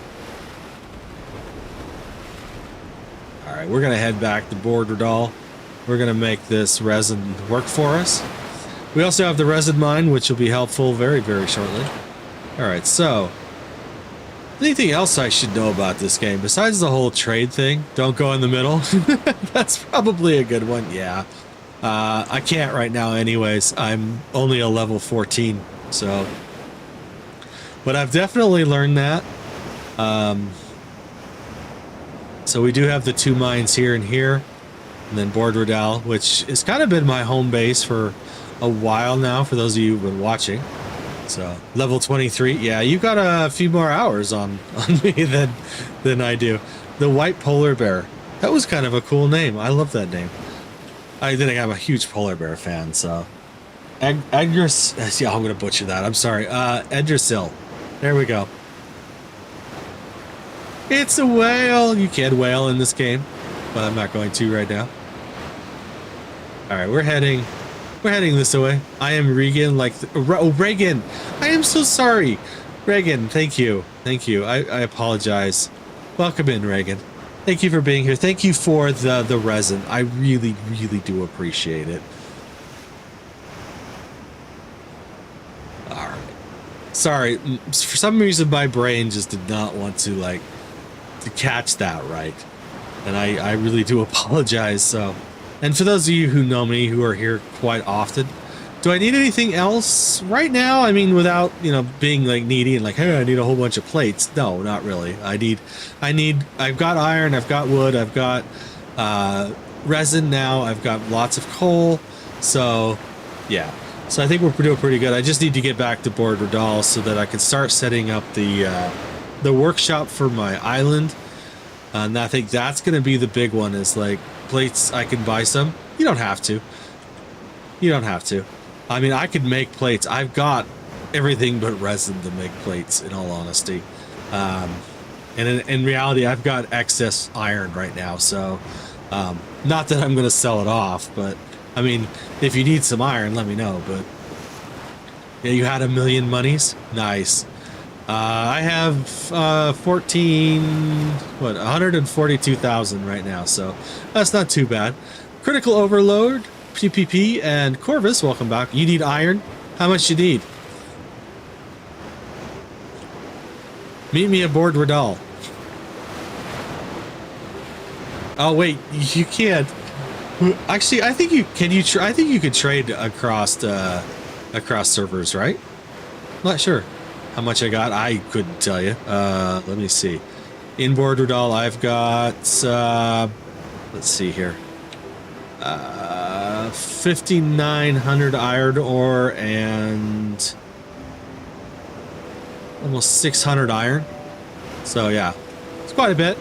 All right, we're gonna head back to Board Redal. We're gonna make this resin work for us. We also have the resin mine, which will be helpful very, very shortly. All right, so anything else I should know about this game besides the whole trade thing? Don't go in the middle. That's probably a good one. Yeah, I can't right now. Anyways, I'm only a level 14, so. But I've definitely learned that. So we do have the 2 mines here and here, and then Board Redal, which has kind of been my home base for a while now, for those of you who've been watching. So level 23, yeah, you got a few more hours on me than I do. The White Polar Bear, that was kind of a cool name. I love that name. I think I'm a huge polar bear fan, so. Edgar, yeah, I'm gonna butcher that. I'm sorry. Edgersil. There we go. It's a whale. You can whale in this game, but I'm not going to right now. All right, we're heading this way. I am Regan, like Reagan. I am so sorry, Reagan. Thank you. I apologize. Welcome in, Reagan. Thank you for being here. Thank you for the resin. I really, really do appreciate it. All right. Sorry, for some reason my brain just did not want to like to catch that right, and I really do apologize. So, and for those of you who know me, who are here quite often, do I need anything else right now? I mean, without, you know, being like needy and like, hey, I need a whole bunch of plates. No, not really. I've got iron, I've got wood, I've got resin now, I've got lots of coal. So yeah, so I think we're doing pretty good. I just need to get back to Border Doll so that I can start setting up the workshop for my island. And I think that's going to be the big one, is like plates. I can buy some. You don't have to. You don't have to. I mean, I could make plates. I've got everything but resin to make plates, in all honesty. And in reality, I've got excess iron right now. So, not that I'm going to sell it off, but I mean, if you need some iron, let me know. But yeah, you had 1,000,000 monies. Nice. I have 142,000 right now, so that's not too bad. Critical Overload, PPP, and Corvus, welcome back. You need iron? How much you need? Meet me aboard Radal. Oh wait, you can't. Actually, I think you can. I think you could trade across servers, right? I'm not sure how much I got. I couldn't tell you. Let me see. Inboard Radal, I've got, let's see here. 5,900 iron ore and almost 600 iron. So yeah, it's quite a bit.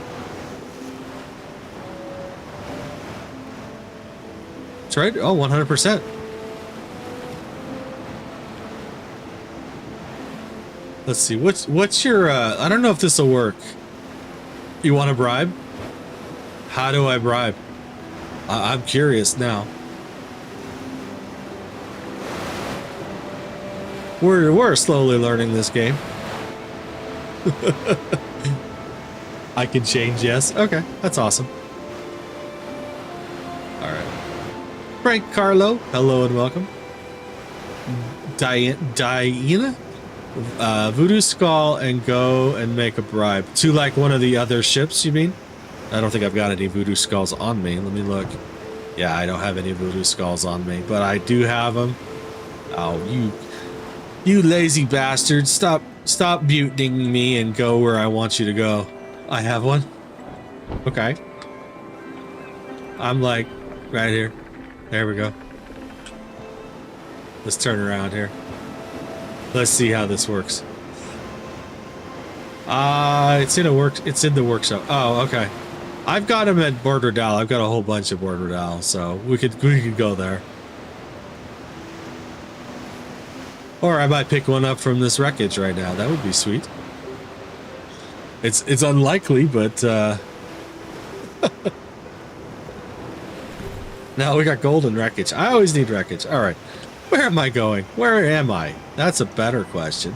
That's right. Oh, 100%. Let's see. What's your? I don't know if this will work. You want to bribe? How do I bribe? I'm curious now. We're slowly learning this game. I can change, yes. Okay, that's awesome. All right. Frank Carlo, hello and welcome. Diana, Voodoo Skull, and go and make a bribe to like one of the other ships. You mean? I don't think I've got any Voodoo Skulls on me. Let me look. Yeah, I don't have any Voodoo Skulls on me, but I do have them. Oh, you lazy bastard! Stop mutinying me and go where I want you to go. I have one. Okay. I'm like right here. There we go. Let's turn around here. Let's see how this works. It's in the workshop. Oh, okay. I've got him at Border Doll. I've got a whole bunch of Border Doll, so we could go there. Or I might pick one up from this wreckage right now. That would be sweet. It's unlikely, but now we got golden wreckage. I always need wreckage. All right. Where am I going? Where am I? That's a better question.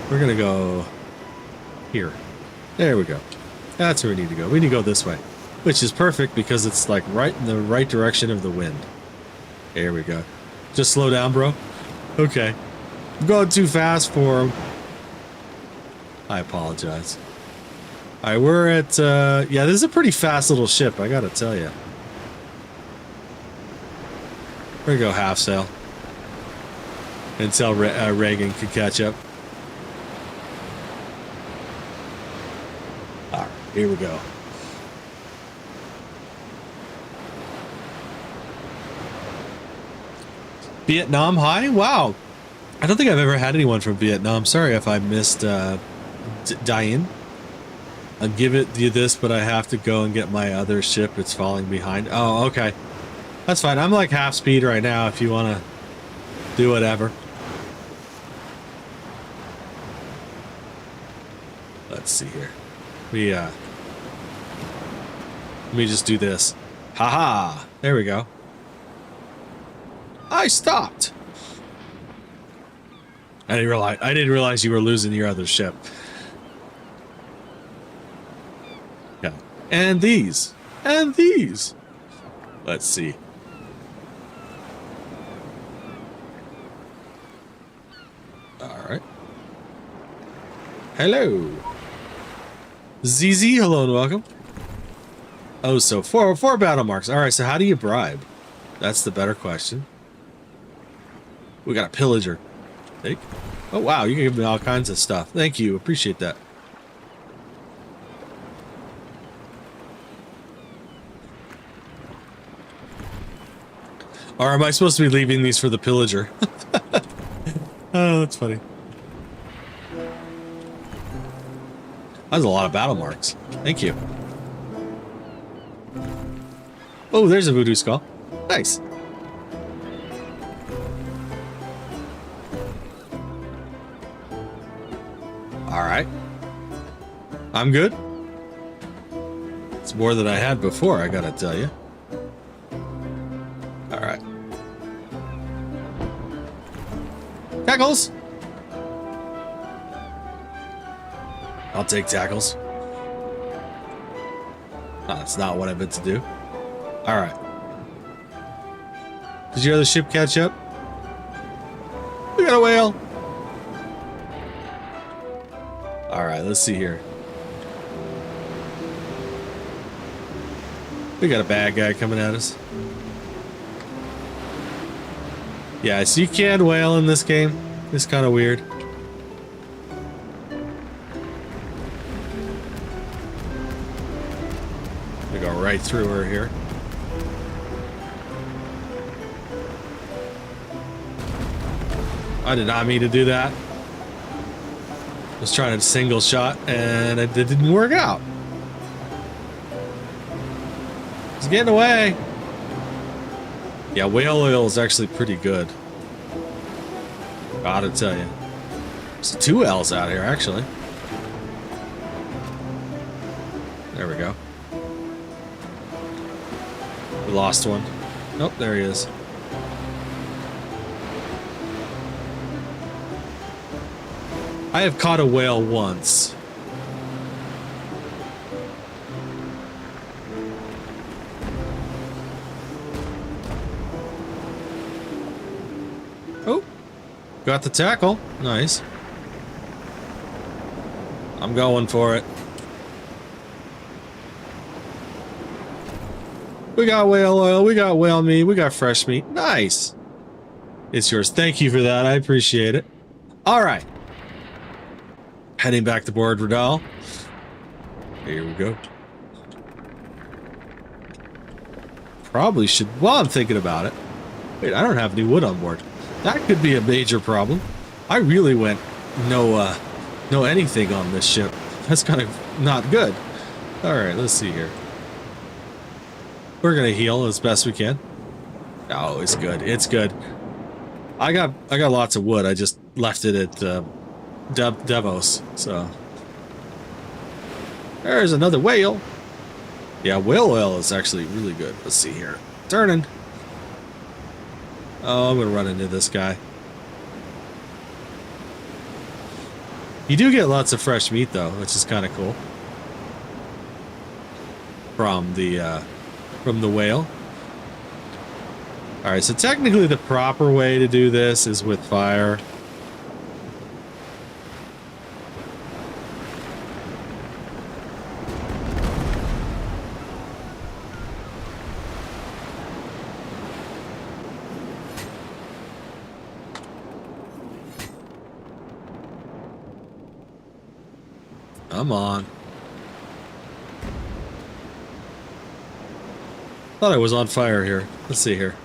We're gonna go here. There we go. That's where we need to go. We need to go this way, which is perfect because it's like right in the right direction of the wind. There we go. Just slow down, bro. Okay. I'm going too fast for him. I apologize. All right, we're at, yeah, this is a pretty fast little ship, I gotta tell you. We're gonna go half sail until Reagan can catch up. All right, here we go. Vietnam, hi. Wow. I don't think I've ever had anyone from Vietnam. Sorry if I missed Diane. I'll give it you this, but I have to go and get my other ship. It's falling behind. Oh, okay. That's fine. I'm like half speed right now if you want to do whatever. Let's see here. Let me just do this. Haha. There we go. I stopped. I didn't realize you were losing your other ship. Yeah. And these. And these. Let's see. All right. Hello. ZZ, hello and welcome. Oh, so four battle marks. All right, so how do you bribe? That's the better question. We got a pillager. Take. Oh, wow, you can give me all kinds of stuff. Thank you, appreciate that. Or am I supposed to be leaving these for the pillager? Oh, that's funny. That's a lot of battle marks. Thank you. Oh, there's a voodoo skull. Nice. All right. I'm good. It's more than I had before, I gotta tell you. All right. Tackles! I'll take tackles. No, that's not what I meant to do. All right. Did your other ship catch up? We got a whale. All right, let's see here. We got a bad guy coming at us. Yeah, so you can whale in this game. It's kind of weird. We go right through her here. I did not mean to do that. I was trying to single shot and it didn't work out. It's getting away. Yeah, whale oil is actually pretty good. Gotta tell you. There's 2 L's out here, actually. There we go. We lost one. Nope, there he is. I have caught a whale once. Oh, got the tackle. Nice. I'm going for it. We got whale oil, we got whale meat, we got fresh meat. Nice. It's yours. Thank you for that. I appreciate it. All right. Heading back to Board Radal. Here we go. Probably should... Well, I'm thinking about it. Wait, I don't have any wood on board. That could be a major problem. I really went no anything on this ship. That's kind of not good. All right, let's see here. We're gonna heal as best we can. Oh, it's good. It's good. I got lots of wood. I just left it at Devos. So there's another whale. Yeah, whale oil is actually really good. Let's see here. Turning. Oh, I'm gonna run into this guy. You do get lots of fresh meat though, which is kind of cool. From the whale. All right, so technically the proper way to do this is with fire. Come on. Thought I was on fire here. Let's see here.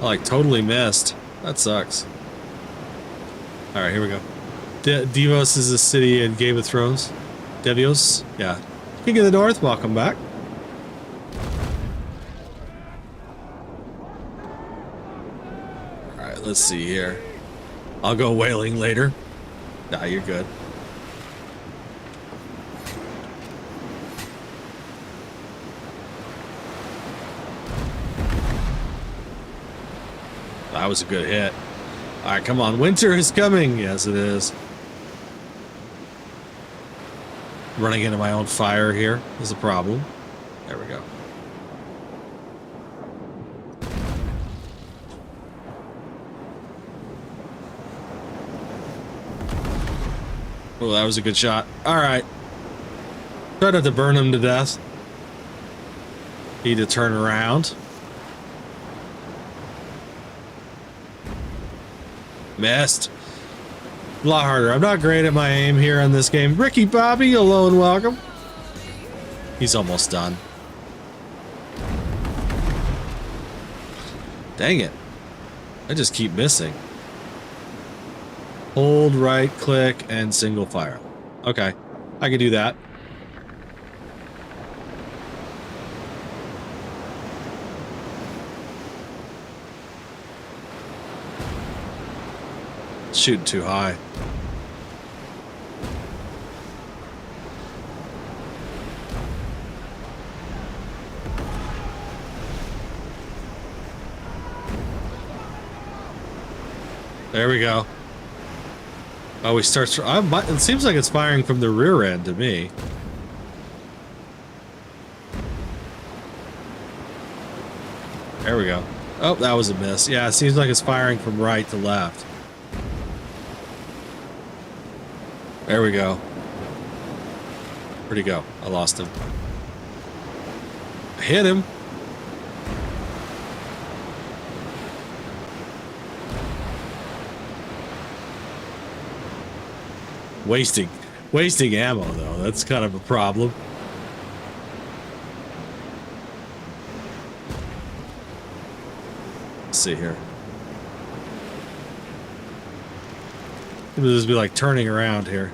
I like totally missed. That sucks. All right, here we go. Devos is a city in Game of Thrones. Devios? Yeah. King of the North, welcome back. All right, let's see here. I'll go whaling later. Nah, you're good. That was a good hit. All right, come on. Winter is coming. Yes, it is. Running into my own fire here is a problem. There we go. Oh, that was a good shot. All right. Try not to burn him to death. Need to turn around. Missed. A lot harder. I'm not great at my aim here on this game. Ricky Bobby, hello and welcome. He's almost done. Dang it. I just keep missing. Hold right click and single fire. Okay, I can do that. Shooting too high. There we go. Oh, he starts. It seems like it's firing from the rear end to me. There we go. Oh, that was a miss. Yeah, it seems like it's firing from right to left. There we go. Where'd he go? I lost him. I hit him. Wasting ammo though. That's kind of a problem. Let's see here. It'll just be like turning around here.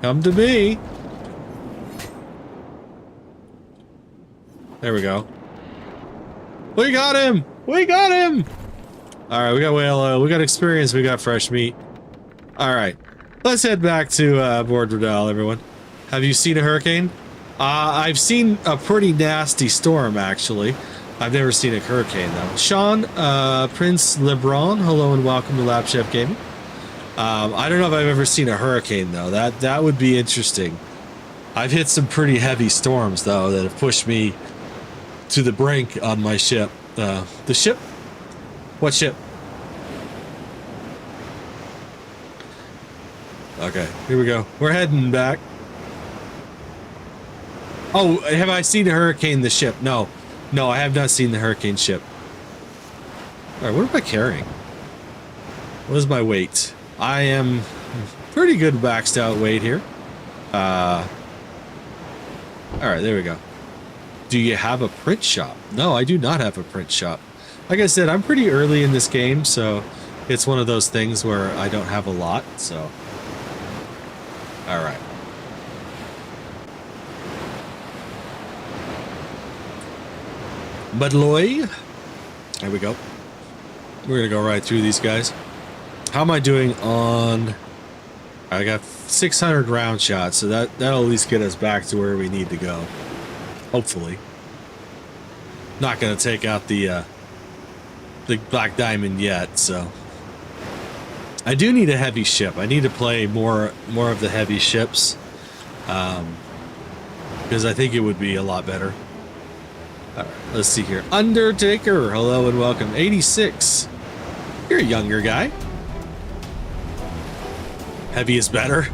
Come to me. There we go. We got him! We got him! Alright, we got whale oil, we got experience, we got fresh meat. Alright, let's head back to Board Riddell, everyone. Have you seen a hurricane? I've seen a pretty nasty storm, actually. I've never seen a hurricane, though. Sean, Prince LeBron, hello and welcome to LabChefGaming. I don't know if I've ever seen a hurricane, though. That would be interesting. I've hit some pretty heavy storms, though, that have pushed me to the brink on my ship. The ship? What ship? Okay, here we go. We're heading back. Oh, have I seen a hurricane the ship? No. No, I have not seen the hurricane ship. Alright, what am I carrying? What is my weight? I am pretty good maxed out weight here. Alright, there we go. Do you have a print shop? No, I do not have a print shop. Like I said, I'm pretty early in this game, so it's one of those things where I don't have a lot, so. Alright. Budloy. There we go. We're gonna go right through these guys. How am I doing on... I got 600 round shots, so that'll at least get us back to where we need to go. Hopefully. Not gonna take out the Black Diamond yet, so. I do need a heavy ship. I need to play more of the heavy ships. Because I think it would be a lot better. Alright, let's see here. Undertaker, hello and welcome. 86. You're a younger guy. Heavy is better.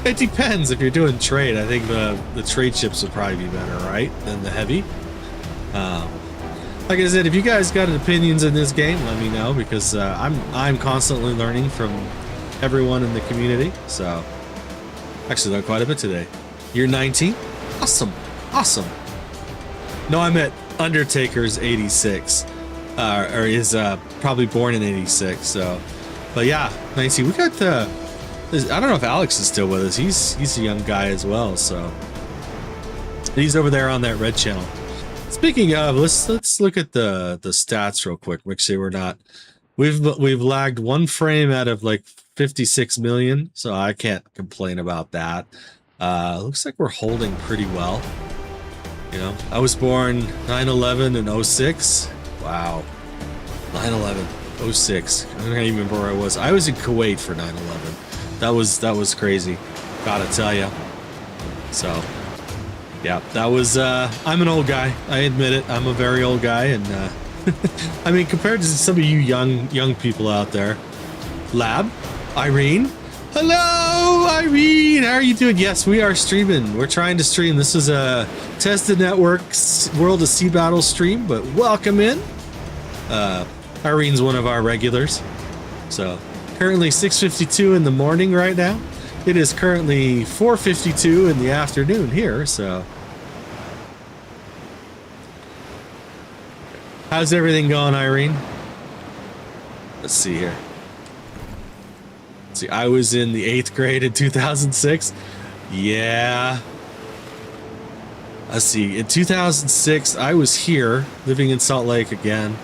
It depends if you're doing trade. I think the trade ships would probably be better, right, than the heavy. Like I said, if you guys got opinions in this game, let me know, because I'm constantly learning from everyone in the community. So, actually learned quite a bit today. You're 19. Awesome, awesome. No, I meant Undertaker's 86, or is probably born in 86. So, but yeah, 19. We got the. I don't know if Alex is still with us. He's a young guy as well, so he's over there on that red channel. Speaking of, let's look at the stats real quick. Make sure we're not. We've lagged one frame out of like 56 million, so I can't complain about that. Looks like we're holding pretty well. You know, I was born 9/11 in 06. Wow. 9/11, 06. I don't even remember where I was. I was in Kuwait for 9/11. That was crazy. Gotta tell you. So, yeah, that was, I'm an old guy. I admit it. I'm a very old guy. And, I mean, compared to some of you young people out there. Lab, Irene. Hello, Irene. How are you doing? Yes, we are streaming. We're trying to stream. This is a Tested Networks World of Sea Battle stream, but welcome in. Irene's one of our regulars. So, currently 6:52 in the morning right now. It is currently 4:52 in the afternoon here, so. How's everything going, Irene? Let's see here. See, I was in the 8th grade in 2006. Yeah. Let's see. In 2006, I was here, living in Salt Lake again,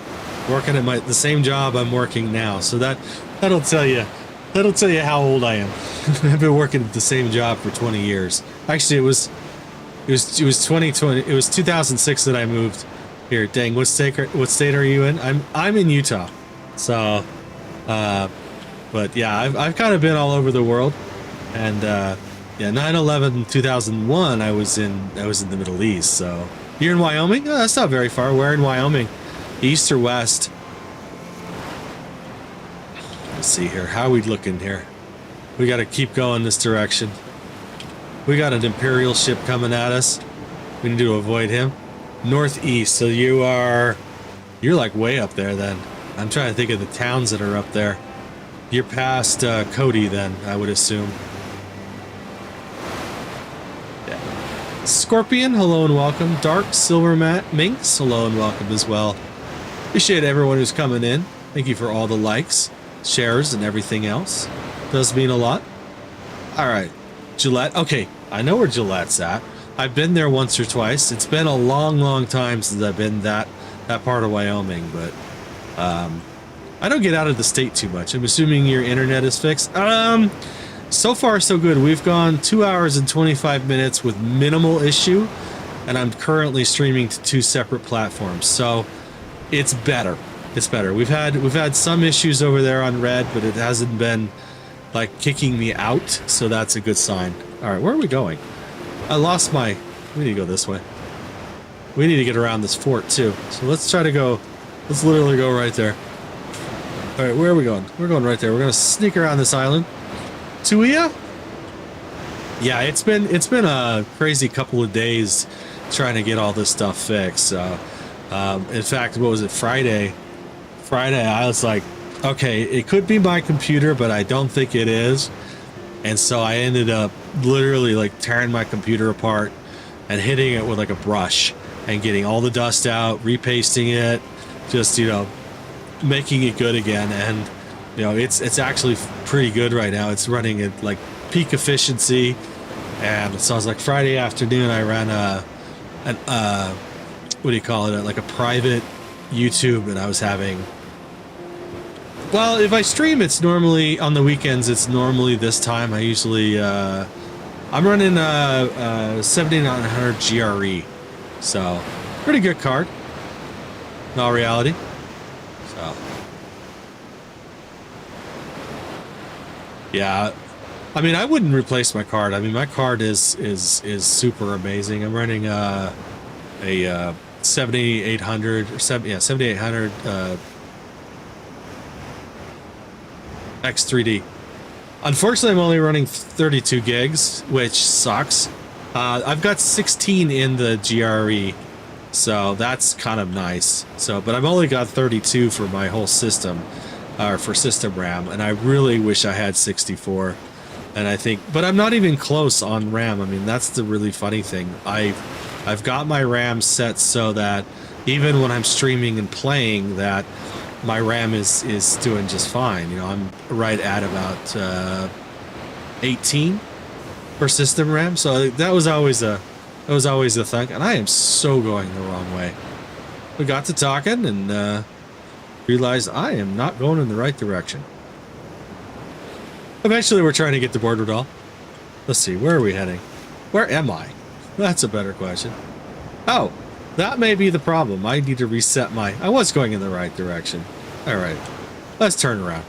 working at the same job I'm working now. So that'll tell you how old I am. I've been working at the same job for 20 years. Actually, it was 2020. It was 2006 that I moved here. Dang, what state are you in? I'm in Utah. So, but yeah, I've kind of been all over the world, and yeah, 9/11 2001, I was in the Middle East. So you're in Wyoming? Oh, that's not very far. We're in Wyoming, east or west? Let's see here. How are we looking here? We got to keep going this direction. We got an Imperial ship coming at us. We need to avoid him. Northeast. So you're like way up there then. I'm trying to think of the towns that are up there. You're past Cody then, I would assume. Yeah. Scorpion, hello and welcome. Dark Silver Minx, hello and welcome as well. Appreciate everyone who's coming in. Thank you for all the likes, shares, and everything else. Does mean a lot. All right, Gillette. Okay, I know where Gillette's at. I've been there once or twice. It's been a long time since I've been that part of Wyoming, but I don't get out of the state too much. I'm assuming your internet is fixed. So far so good. We've gone 2 hours and 25 minutes with minimal issue, and I'm currently streaming to 2 separate platforms. So it's better. It's better. We've had some issues over there on Red, but it hasn't been like kicking me out, so that's a good sign. All right, where are we going? I lost my. We need to go this way. We need to get around this fort too. So let's try to go. Let's literally go right there. All right, where are we going? We're going right there. We're gonna sneak around this island. Tuia? Yeah, it's been a crazy couple of days trying to get all this stuff fixed. In fact, what was it? Friday, I was like, okay, it could be my computer, but I don't think it is. And so I ended up literally like tearing my computer apart and hitting it with like a brush and getting all the dust out, repasting it, just, you know, making it good again. And you know, it's actually pretty good right now. It's running at like peak efficiency. And so I was like, Friday afternoon I ran what do you call it, like a private YouTube, and I was having, well, if I stream, it's normally on the weekends, it's normally this time. I usually I'm running 7900 GRE, so pretty good card in all reality. So yeah, I mean, I wouldn't replace my card. I mean, my card is super amazing. I'm running a 7800 or 7800 X3D. Unfortunately, I'm only running 32 gigs, which sucks. I've got 16 in the GRE, so that's kind of nice. So, but I've only got 32 for my whole system, or for system RAM, and I really wish I had 64. And I think, but I'm not even close on RAM. I mean, that's the really funny thing. I've got my RAM set so that even when I'm streaming and playing, that my RAM is doing just fine. You know, I'm right at about 18 for system RAM. So that was always a thing. And I am so going the wrong way. We got to talking and realized I am not going in the right direction. Eventually, we're trying to get to Borderdoll. Let's see, where are we heading? Where am I? That's a better question. Oh, that may be the problem. I need to reset my... I was going in the right direction. All right. Let's turn around.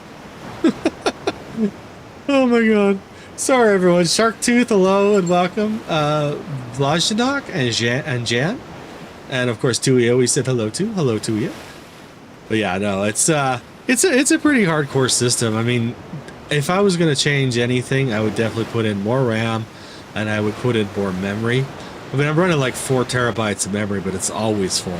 Oh my god. Sorry, everyone. Sharktooth, hello and welcome. Vlajinok and Jan. And of course, Tuya, we said hello to. Hello, Tuya. But yeah, no, it's a pretty hardcore system. I mean, if I was going to change anything, I would definitely put in more RAM and I would put in more memory. I mean, I'm running like 4 terabytes of memory, but it's always full.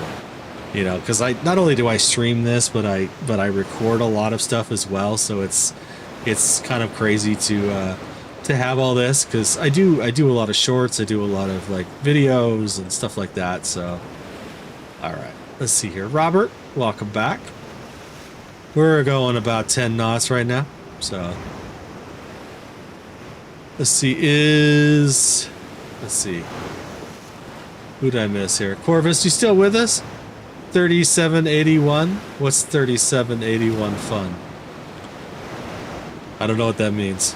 You know, because not only do I stream this, but I record a lot of stuff as well. So it's kind of crazy to have all this, because I do a lot of shorts, I do a lot of like videos and stuff like that. So, all right, let's see here. Robert, welcome back. We're going about 10 knots right now. So let's see. Who did I miss here? Corvus, you still with us? 3781. What's 3781 fun? I don't know what that means.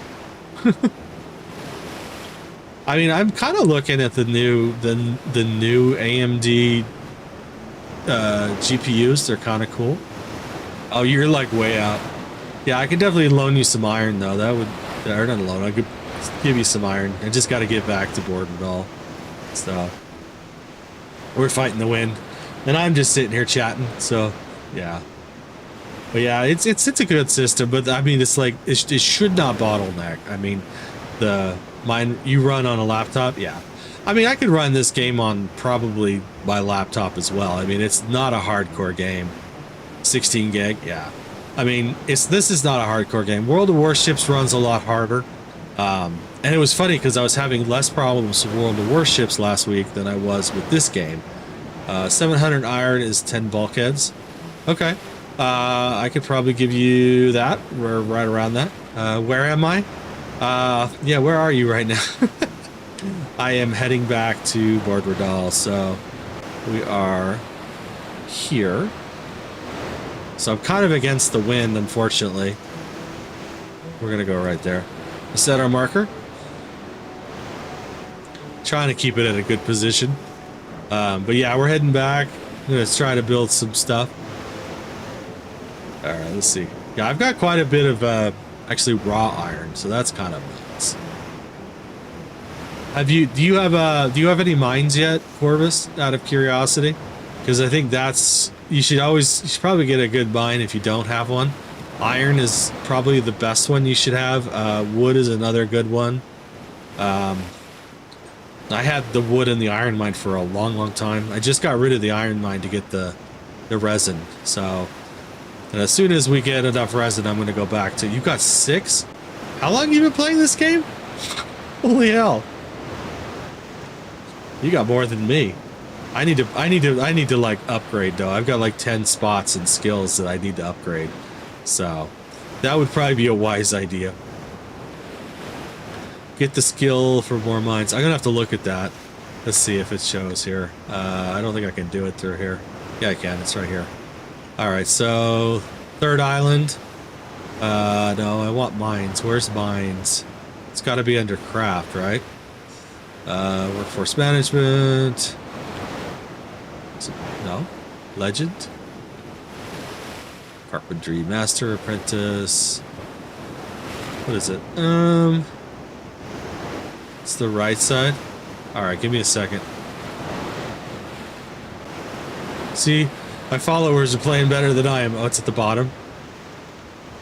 I mean, I'm kind of looking at the new AMD GPUs. They're kind of cool. Oh, you're like way out. Yeah, I could definitely loan you some iron though. That would, or not loan. I could give you some iron. I just got to get back to board and all. So we're fighting the wind, and I'm just sitting here chatting. So yeah. But yeah, it's a good system, but I mean, it's like it should not bottleneck. I mean, mine you run on a laptop, yeah. I mean, I could run this game on probably my laptop as well. I mean, it's not a hardcore game. 16 gig, yeah. I mean, this is not a hardcore game. World of Warships runs a lot harder, and it was funny because I was having less problems with World of Warships last week than I was with this game. 700 iron is 10 bulkheads. Okay. I could probably give you that. We're right around that. Where am I? Yeah, where are you right now? I am heading back to Board Radal, so we are here. So I'm kind of against the wind, unfortunately. We're gonna go right there. Is that our marker? Trying to keep it at a good position. But yeah, we're heading back. I'm gonna try to build some stuff. All right, let's see. Yeah, I've got quite a bit of actually raw iron, so that's kind of nice. Do you have any mines yet, Corvus? Out of curiosity, because I think you should probably get a good mine if you don't have one. Iron is probably the best one you should have. Wood is another good one. I had the wood and the iron mine for a long time. I just got rid of the iron mine to get the resin. So. And as soon as we get enough resin, I'm going to go back to... You've got 6? How long have you been playing this game? Holy hell. You got more than me. I need to like upgrade though. I've got like 10 spots and skills that I need to upgrade. So that would probably be a wise idea. Get the skill for more mines. I'm going to have to look at that. Let's see if it shows here. I don't think I can do it through here. Yeah, I can. It's right here. Alright, so third island. No, I want mines. Where's mines? It's got to be under craft, right? Workforce management. No? Legend? Carpentry master apprentice. What is it? It's the right side. Alright, give me a second. See? My followers are playing better than I am. Oh, it's at the bottom.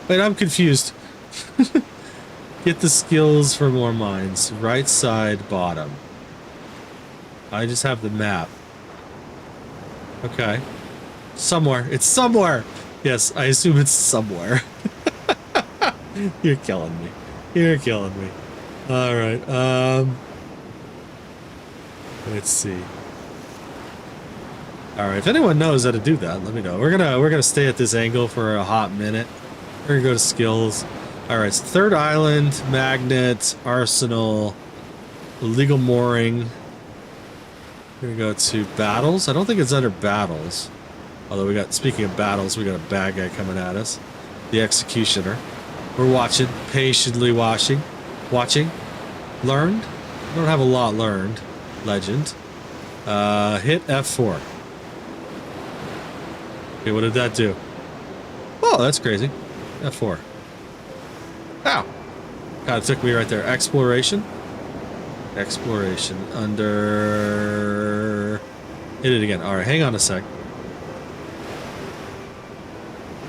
Wait, I'm confused. Get the skills for more mines. Right side, bottom. I just have the map. Okay. Somewhere. It's somewhere! Yes, I assume it's somewhere. You're killing me. You're killing me. Alright, let's see. Alright, if anyone knows how to do that, let me know. We're gonna stay at this angle for a hot minute. We're gonna go to skills. Alright, so third island, magnet, arsenal, illegal mooring. We're gonna go to battles. I don't think it's under battles. Although speaking of battles, we got a bad guy coming at us. The executioner. We're watching, patiently watching. Learned. I don't have a lot learned. Legend. Hit F4. Okay, what did that do? Oh, that's crazy. F4. Ow! God, it took me right there. Exploration. Exploration. Under... Hit it again. Alright, hang on a sec.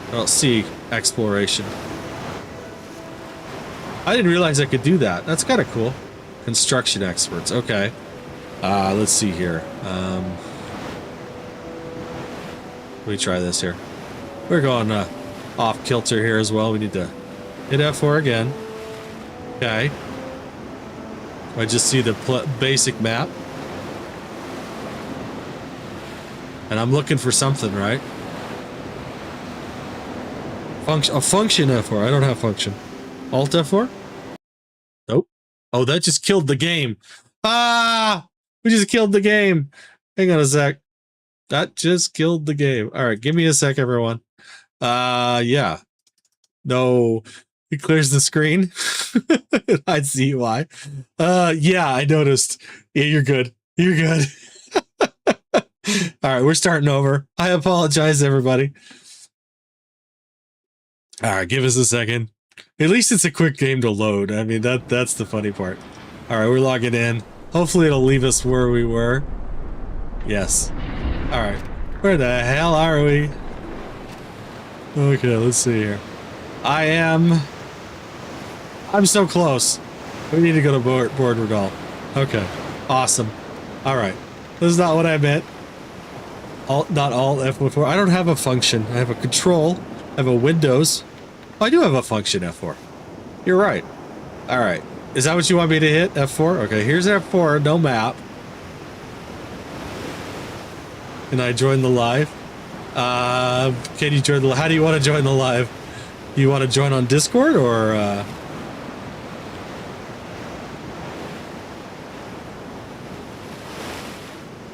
I don't see exploration. I didn't realize I could do that. That's kind of cool. Construction experts. Okay. Let's see here. Let me try this here. We're going off kilter here as well. We need to hit F4 again. Okay. I just see the basic map. And I'm looking for something, right? Function F4. I don't have function. Alt F4? Nope. Oh, that just killed the game. Ah! We just killed the game. Hang on a sec. That just killed the game. All right, give me a sec, everyone. Yeah. No. It clears the screen. I see why. Yeah, I noticed. Yeah, you're good. You're good. All right, we're starting over. I apologize, everybody. All right, give us a second. At least it's a quick game to load. I mean, that's the funny part. All right, we're logging in. Hopefully it'll leave us where we were. Yes. All right. Where the hell are we? Okay, let's see here. I'm so close. We need to go to board Rodal. Okay. Awesome. All right. This is not what I meant. Not Alt F4. I don't have a function. I have a control. I have a Windows. Oh, I do have a function F4. You're right. All right. Is that what you want me to hit? F4? Okay, here's F4. No map. Can I join the live? Can you join the... How do you want to join the live? Do you want to join on Discord or...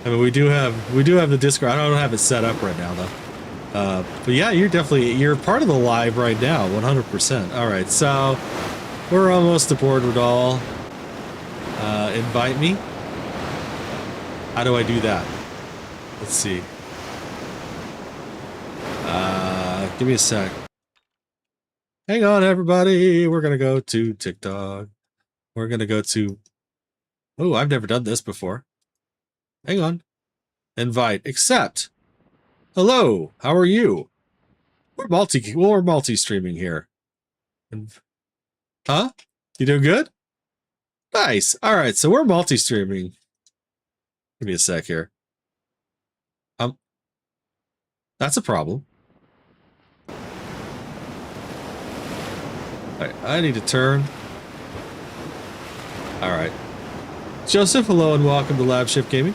I mean, we do have the Discord. I don't have it set up right now though. But yeah, you're part of the live right now, 100%. All right, so we're almost aboard with all. Invite me. How do I do that? Let's see. Give me a sec. Hang on, everybody. We're gonna go to TikTok. We're gonna go to. Oh, I've never done this before. Hang on. Invite. Accept. Hello. How are you? We're multi-streaming here. Huh? You doing good? Nice. All right. So we're multi-streaming. Give me a sec here. That's a problem. All right. I need to turn. All right. Joseph, hello and welcome to LabChefGaming.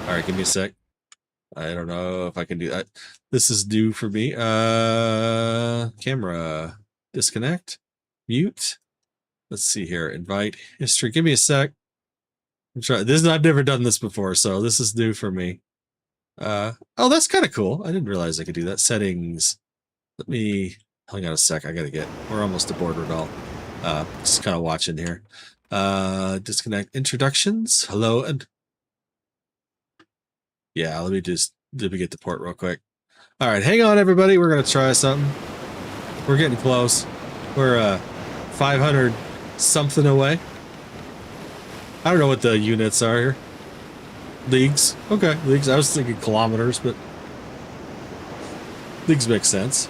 All right, give me a sec. I don't know if I can do that. This is new for me. Camera, disconnect, mute. Let's see here. Invite history. Give me a sec. I'm trying. I've never done this before, so this is new for me. Oh, that's kind of cool. I didn't realize I could do that. Settings. Let me hang on a sec. We're almost aboard it all. Just kind of watching here. Disconnect introductions. Hello and yeah, let me get the port real quick. All right, hang on, everybody. We're gonna try something. We're getting close. We're 500 something away. I don't know what the units are here. Leagues. Okay, leagues. I was thinking kilometers, but leagues make sense.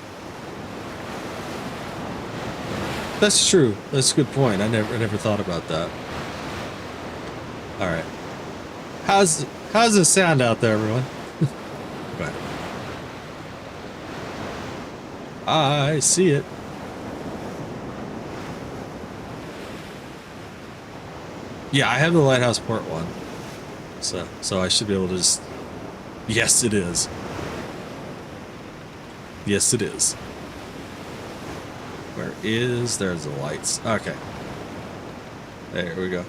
That's true. That's a good point. I never thought about that. All right. How's it sound out there, everyone? Right. I see it. Yeah, I have the Lighthouse Port one. So I should be able to just... Yes, it is. Yes, it is. Where is... There's the lights. Okay. There we go.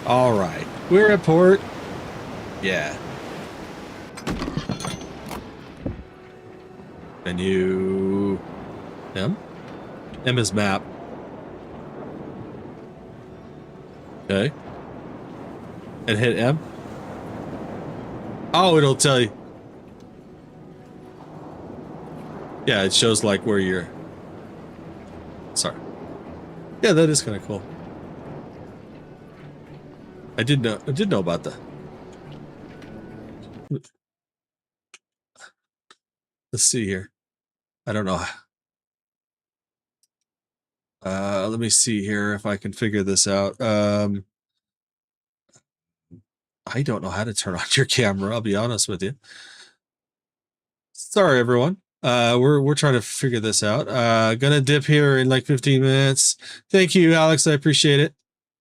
All right. We're at port. Yeah. Menu. Him? M is map. Okay. And hit M. Oh, it'll tell you. Yeah, it shows like where you're. Sorry. Yeah, that is kind of cool. I did know about that. Let's see here. I don't know. Let me see here if I can figure this out. I don't know how to turn on your camera, I'll be honest with you. Sorry, everyone. We're trying to figure this out. Gonna dip here in like 15 minutes. Thank you, Alex. I appreciate it.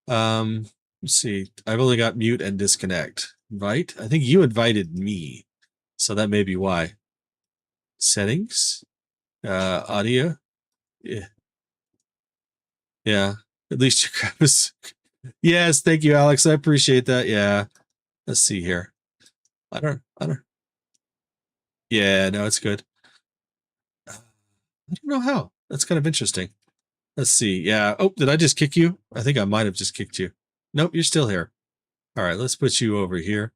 Let's see. I've only got mute and disconnect, right? I think you invited me, so that may be why. Settings, audio. Yeah. Yeah. At least your crap is. Yes, thank you, Alex. I appreciate that. Yeah. Let's see here. I don't. Yeah, no, it's good. I don't know how. That's kind of interesting. Let's see. Yeah. Oh, did I just kick you? I think I might have just kicked you. Nope, you're still here. All right, let's put you over here.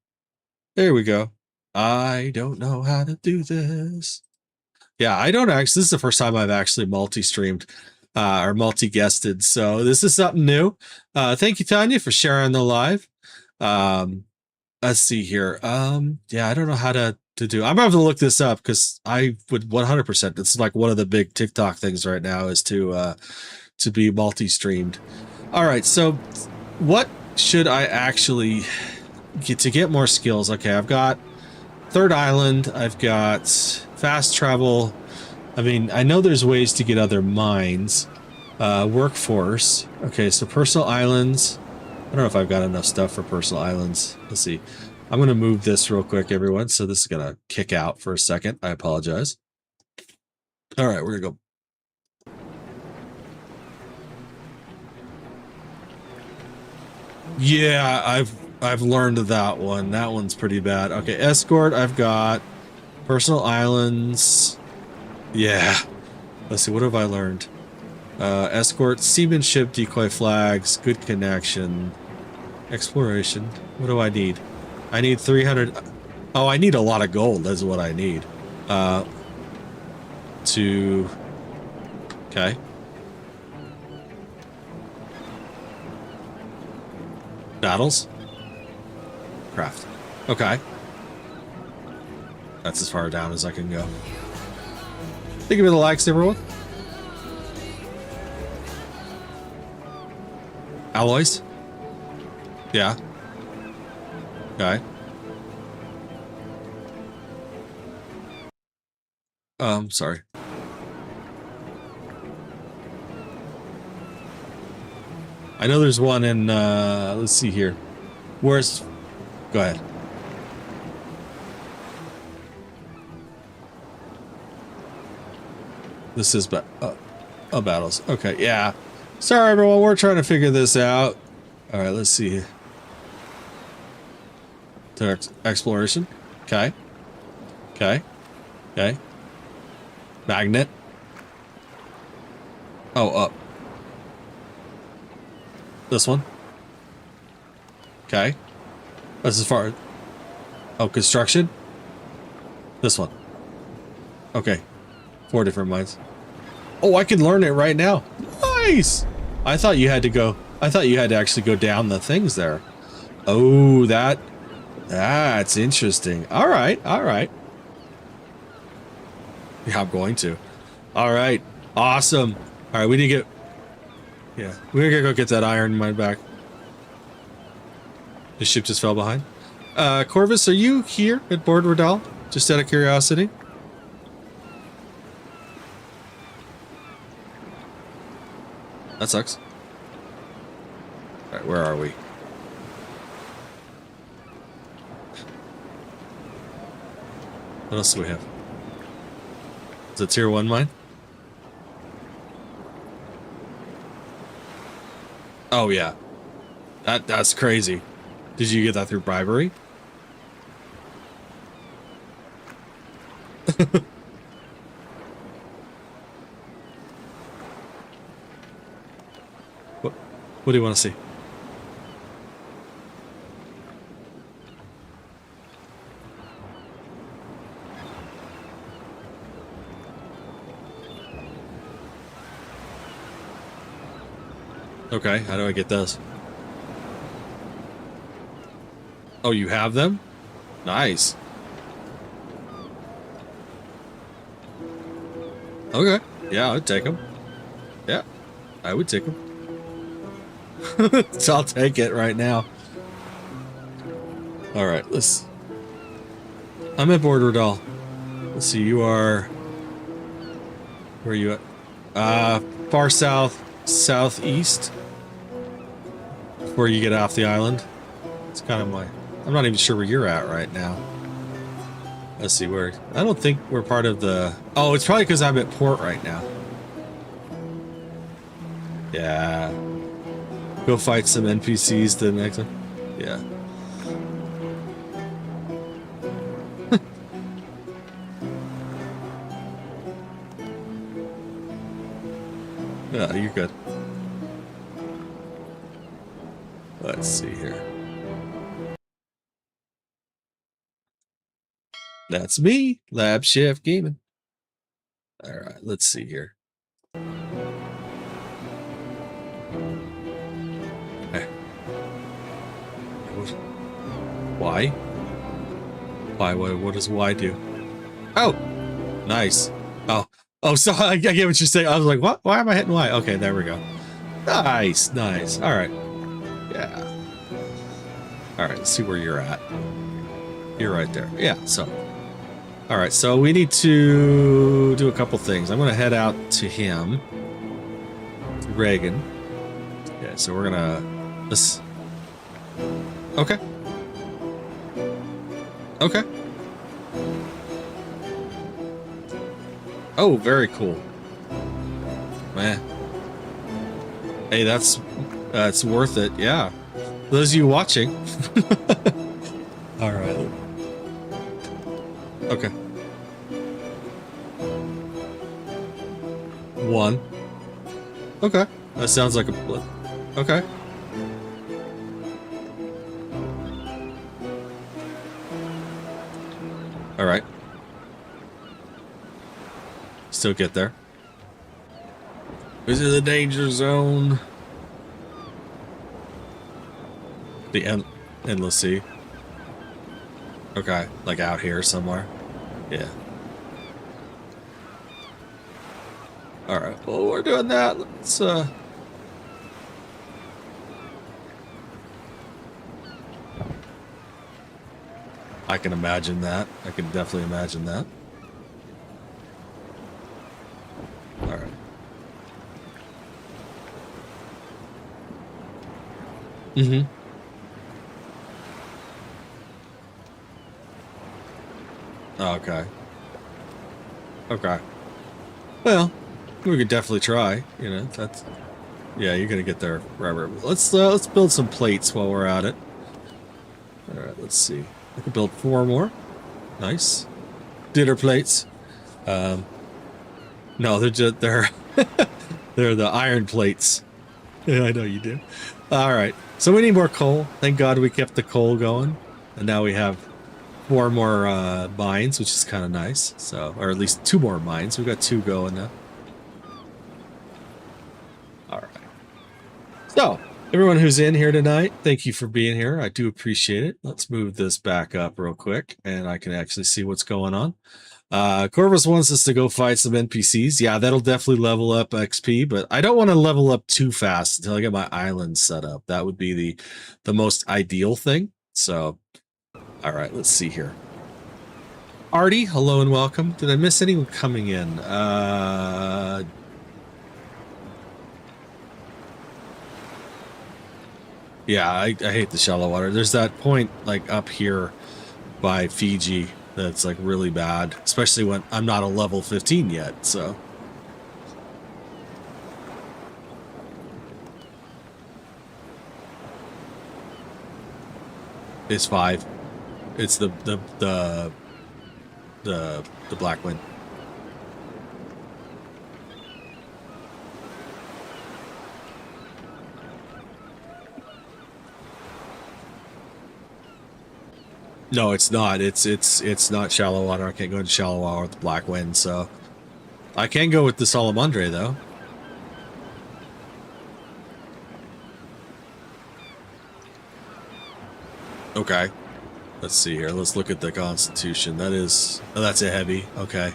There we go. I don't know how to do this. Yeah, I don't actually. This is the first time I've actually multi-streamed or multi-guested. So this is something new. Thank you, Tanya, for sharing the live. Let's see here. Yeah, I don't know how to do. I'm gonna have to look this up because I would 100%. It's like one of the big TikTok things right now is to be multi-streamed. All right, so what should I actually get to get more skills? Okay, I've got third island. I've got fast travel. I mean, I know there's ways to get other mines. Workforce. Okay, so personal islands. I don't know if I've got enough stuff for personal islands. Let's see. I'm going to move this real quick, everyone. So this is going to kick out for a second. I apologize. All right, we're going to go. Yeah, I've learned that one. That one's pretty bad. Okay, escort, I've got personal islands. Yeah. Let's see, what have I learned? Escort, seamanship, decoy flags, good connection, exploration. What do I need? I need 300. Oh, I need a lot of gold. That's what I need. Okay. Battles. Craft. Okay. That's as far down as I can go. Thank you for the likes, everyone. Alloys? Yeah. Okay. Sorry. I know there's one in, let's see here. Where's... Go ahead. This is battles. Okay, yeah. Sorry, everyone. We're trying to figure this out. All right, let's see. Exploration. Okay. Okay. Okay. Magnet. Oh, up. This one. Okay. That's as far. Oh, construction. This one. Okay. 4 different mines. Oh, I can learn it right now. Nice. I thought you had to go. I thought you had to actually go down the things there. Oh, that's interesting. All right. All right. Yeah, I'm going to. All right. Awesome. All right. We need to get. Yeah. We're going to go get that iron mine back. The ship just fell behind. Corvus, are you here at Board Riddell? Just out of curiosity. That sucks. All right, where are we? What else do we have? Is it tier 1 mine? Oh yeah. That's crazy. Did you get that through bribery? What do you want to see? Okay, how do I get those? Oh, you have them? Nice. Okay. Yeah, I'd take them. Yeah, I would take them. So I'll take it right now. All right, I'm at Borderdoll. Let's see, you are... Where are you at? Far south, southeast. Before you get off the island. It's kind of my... I'm not even sure where you're at right now. Let's see, where... I don't think we're part of the... Oh, it's probably because I'm at port right now. Yeah. Go fight some NPCs the next one. Yeah. Yeah, you're good. Let's see here. That's me, LabChefGaming. All right, let's see here. Hey. Why? Why? What does Y do? Oh, nice. Oh, so I get what you're saying. I was like, what? Why am I hitting Y? Okay, there we go. Nice, nice. All right. Yeah. All right, let's see where you're at. You're right there. Yeah, so. All right, so we need to do a couple things. I'm going to head out to him. To Reagan. Yeah, so we're going to... Let's... Okay. Okay. Oh, very cool. Man. Hey, that's worth it. Yeah. Those of you watching. All right. Okay. 1. Okay. That sounds like a... Okay. All right. Still get there. This is the danger zone. The endless sea. Okay, like out here somewhere. Yeah. All right. Well, we're doing that. Let's I can imagine that. I can definitely imagine that. All right. Mm-hmm. Okay. Okay. Well, we could definitely try. You know, that's... Yeah, you're gonna get there forever. Let's build some plates while we're at it. All right. Let's see. I can build 4 more. Nice. Dinner plates. No, they're they're the iron plates. Yeah, I know you do. All right. So we need more coal. Thank God we kept the coal going, and now we have 4 more mines, which is kind of nice. So, or at least 2 more mines. We've got 2 going now. All right. So, everyone who's in here tonight, thank you for being here. I do appreciate it. Let's move this back up real quick, and I can actually see what's going on. Corvus wants us to go fight some NPCs. Yeah, that'll definitely level up XP, but I don't want to level up too fast until I get my island set up. That would be the most ideal thing. So, all right, let's see here. Artie, hello and welcome. Did I miss anyone coming in? Yeah, I hate the shallow water. There's that point like up here by Fiji that's like really bad, especially when I'm not a level 15 yet, so. It's 5. It's the Blackwind. No, it's not. It's not shallow water. I can't go into shallow water with the Blackwind, so I can go with the Salamandre though. Okay. Let's see here. Let's look at the Constitution. That is, oh, that's a heavy. Okay.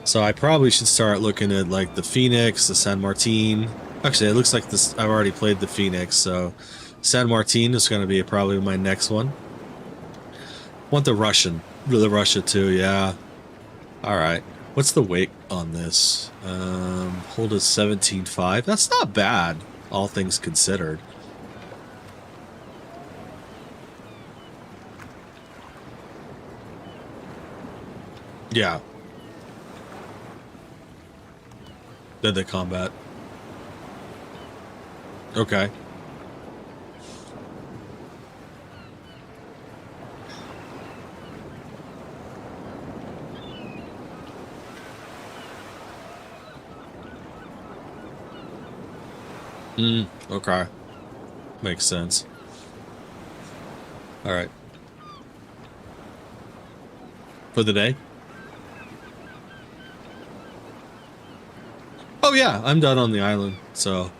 So I probably should start looking at like the Phoenix, the San Martin. Actually, it looks like this. I've already played the Phoenix, so San Martin is going to be probably my next one. Want the Russian, the Russia too. Yeah. All right. What's the weight on this? Hold is 17.5. That's not bad, all things considered. Yeah. Did the combat. Okay. Okay. Makes sense. All right. For the day? Oh yeah, I'm done on the island, so.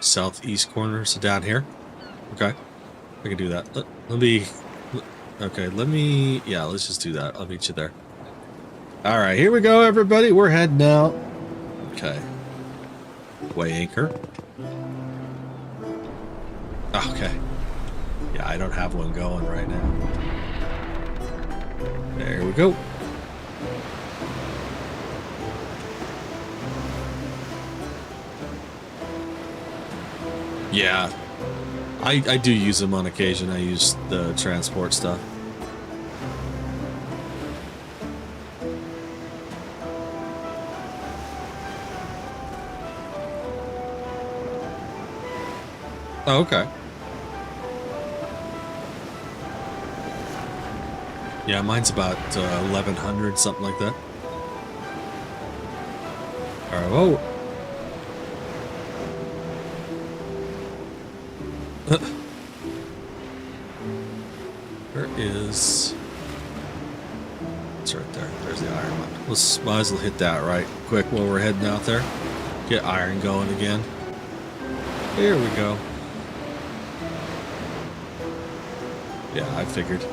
Southeast corner, so down here. Okay. I can do that. Let me, okay, yeah, let's just do that. I'll meet you there. All right, here we go, everybody. We're heading out. Okay. Weigh anchor. Okay. Yeah, I don't have one going right now. There we go. Yeah. I do use them on occasion. I use the transport stuff. Oh, okay. Yeah, mine's about 1100, something like that. All right, whoa. Where is... It's right there. There's the iron one. Let's might as well hit that right quick while we're heading out there. Get iron going again. Here we go. Yeah, I figured.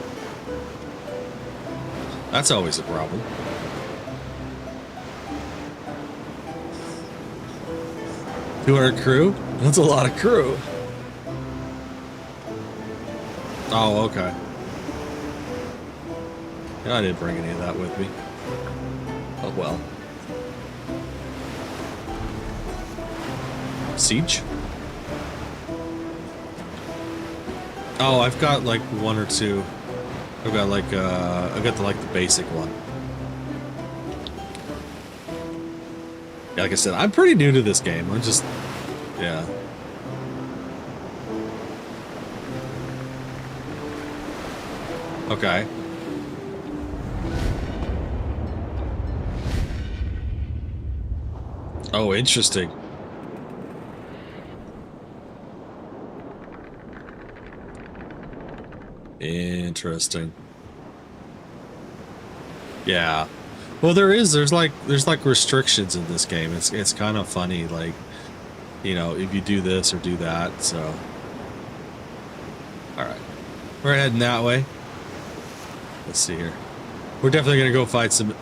That's always a problem. $200 crew? That's a lot of crew. Oh, okay. Yeah, I didn't bring any of that with me. Oh, well. Siege? Oh, I've got like one or two. I've got like I've got the basic one. Yeah, like I said, I'm pretty new to this game. I'm just, yeah. Okay. Oh, interesting. Interesting. Yeah. Well, there's like restrictions in this game. It's kind of funny, like, you know, if you do this or do that. So, all right, we're heading that way. Let's see here. We're definitely gonna go fight some.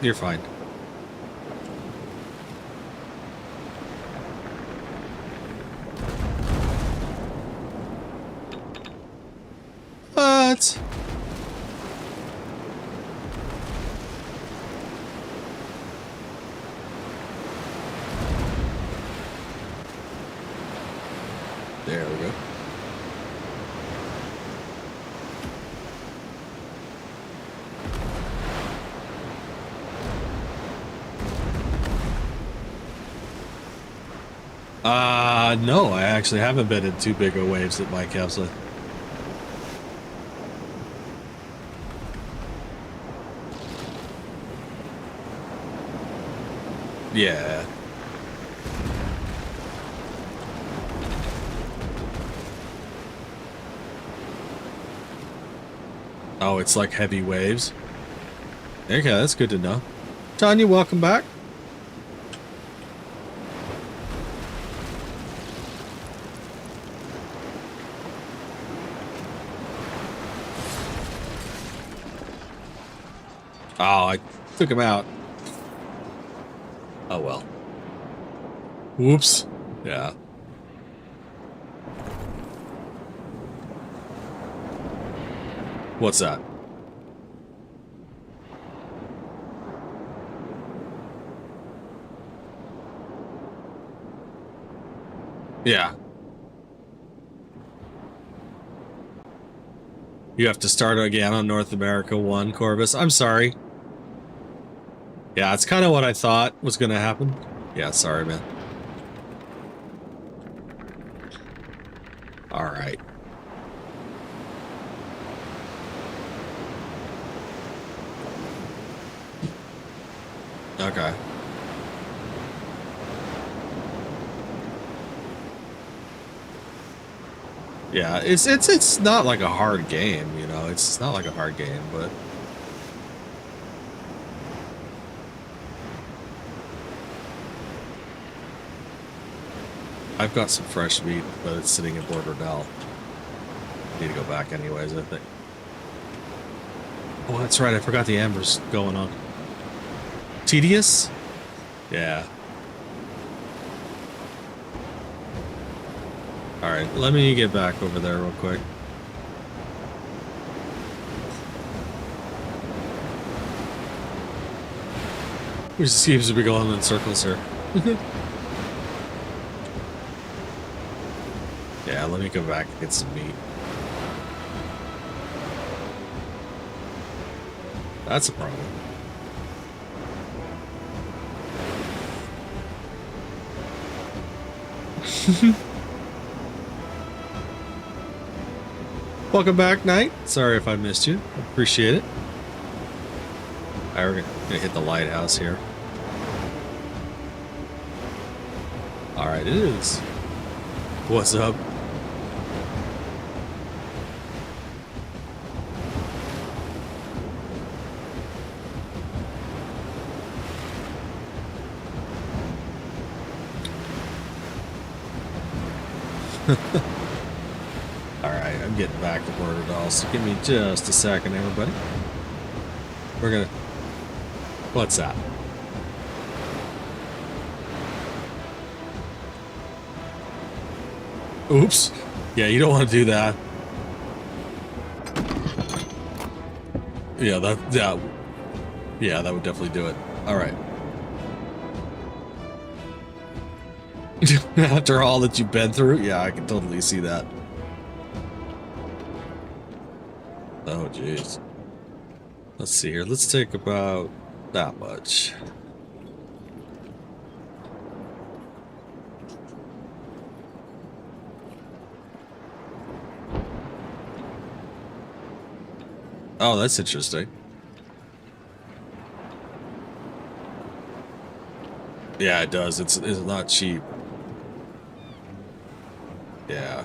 You're fine. What? There we go. No, I actually haven't been in too big of waves at my capsule. Yeah. Oh, it's like heavy waves. Okay, that's good to know. Tanya, welcome back. Oh, I took him out. Oh well. Whoops. Yeah. What's that? Yeah. You have to start again on North America 1, Corvus. I'm sorry. Yeah, it's kind of what I thought was going to happen. Yeah, sorry, man. All right. Okay. Yeah, it's not like a hard game, you know. It's not like a hard game, but I've got some fresh meat, but it's sitting in Borderdell. Need to go back anyways, I think. Oh, that's right. I forgot the amber's going on. Tedious? Yeah. Alright, let me get back over there real quick. We just seems to be going in circles here. Yeah, let me go back and get some meat. That's a problem. Welcome back, Knight. Sorry if I missed you. Appreciate it. Alright, we're gonna hit the lighthouse here. Alright, it is. What's up? Alright, I'm getting back to Borderdell, so give me just a second, everybody. We're gonna... What's that? Oops. Yeah, you don't want to do that. Yeah, yeah, that would definitely do it. Alright. After all that you've been through? Yeah, I can totally see that. Oh, jeez. Let's see here. Let's take about that much. Oh, that's interesting. Yeah, it does. It's not cheap. Yeah.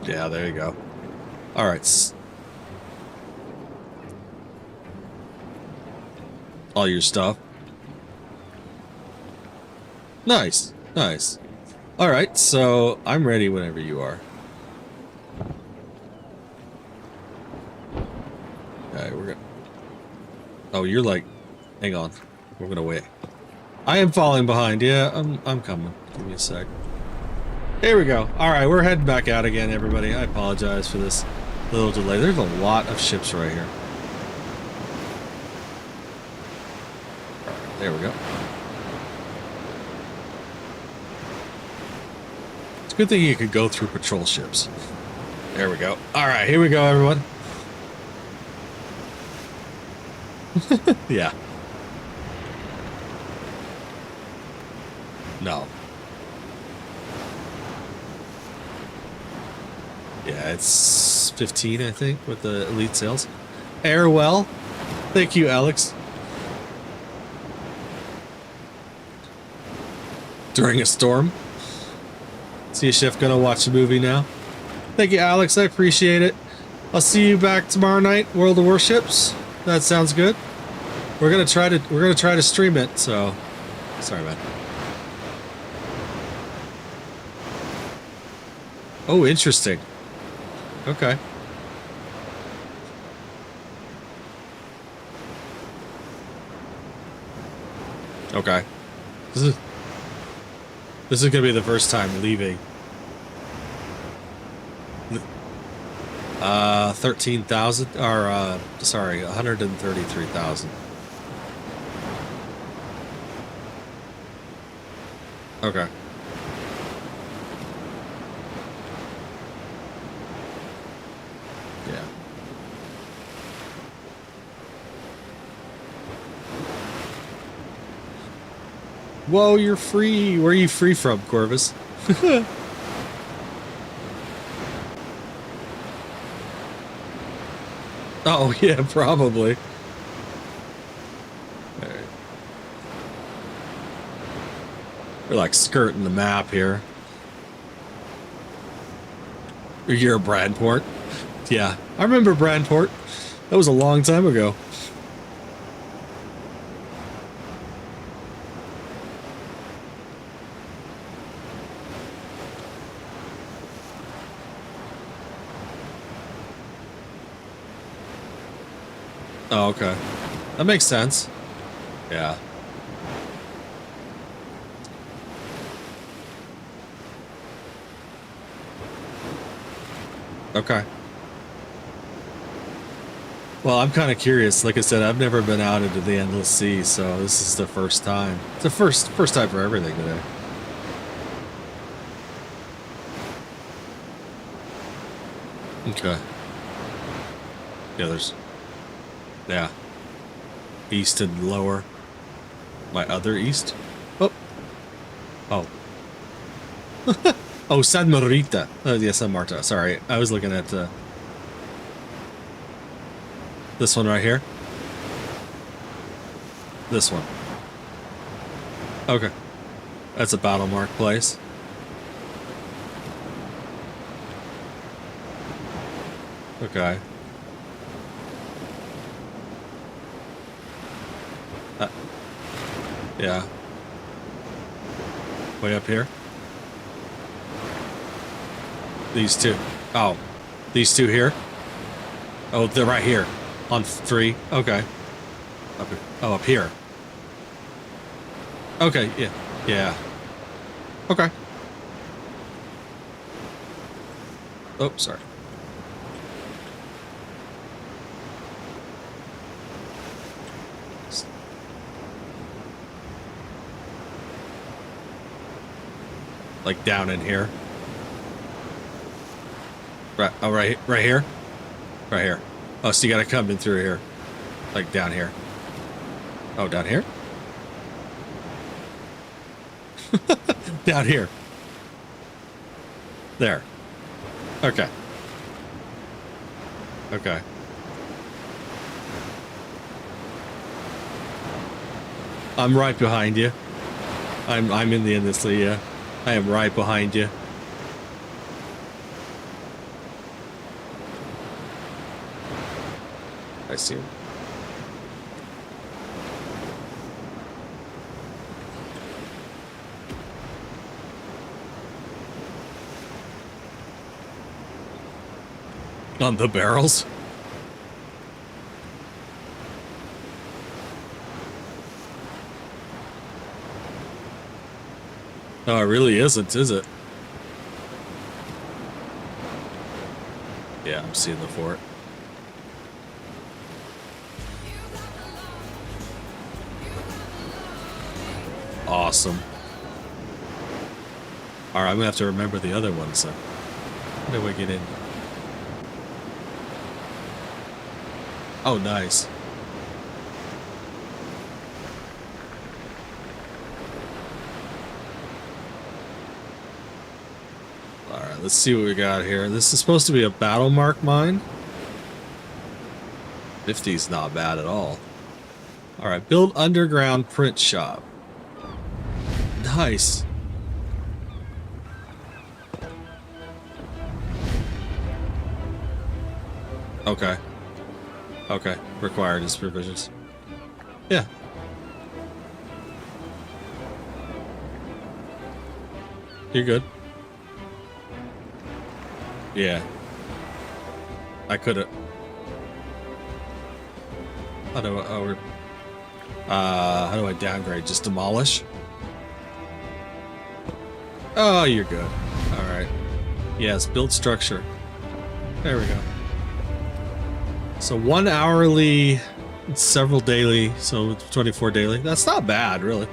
Yeah, there you go. All right. All your stuff. Nice. Nice. All right, so I'm ready whenever you are. Okay, we're gonna... Oh, you're like... Hang on. We're gonna wait. I am falling behind. Yeah, I'm coming. Give me a sec. Here we go. All right, we're heading back out again, everybody. I apologize for this little delay. There's a lot of ships right here. All right, there we go. It's a good thing you could go through patrol ships. There we go. All right, here we go, everyone. Yeah. No. Yeah, it's 15, I think, with the elite sales. Airwell. Thank you, Alex. During a storm. See a shift, gonna watch the movie now. Thank you, Alex. I appreciate it. I'll see you back tomorrow night, World of Warships. That sounds good. We're gonna try to stream it, so sorry, man. Oh, interesting. Okay. Okay. This is gonna be the first time leaving. 13,000 or sorry, 133,000. Okay. Yeah. Whoa, you're free. Where are you free from, Corvus? Oh, yeah, probably. All right. We're like skirting the map here. You're a Bradport? Yeah, I remember Bradport. That was a long time ago. Oh, okay. That makes sense. Yeah. Okay. Well, I'm kind of curious. Like I said, I've never been out into the endless sea, so this is the first time. It's the first time for everything today. Okay. Yeah, there's... Yeah. East and lower. My other east? Oh. Oh. Oh, San Marita. Oh, yeah, San Marta. Sorry. I was looking at this one right here. This one. Okay. That's a battle mark place. Okay. Yeah. Way up here. These two. Oh. These two here? Oh, they're right here. On 3. Okay. Up here. Oh, up here. Okay, yeah. Yeah. Okay. Oh, sorry. Like down in here. Right. Oh, right here. Right here. Oh, so you gotta come in through here. Like down here. Oh, down here? Down here. There. Okay. Okay. I'm right behind you. I'm in the endlessly, yeah. I am right behind you. I see him. On the barrels? No, it really isn't, is it? Yeah, I'm seeing the fort. Awesome. Alright, I'm gonna have to remember the other ones then. How do I get in? Oh, nice. Alright, let's see what we got here. This is supposed to be a battle mark mine. 50's not bad at all. Alright, build underground print shop. Nice. Okay. Okay. Required is provisions. Yeah. You're good. Yeah. I could have. How do I downgrade? Just demolish? Oh, you're good. Alright. Yes, build structure. There we go. So 1 hourly, several daily, so 24 daily. That's not bad, really.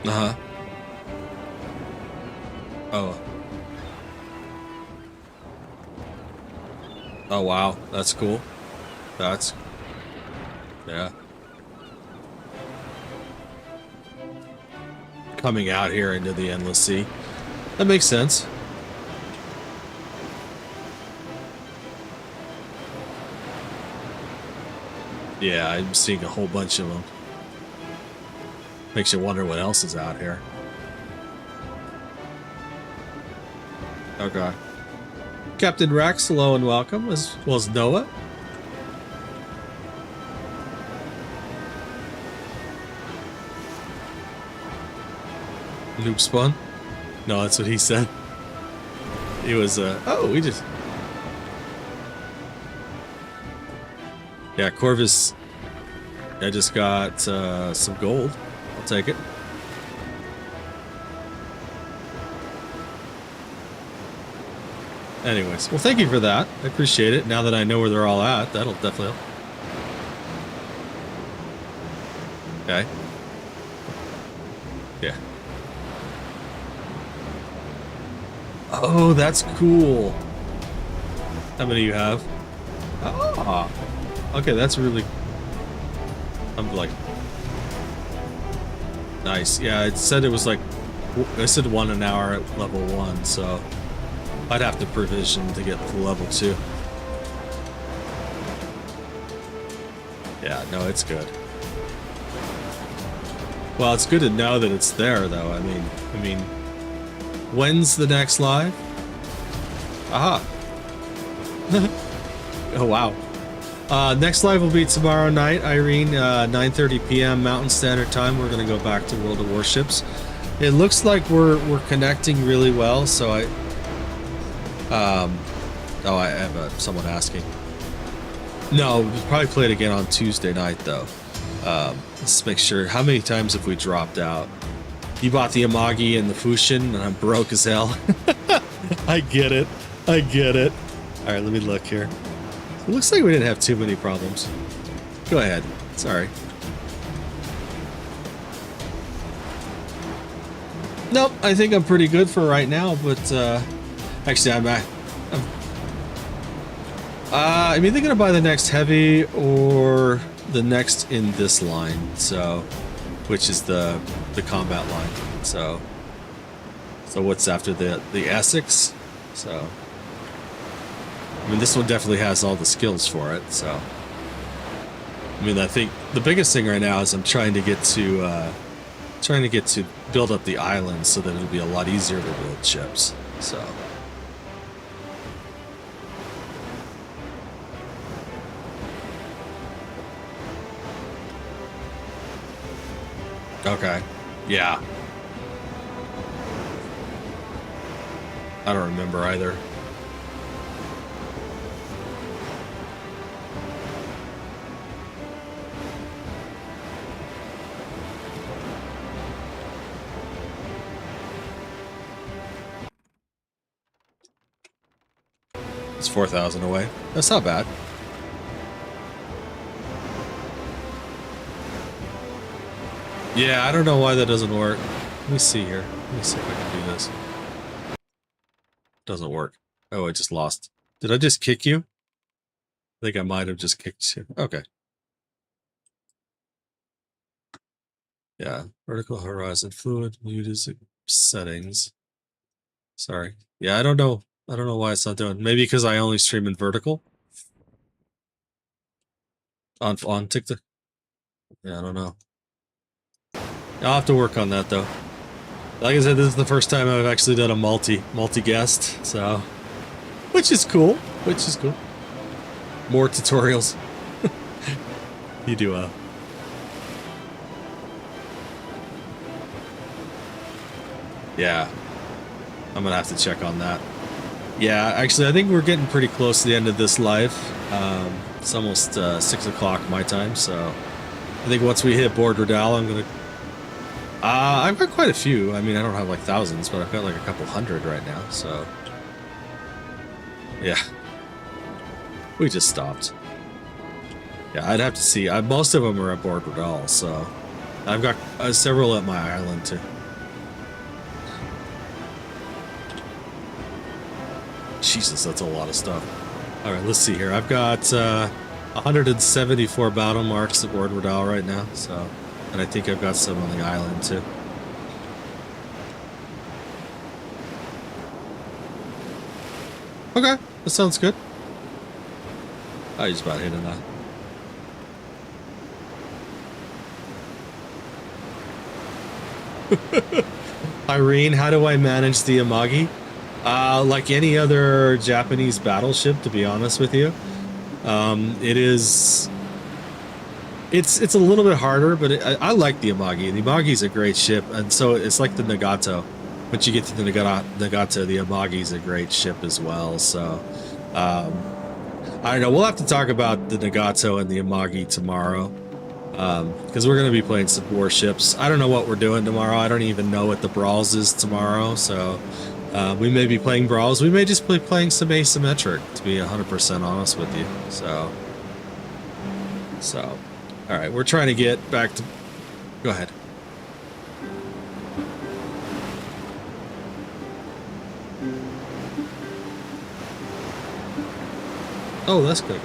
Uh-huh. Oh. Oh, wow. That's cool. That's... Yeah. Coming out here into the endless sea. That makes sense. Yeah, I'm seeing a whole bunch of them. Makes you wonder what else is out here. Okay. Captain Rex, hello and welcome, as well as Noah. Loop spun? No, that's what he said. He was, oh, we just... Yeah, Corvus... I just got, some gold. I'll take it. Anyways, well, thank you for that. I appreciate it. Now that I know where they're all at, that'll definitely help. Okay. Yeah. Oh, that's cool. How many you have? Ah. Okay, that's really... I'm like... Nice. Yeah, it said it was like... I said 1 an hour at level 1, so... I'd have to provision to get to level 2. Yeah, no, it's good. Well, it's good to know that it's there, though. I mean, when's the next live? Aha. Oh, wow. Next live will be tomorrow night, Irene, 9:30 p.m. Mountain Standard Time. We're going to go back to World of Warships. It looks like we're connecting really well, so I have someone asking. No, we'll probably play it again on Tuesday night, though. Let's make sure. How many times have we dropped out? You bought the Amagi and the Fushin, and I'm broke as hell. I get it. I get it. All right, let me look here. It looks like we didn't have too many problems. Go ahead. Sorry. Nope, I think I'm pretty good for right now, but actually I'm either gonna buy the next heavy or the next in this line, so which is the combat line. So what's after the Essex? So I mean, this one definitely has all the skills for it. So I mean, I think the biggest thing right now is I'm trying to get to build up the island so that it'll be a lot easier to build ships. So. Okay. Yeah. I don't remember either. It's 4,000 away. That's not bad. Yeah, I don't know why that doesn't work. Let me see here. Let me see if I can do this. Doesn't work. Oh, I just lost. Did I just kick you? I think I might have just kicked you. Okay. Yeah, vertical horizon fluid music settings. Sorry. Yeah, I don't know. I don't know why it's not doing. Maybe because I only stream in vertical on TikTok. Yeah, I don't know. I'll have to work on that though. Like I said, this is the first time I've actually done a multi-guest, so which is cool. More tutorials. You do yeah. I'm gonna have to check on that. Yeah, actually, I think we're getting pretty close to the end of this live. It's almost 6 o'clock my time, so I think once we hit Board Redal, I'm gonna. I've got quite a few. I mean, I don't have like thousands, but I've got like a couple hundred right now. So yeah, we just stopped. Yeah, I'd have to see. Most of them are at Board Redal, so I've got several at my island too. Jesus, that's a lot of stuff. All right, let's see here. I've got 174 battle marks at Board Redal right now, so, and I think I've got some on the island too. Okay, that sounds good. I just about hit enough. Irene, how do I manage the Amagi? Like any other Japanese battleship, to be honest with you. It's a little bit harder, but I like the Amagi. The Amagi's a great ship, and so it's like the Nagato. Once you get to the Nagato, the Amagi's a great ship as well. So, I don't know. We'll have to talk about the Nagato and the Amagi tomorrow, because we're going to be playing some warships. I don't know what we're doing tomorrow. I don't even know what the Brawls is tomorrow, so we may be playing Brawls. We may just be playing some asymmetric, to be 100% honest with you. So, all right, we're trying to get back to... Go ahead. Oh, that's good.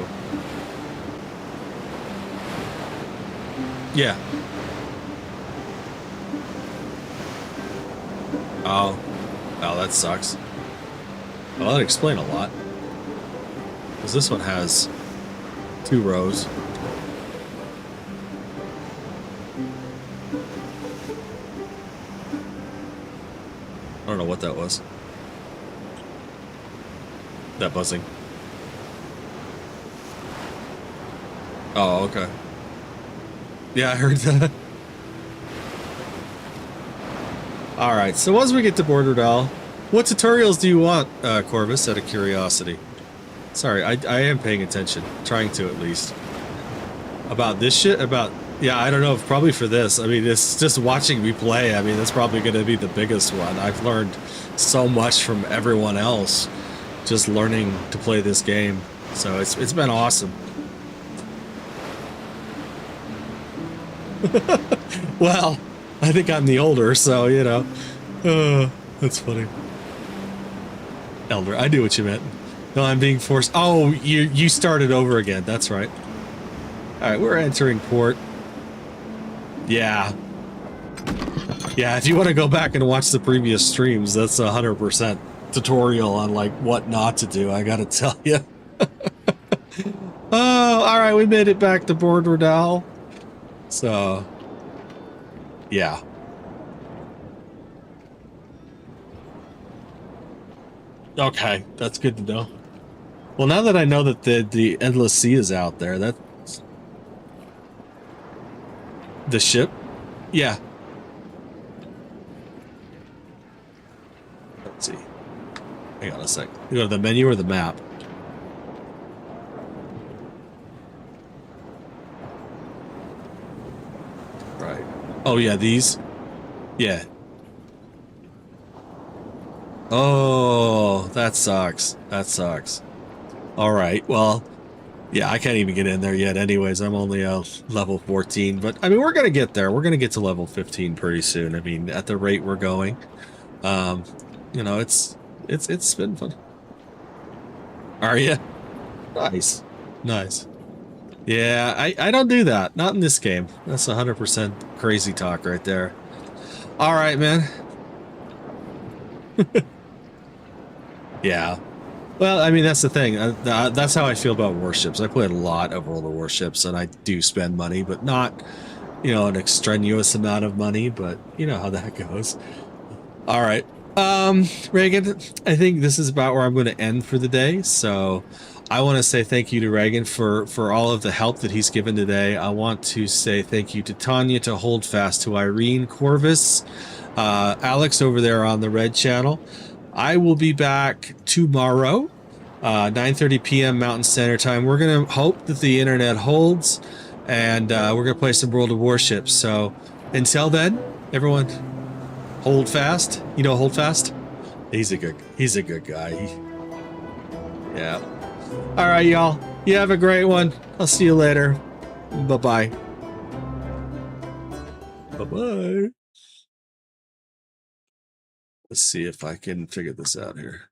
Yeah. Oh, that sucks. Well, that'd explain a lot. Because this one has 2 rows. I don't know what that was. That buzzing. Oh, okay. Yeah, I heard that. Alright, so once we get to Board Redal, what tutorials do you want, Corvus, out of curiosity? Sorry, I am paying attention. Trying to, at least. About this shit? Yeah, I don't know, probably for this. I mean, it's just watching me play. I mean, that's probably going to be the biggest one. I've learned so much from everyone else just learning to play this game. So it's been awesome. Well, I think I'm the older, so, you know. That's funny. Elder, I knew what you meant. No, I'm being forced. Oh, you started over again. That's right. All right, we're entering port. Yeah. Yeah, if you want to go back and watch the previous streams, that's 100% tutorial on, like, what not to do, I gotta tell you. Oh, all right, we made it back to Board Redal. So, yeah. Okay, that's good to know. Well, now that I know that the Endless Sea is out there, that's... The ship? Yeah. Let's see. Hang on a sec. You go to the menu or the map? Right. Oh, yeah, these? Yeah. Oh, that sucks. That sucks. All right, well, yeah, I can't even get in there yet anyways. I'm only level 14, but I mean, we're going to get there. We're going to get to level 15 pretty soon. I mean, at the rate we're going, you know, it's been fun. Are you? Nice. Nice. Yeah, I don't do that. Not in this game. That's 100% crazy talk right there. All right, man. Yeah. Well, I mean, that's the thing. That's how I feel about warships. I played a lot of World of Warships, and I do spend money, but not, you know, an extraneous amount of money, but you know how that goes. All right. Reagan, I think this is about where I'm going to end for the day. So I want to say thank you to Reagan for all of the help that he's given today. I want to say thank you to Tanya, to Holdfast, to Irene, Corvus, Alex over there on the Red channel. I will be back tomorrow, 9:30 p.m. Mountain Standard Time. We're going to hope that the internet holds, and we're going to play some World of Warships. So until then, everyone, hold fast. You know, hold fast. He's a good guy. Yeah. All right, y'all. You have a great one. I'll see you later. Bye-bye. Bye-bye. Let's see if I can figure this out here.